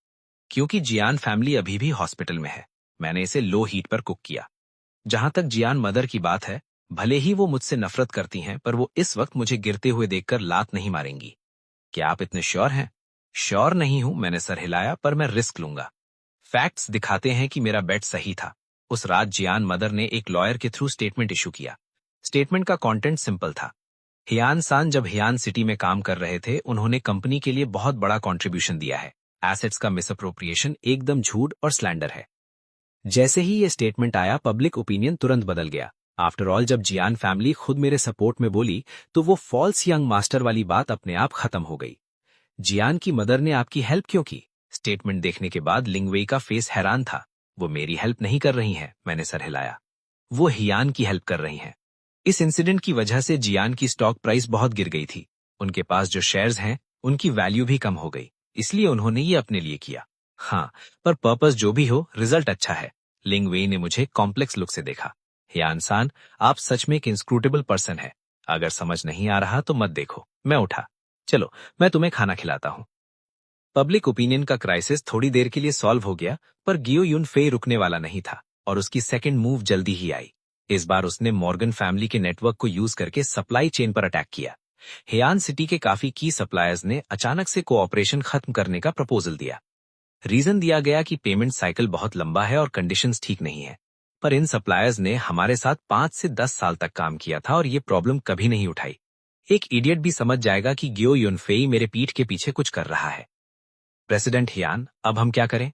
क्योंकि जियान फैमिली अभी भी हॉस्पिटल में है। मैंने इसे लो हीट पर कुक किया। जहां तक जियान मदर की बात है, भले ही वो मुझसे नफरत करती हैं, पर वो इस वक्त मुझे गिरते हुए देखकर लात नहीं मारेंगी। क्या आप इतने श्योर हैं? श्योर नहीं हूं, मैंने सर हिलाया, पर मैं रिस्क लूंगा। फैक्ट्स दिखाते हैं कि मेरा बेट सही था। उस रात जियान मदर ने एक लॉयर के थ्रू स्टेटमेंट इशू किया। स्टेटमेंट का कंटेंट सिंपल था। हियान सान जब हियान सिटी में काम कर रहे थे, उन्होंने कंपनी के लिए बहुत बड़ा कंट्रीब्यूशन दिया है। एसेट्स का मिसअप्रोप्रिएशन एकदम झूठ और स्लैंडर है। जैसे ही ये स्टेटमेंट आया, पब्लिक ओपिनियन तुरंत बदल गया। आफ्टर ऑल, जब जियान फैमिली खुद मेरे सपोर्ट में बोली तो वो फॉल्स यंग मास्टर वाली बात अपने आप खत्म हो गई। जियान की मदर ने आपकी हेल्प क्यों की? स्टेटमेंट देखने के बाद लिंगवेई का फेस हैरान था। वो मेरी हेल्प नहीं कर रही हैं, मैंने सर हिलाया। वो हियान की हेल्प कर रही हैं। इस इंसिडेंट की वजह से जियान की स्टॉक प्राइस बहुत गिर गई थी। उनके पास जो शेयर्स हैं उनकी वैल्यू भी कम हो गई, इसलिए उन्होंने ये अपने लिए किया। हाँ, पर पर्पस जो भी हो, रिजल्ट अच्छा है। लिंग वेई ने मुझे कॉम्प्लेक्स लुक से देखा। हियान सान, आप सच में एक इंस्क्रूटेबल पर्सन है। अगर समझ नहीं आ रहा तो मत देखो। मैं उठा। चलो, मैं तुम्हें खाना खिलाता हूं। पब्लिक ओपिनियन का क्राइसिस थोड़ी देर के लिए सॉल्व हो गया, पर गियो यूनफे रुकने वाला नहीं था और उसकी सेकंड मूव जल्दी ही आई। इस बार उसने मॉर्गन फैमिली के नेटवर्क को यूज करके सप्लाई चेन पर अटैक किया। हेयान सिटी के काफी की सप्लायर्स ने अचानक से कोऑपरेशन खत्म करने का प्रपोजल दिया। रीजन दिया गया कि पेमेंट साइकिल बहुत लंबा है और कंडीशंस ठीक नहीं है। पर इन सप्लायर्स ने हमारे साथ 5 से 10 साल तक काम किया था और ये प्रॉब्लम कभी नहीं उठाई। एक इडियट भी समझ जाएगा कि गियो युनफेई मेरे पीठ के पीछे कुछ कर रहा है। प्रेसिडेंट हियान, अब हम क्या करें?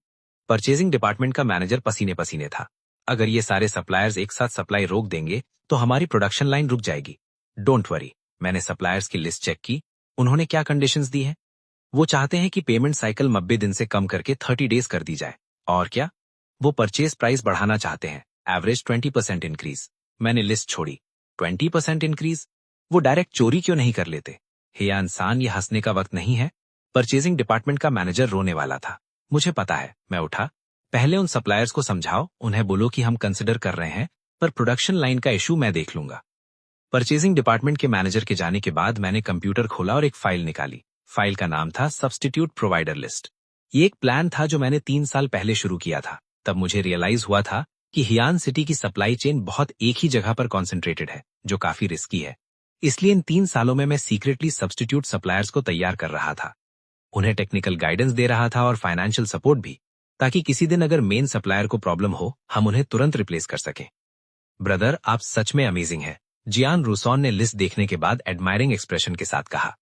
परचेजिंग डिपार्टमेंट का मैनेजर पसीने पसीने था। अगर ये सारे सप्लायर्स एक साथ सप्लाई रोक देंगे तो हमारी प्रोडक्शन लाइन रुक जाएगी। डोंट वरी, मैंने सप्लायर्स की लिस्ट चेक की। उन्होंने क्या कंडीशंस दी हैं? वो चाहते हैं कि पेमेंट साइकिल 90 दिन से कम करके 30 डेज कर दी जाए। और क्या? वो परचेज प्राइस बढ़ाना चाहते हैं, एवरेज 20% इंक्रीज। मैंने लिस्ट छोड़ी। 20% इंक्रीज? वो डायरेक्ट चोरी क्यों नहीं कर लेते? हेयान सान, ये हंसने का वक्त नहीं है। परचेजिंग डिपार्टमेंट का मैनेजर रोने वाला था। मुझे पता है। मैं उठा। पहले उन सप्लायर्स को समझाओ, उन्हें बोलो कि हम कंसिडर कर रहे हैं, पर प्रोडक्शन लाइन का इशू मैं देख लूंगा। परचेजिंग डिपार्टमेंट के मैनेजर के जाने के बाद मैंने कंप्यूटर खोला और एक फाइल निकाली। फाइल का नाम था सब्स्टिट्यूट प्रोवाइडर लिस्ट। ये एक प्लान था जो मैंने 3 साल पहले शुरू किया था। तब मुझे रियलाइज हुआ था कि हियान सिटी की सप्लाई चेन बहुत एक ही जगह पर कॉन्सेंट्रेटेड है, जो काफी रिस्की है। इसलिए इन 3 सालों में मैं सीक्रेटली सब्स्टिट्यूट सप्लायर्स को तैयार कर रहा था। उन्हें टेक्निकल गाइडेंस दे रहा था और फाइनेंशियल सपोर्ट भी, ताकि किसी दिन अगर मेन सप्लायर को प्रॉब्लम हो, हम उन्हें तुरंत रिप्लेस कर सकें। ब्रदर, आप सच में अमेजिंग है, जियान रूसॉन ने लिस्ट देखने के बाद एडमायरिंग एक्सप्रेशन के साथ कहा।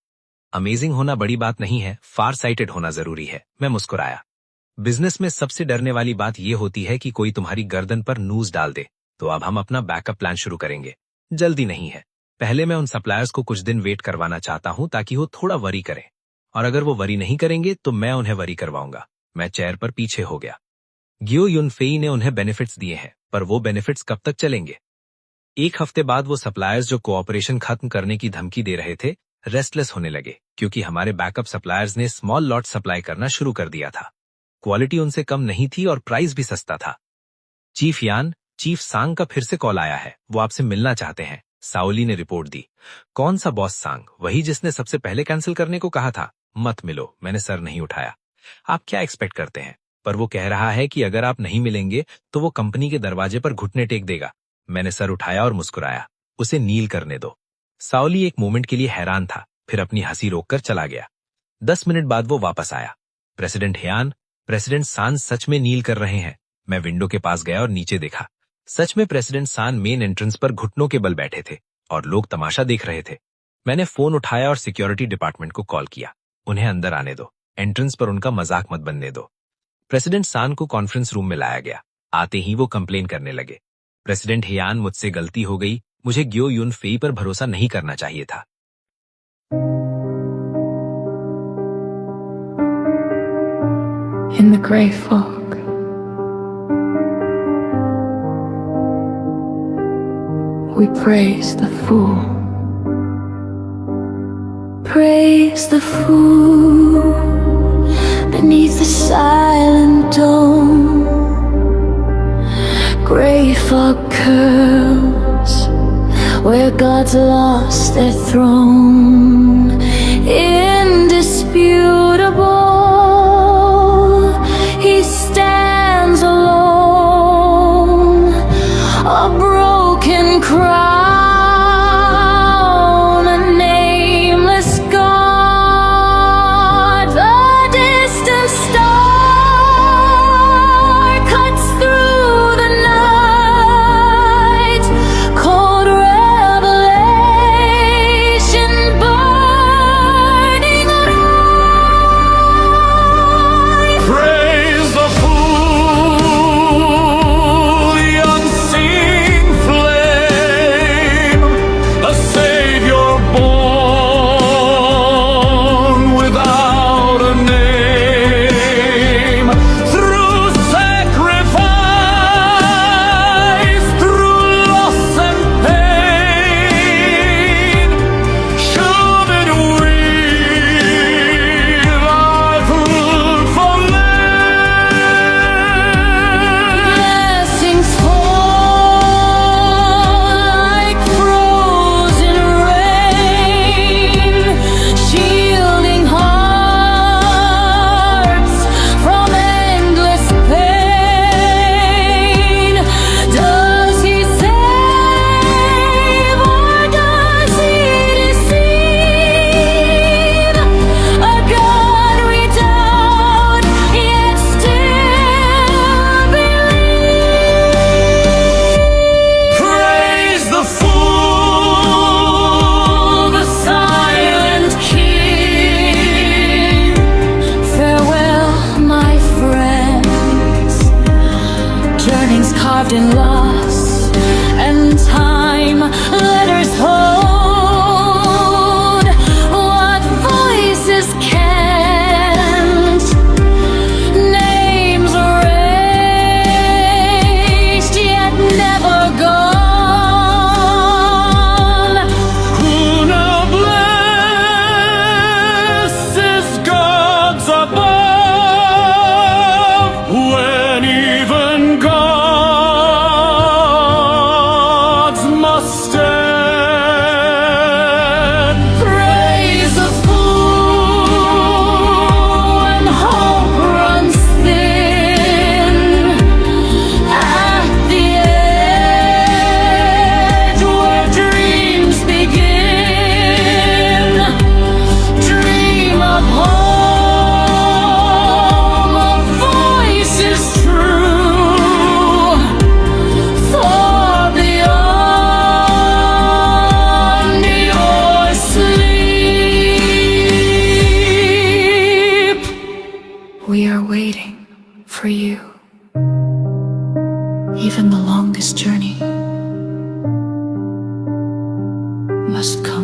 अमेजिंग होना बड़ी बात नहीं है, फार साइटेड होना जरूरी है। मैं मुस्कुराया। बिजनेस में सबसे डरने वाली बात यह होती है कि कोई तुम्हारी गर्दन पर नूज डाल दे। तो अब हम अपना बैकअप प्लान शुरू करेंगे। जल्दी नहीं है। पहले मैं उन सप्लायर्स को कुछ दिन वेट करवाना चाहता हूं ताकि वो थोड़ा वरी करें, और अगर वो वरी नहीं करेंगे तो मैं उन्हें वरी करवाऊंगा। मैं चेयर पर पीछे हो गया। गियो युनफेई ने उन्हें बेनिफिट्स दिए हैं, पर वो बेनिफिट्स कब तक चलेंगे? 1 हफ्ते बाद वो सप्लायर्स जो कोऑपरेशन खत्म करने की धमकी दे रहे थे, रेस्टलेस होने लगे, क्योंकि हमारे बैकअप सप्लायर्स ने स्मॉल लॉट सप्लाई करना शुरू कर दिया था। क्वालिटी उनसे कम नहीं थी और प्राइस भी सस्ता था। चीफ यान, चीफ सांग का फिर से कॉल आया है, वो आपसे मिलना चाहते हैं, साओली ने रिपोर्ट दी। कौन सा बॉस सांग? वही जिसने सबसे पहले कैंसिल करने को कहा था। मत मिलो, मैंने सर नहीं उठाया। आप क्या एक्सपेक्ट करते हैं? पर वो कह रहा है कि अगर आप नहीं मिलेंगे तो वो कंपनी के दरवाजे पर घुटने टेक देगा। मैंने सर उठाया और मुस्कुराया। उसे नील करने दो। साओली एक मोमेंट के लिए हैरान था, फिर अपनी हंसी रोककर चला गया। 10 मिनट बाद वो वापस आया। प्रेसिडेंट हियान, प्रेसिडेंट सान सच में नील कर रहे हैं। मैं विंडो के पास गया और नीचे देखा। सच में प्रेसिडेंट सान मेन एंट्रेंस पर घुटनों के बल बैठे थे और लोग तमाशा देख रहे थे। मैंने फोन उठाया और सिक्योरिटी डिपार्टमेंट को कॉल किया। उन्हें अंदर आने दो, एंट्रेंस पर उनका मजाक मत बनने दो। प्रेसिडेंट सान को कॉन्फ्रेंस रूम में लाया गया। आते ही वो कंप्लेन करने लगे। प्रेसिडेंट हियान, मुझसे गलती हो गई, मुझे गियो युनफेई पर भरोसा नहीं करना चाहिए था। In the grey fog, we praise the fool. Praise the fool beneath the silent dome. Grey fog curls where gods lost their throne. Indisputable, he stands alone, a broken crown, a nameless god. The distant star cuts through the night, cold revelation burns. We are waiting for you. Even the longest journey must come